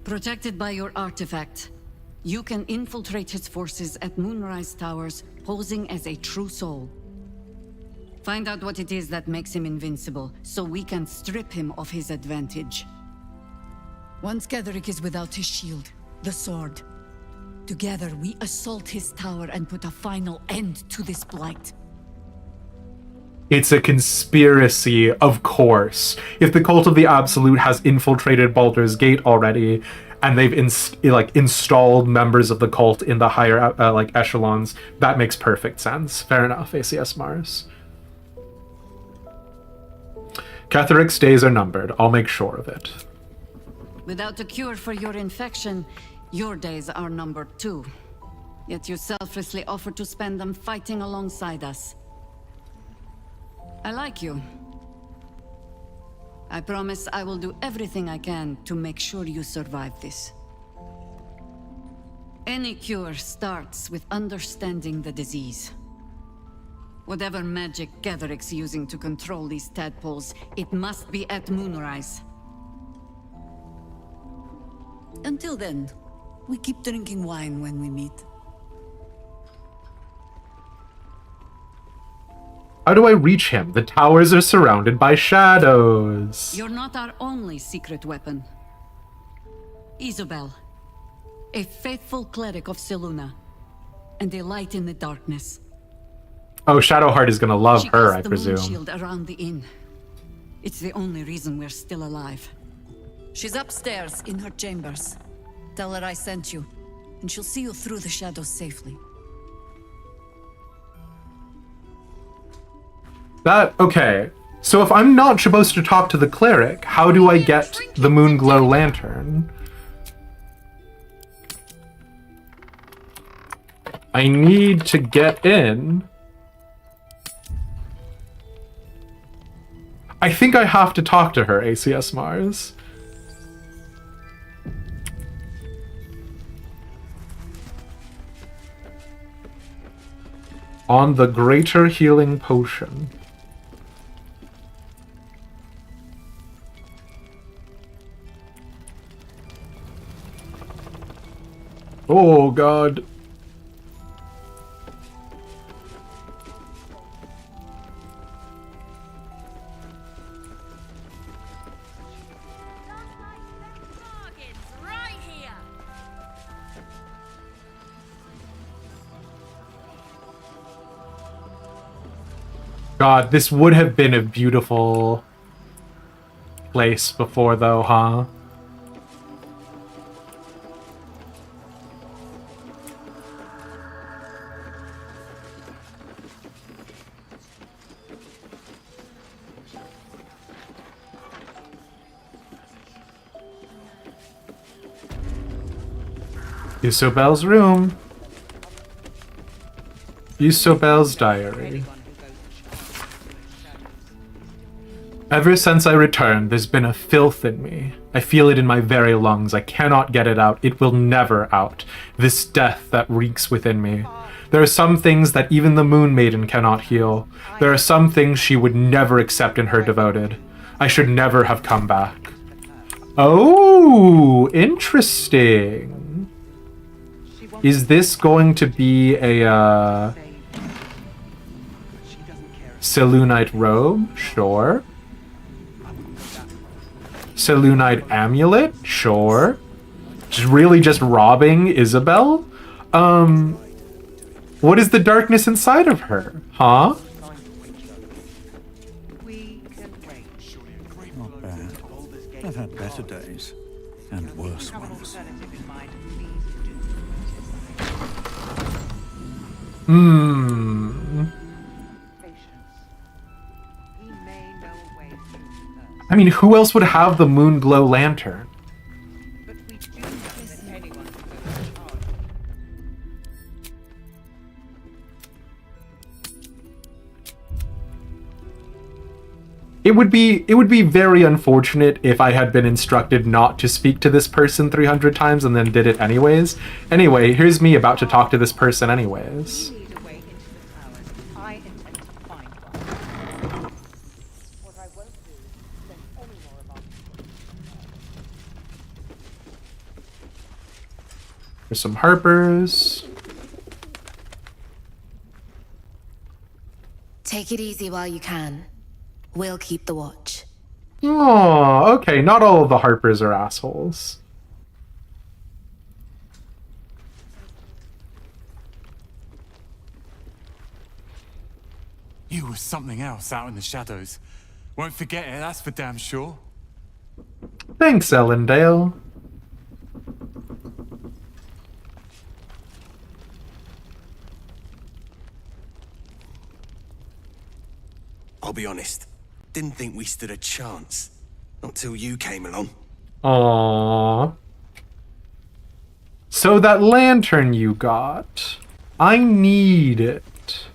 Protected by your artifact, you can infiltrate his forces at Moonrise Towers, posing as a true soul. Find out what it is that makes him invincible, so we can strip him of his advantage. Once Ketheric is without his shield, the sword, together we assault his tower and put a final end to this blight. It's a conspiracy, of course. If the cult of the absolute has infiltrated Baldur's Gate already, and they've installed members of the cult in the higher echelons, that makes perfect sense. Fair enough, ACS Mars. Ketheric's days are numbered. I'll make sure of it. Without a cure for your infection, your days are numbered too. Yet you selflessly offer to spend them fighting alongside us. I like you. I promise I will do everything I can to make sure you survive this. Any cure starts with understanding the disease. Whatever magic Ketheric's using to control these tadpoles, it must be at Moonrise. Until then, we keep drinking wine when we meet. How do I reach him? The towers are surrounded by shadows. You're not our only secret weapon. Isobel, a faithful cleric of Selûne, and a light in the darkness. Oh, Shadowheart is gonna love her, I the presume. moon shield around the inn. It's the only reason we're still alive. She's upstairs in her chambers. Tell her I sent you, and she'll see you through the shadows safely. Okay. So if I'm not supposed to talk to the cleric, how do I get the Moonglow lantern? I need to get in. I think I have to talk to her, ACS Mars. On the Greater Healing Potion. Oh, God. God, this would have been a beautiful place before, though, huh? Isobel's room. Isobel's diary. Ever since I returned, there's been a filth in me. I feel it in my very lungs. I cannot get it out. It will never out. This death that reeks within me. There are some things that even the Moon Maiden cannot heal. There are some things she would never accept in her devoted. I should never have come back. Oh, interesting. Is this going to be a, Selûnite robe? Sure. Selûnite amulet? Sure. Really just robbing Isobel? What is the darkness inside of her? Huh? Not bad. I've had better days. And worse ones. I mean, who else would have the moon glow lantern? But we do know that anyone can go to charge. It would be very unfortunate if I had been instructed not to speak to this person 300 times and then did it anyways. Anyway, here's me about to talk to this person anyways. We need a way into the towers. I intend to find one. What I won't do is send any more of our people. There's some Harpers. Take it easy while you can. We'll keep the watch. Oh, okay. Not all of the Harpers are assholes. You were something else out in the shadows. Won't forget it, that's for damn sure. Thanks, Ellendale. I'll be honest. Didn't think we stood a chance. Not till you came along. Aww. So that lantern you got, I need it.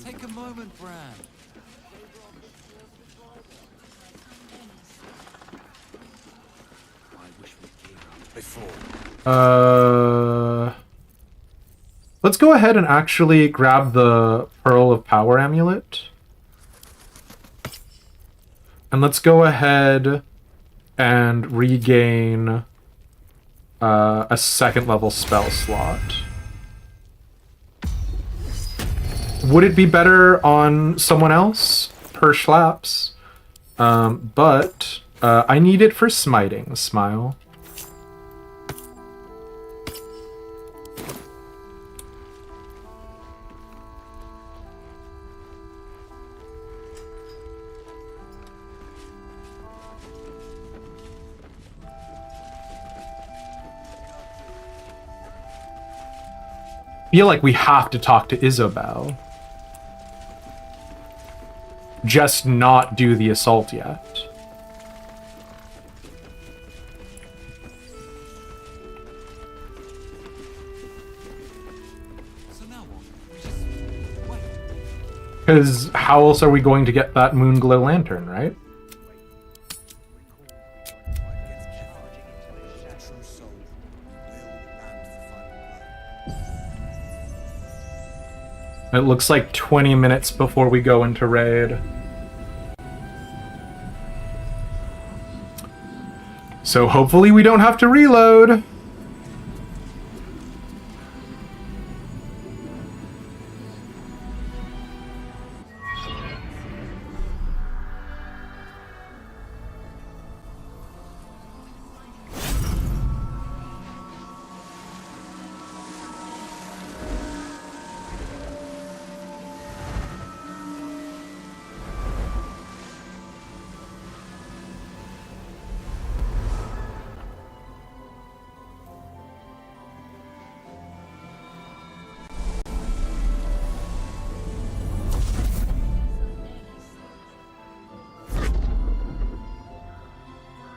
Take a moment, Bran. Let's go ahead and actually grab the Pearl of Power amulet. And let's go ahead and regain a second level spell slot. Would it be better on someone else? Per schlaps. But I need it for smiting, Smile. Feel like we have to talk to Isobel. Just not do the assault yet. Because how else are we going to get that moon glow lantern, right? It looks like 20 minutes before we go into raid. So hopefully we don't have to reload.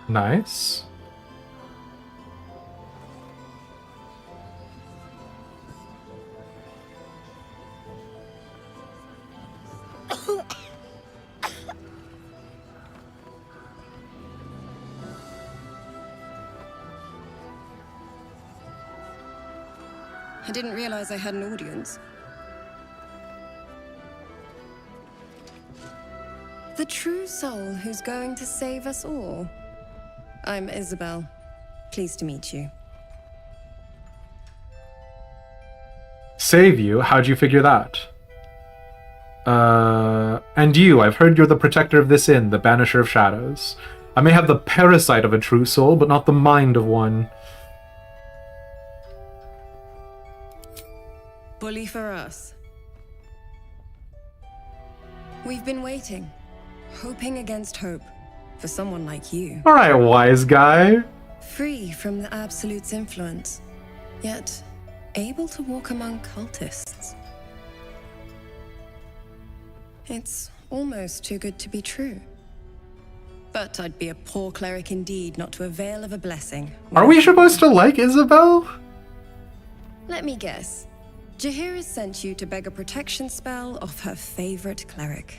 Nice. I didn't realize I had an audience. The true soul who's going to save us all. I'm Isabel. Pleased to meet you. Save you? How'd you figure that? And you, I've heard you're the protector of this inn, the banisher of shadows. I may have the parasite of a true soul, but not the mind of one. Bully for us. We've been waiting, hoping against hope, for someone like you. Alright, wise guy. Free from the Absolute's influence, yet able to walk among cultists. It's almost too good to be true. But I'd be a poor cleric indeed not to avail of a blessing. Are we supposed to like Isabel? Let me guess. Jaheira sent you to beg a protection spell off her favorite cleric.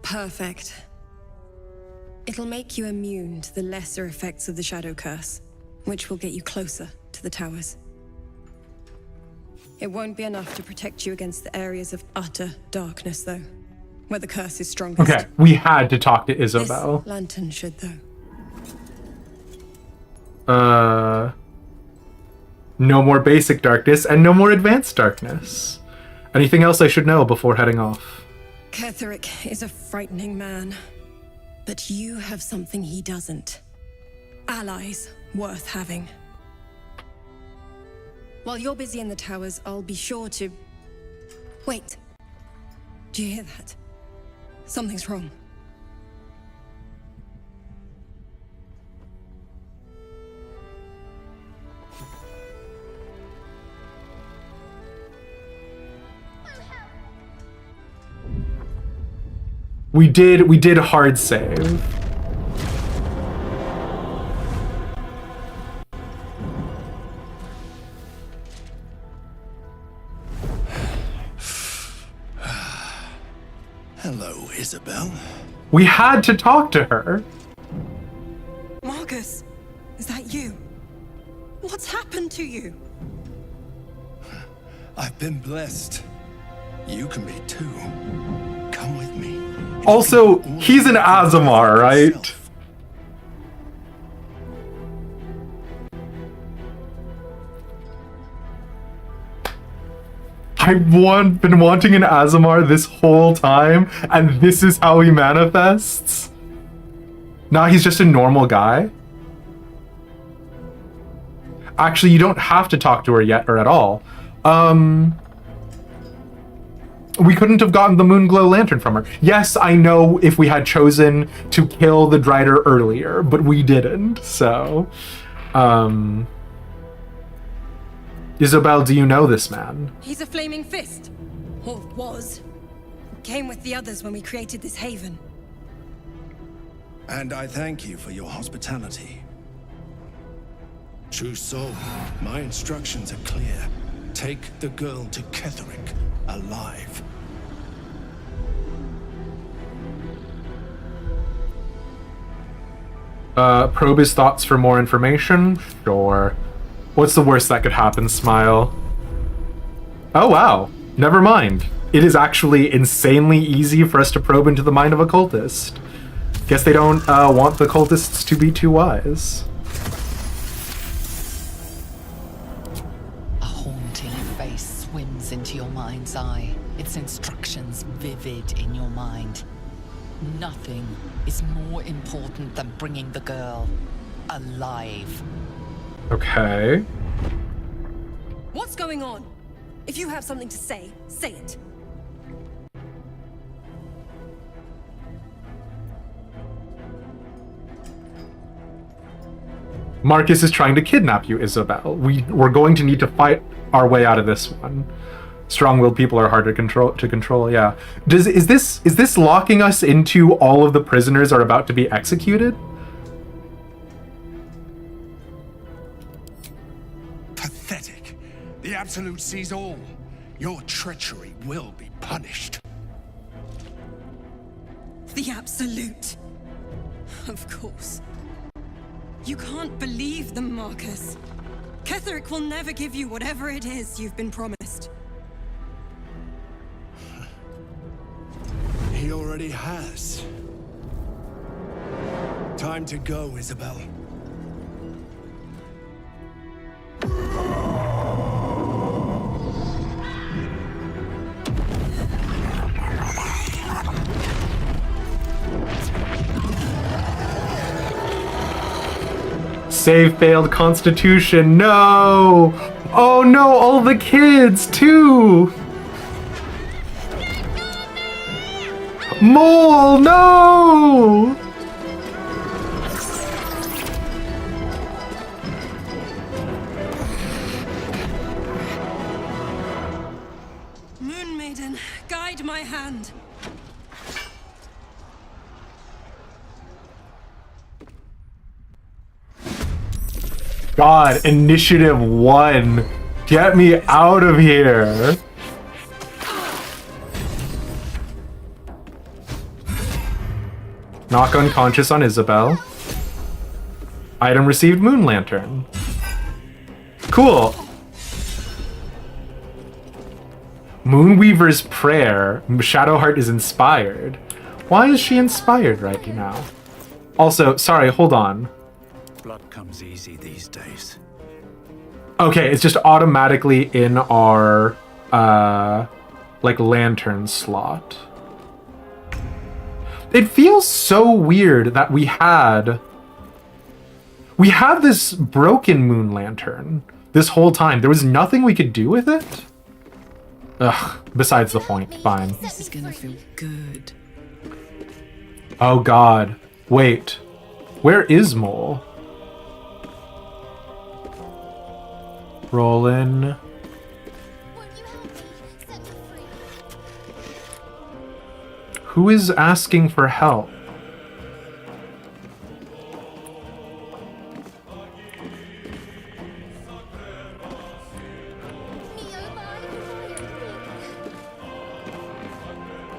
Perfect. It'll make you immune to the lesser effects of the Shadow Curse, which will get you closer to the towers. It won't be enough to protect you against the areas of utter darkness, though, where the curse is strongest. Okay, we had to talk to Isabel. This lantern should, though. No more basic darkness and no more advanced darkness. Anything else I should know before heading off? Ketheric is a frightening man, but you have something he doesn't. Allies worth having. While you're busy in the towers, I'll be sure to... Wait. Do you hear that? Something's wrong. We did a hard save. Hello, Isabel. We had to talk to her. Marcus, is that you? What's happened to you? I've been blessed. You can be too. Come with me. Also, he's an Azamar, right? I've been wanting an Azamar this whole time, and this is how he manifests? Nah, he's just a normal guy? Actually, you don't have to talk to her yet, or at all. We couldn't have gotten the Moonglow Lantern from her. Yes, I know if we had chosen to kill the Drider earlier, but we didn't, so... Isabel, do you know this man? He's a flaming fist. Or was. Came with the others when we created this haven. And I thank you for your hospitality. True soul, my instructions are clear. Take the girl to Ketheric, alive. Probe his thoughts for more information? Sure. What's the worst that could happen, Smile? Oh wow, never mind. It is actually insanely easy for us to probe into the mind of a cultist. Guess they don't want the cultists to be too wise. A haunting face swims into your mind's eye, its instructions vivid in your mind. Nothing is more important than bringing the girl alive. Okay. What's going on? If you have something to say, say it. Marcus is trying to kidnap you, Isabel. We're going to need to fight our way out of this one. Strong-willed people are hard to control, yeah. Is this locking us into all of the prisoners are about to be executed? Pathetic. The Absolute sees all. Your treachery will be punished. The Absolute. Of course. You can't believe them, Marcus. Ketheric will never give you whatever it is you've been promised. He already has. Time to go, Isabel. Save failed Constitution, no! Oh no, all the kids, too! Mole, no! Moon Maiden, guide my hand. God, initiative 1. Get me out of here. Knock unconscious on Isabel. Item received, Moon Lantern. Cool. Moonweaver's prayer. Shadowheart is inspired. Why is she inspired right now? Also, sorry, hold on. Blood comes easy these days. Okay, it's just automatically in our like lantern slot. It feels so weird that we had this broken moon lantern this whole time. There was nothing we could do with it. Ugh, besides the point. Fine. This is gonna feel good. Oh god. Wait. Where is Mole? Rollin'. Who is asking for help?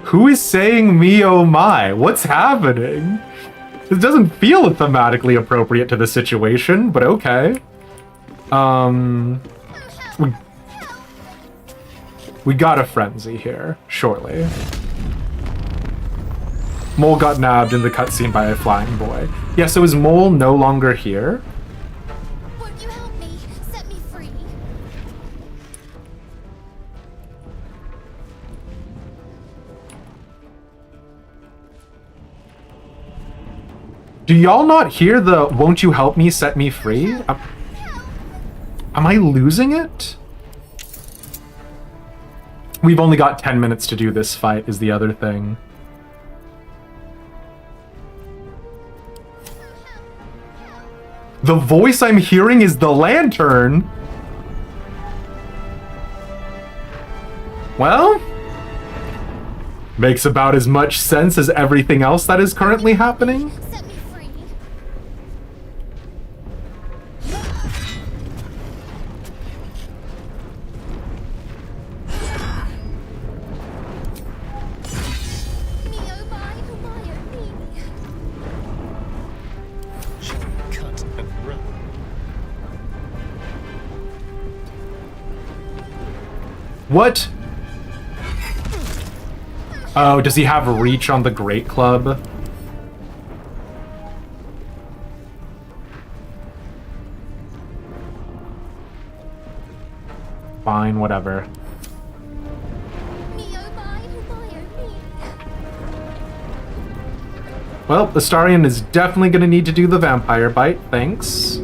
Who is saying me oh my? What's happening? This doesn't feel thematically appropriate to the situation, but okay. We got a frenzy here, shortly. Mole got nabbed in the cutscene by a flying boy. Yeah, so is Mole no longer here? Won't you help me? Set me free. Do y'all not hear the "Won't you help me set me free"? Am I losing it? We've only got 10 minutes to do this fight is the other thing. The voice I'm hearing is the lantern. Well, makes about as much sense as everything else that is currently happening. Set me free. Me oh my oh me. Cut and run. What? Oh, does he have reach on the Great Club? Fine, whatever. Me oh my oh me. Well, Astarion is definitely gonna need to do the vampire bite, thanks.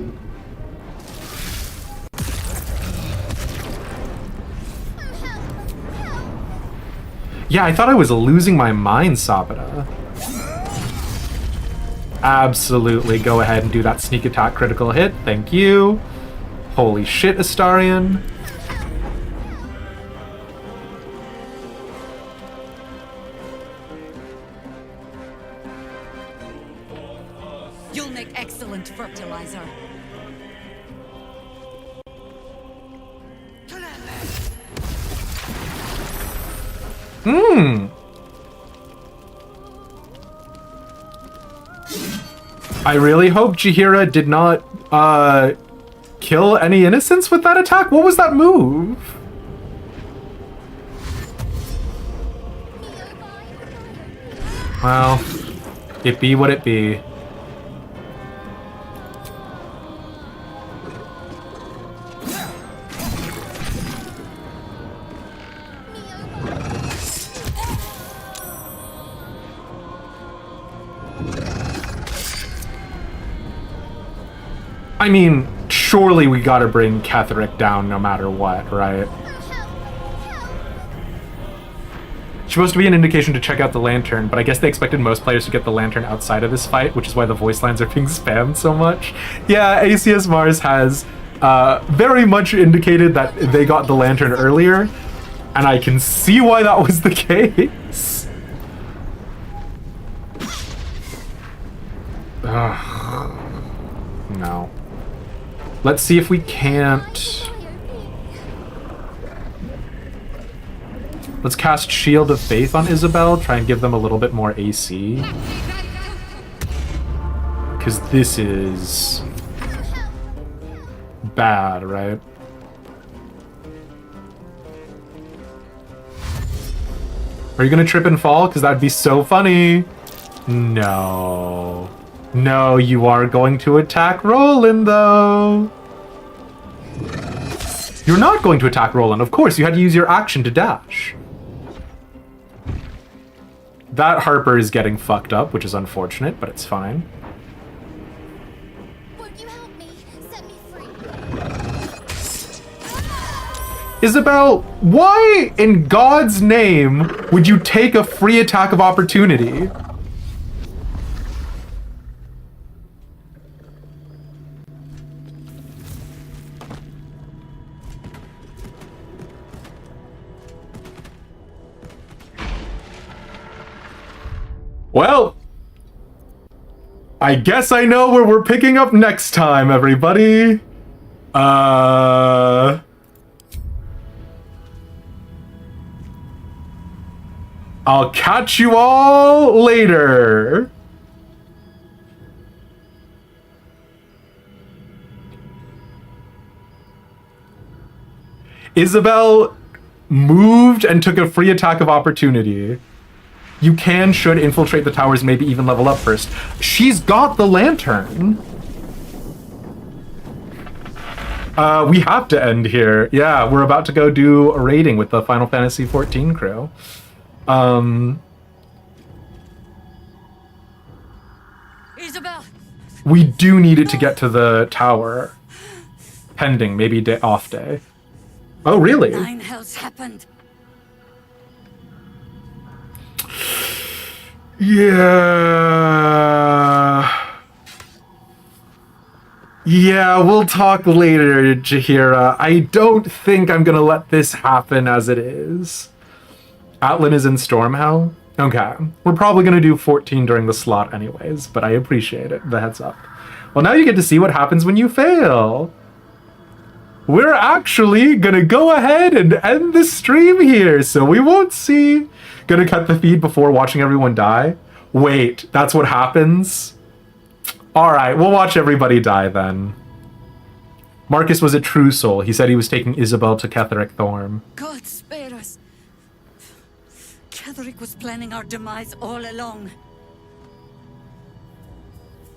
Yeah, I thought I was losing my mind, Sabata. Absolutely, go ahead and do that sneak attack critical hit, thank you. Holy shit, Astarion. You'll make excellent fertilizer. I really hope Chihira did not kill any innocents with that attack. What was that move? Well, it be what it be. I mean, surely we gotta bring Ketherick down no matter what, right? supposed to be an indication to check out the lantern, but I guess they expected most players to get the lantern outside of this fight, which is why the voice lines are being spammed so much. Yeah, ACS Mars has very much indicated that they got the lantern earlier, and I can see why that was the case. No. Let's see if we can't... Let's cast Shield of Faith on Isabel, try and give them a little bit more AC. Because this is... bad, right? Are you gonna trip and fall? Because that'd be so funny. No. No, you are going to attack Roland, though. You're not going to attack Roland. Of course, you had to use your action to dash. That Harper is getting fucked up, which is unfortunate, but it's fine. Won't you help me? Set me free. Isabel, why in God's name would you take a free attack of opportunity? Well, I guess I know where we're picking up next time, everybody. I'll catch you all later. Isabel moved and took a free attack of opportunity. You should infiltrate the towers, maybe even level up first. She's got the lantern. We have to end here. Yeah, we're about to go do a raiding with the Final Fantasy XIV crew. Isabel! We do need it to get to the tower. Pending, maybe off day. Oh, really? Nine hells happened. Yeah. Yeah, we'll talk later, Jaheira. I don't think I'm gonna let this happen as it is. Atlan is in Stormhell? Okay. We're probably gonna do 14 during the slot anyways, but I appreciate it. The heads up. Well, now you get to see what happens when you fail. We're actually gonna go ahead and end the stream here, so we won't see. Gonna cut the feed before watching everyone die? Wait, that's what happens? Alright, we'll watch everybody die then. Marcus was a true soul. He said he was taking Isabel to Ketheric Thorm. God spare us. Ketheric was planning our demise all along.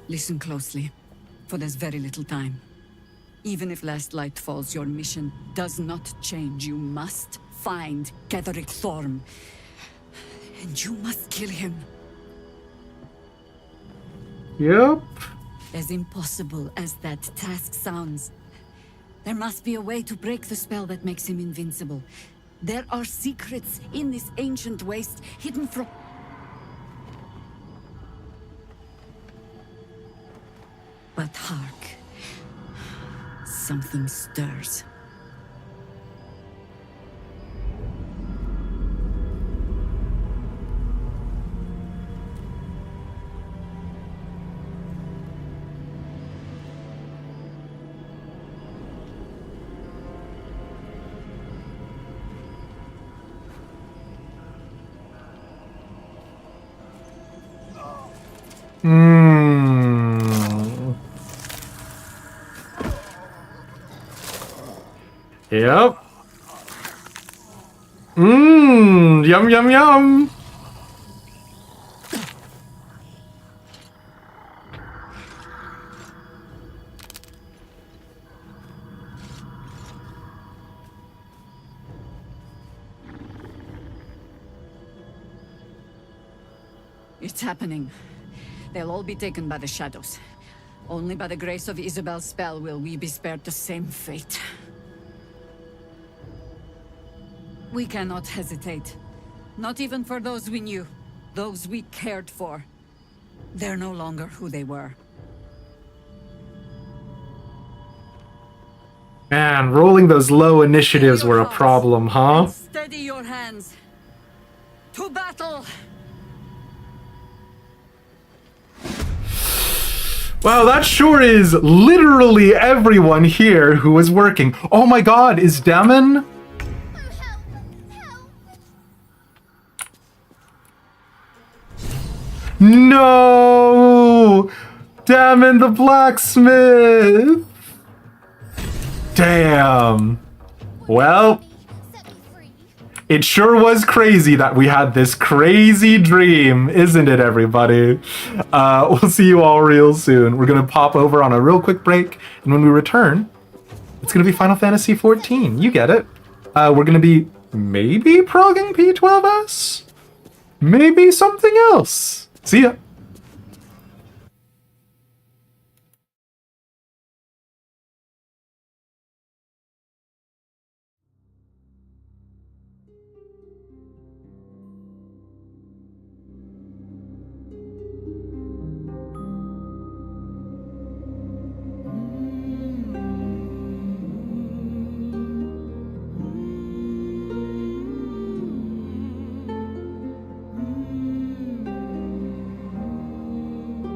Listen closely, for there's very little time. Even if last light falls, your mission does not change. You must find Ketheric Thorm. And you must kill him. Yep. As impossible as that task sounds, there must be a way to break the spell that makes him invincible. There are secrets in this ancient waste hidden from... But hark. Something stirs. Yep. Yum, yum, yum. It's happening. They'll all be taken by the shadows. Only by the grace of Isabel's spell will we be spared the same fate. We cannot hesitate. Not even for those we knew. Those we cared for. They're no longer who they were. Man, rolling those low initiatives were a problem, huh? Steady your hands. To battle! Wow, that sure is literally everyone here who is working. Oh my god, is Damon? No! Damon the blacksmith! Damn. Well, it sure was crazy that we had this crazy dream, isn't it, everybody? We'll see you all real soon. We're gonna pop over on a real quick break, and when we return, it's gonna be Final Fantasy XIV. You get it. We're gonna be maybe progging P12S? Maybe something else. See ya.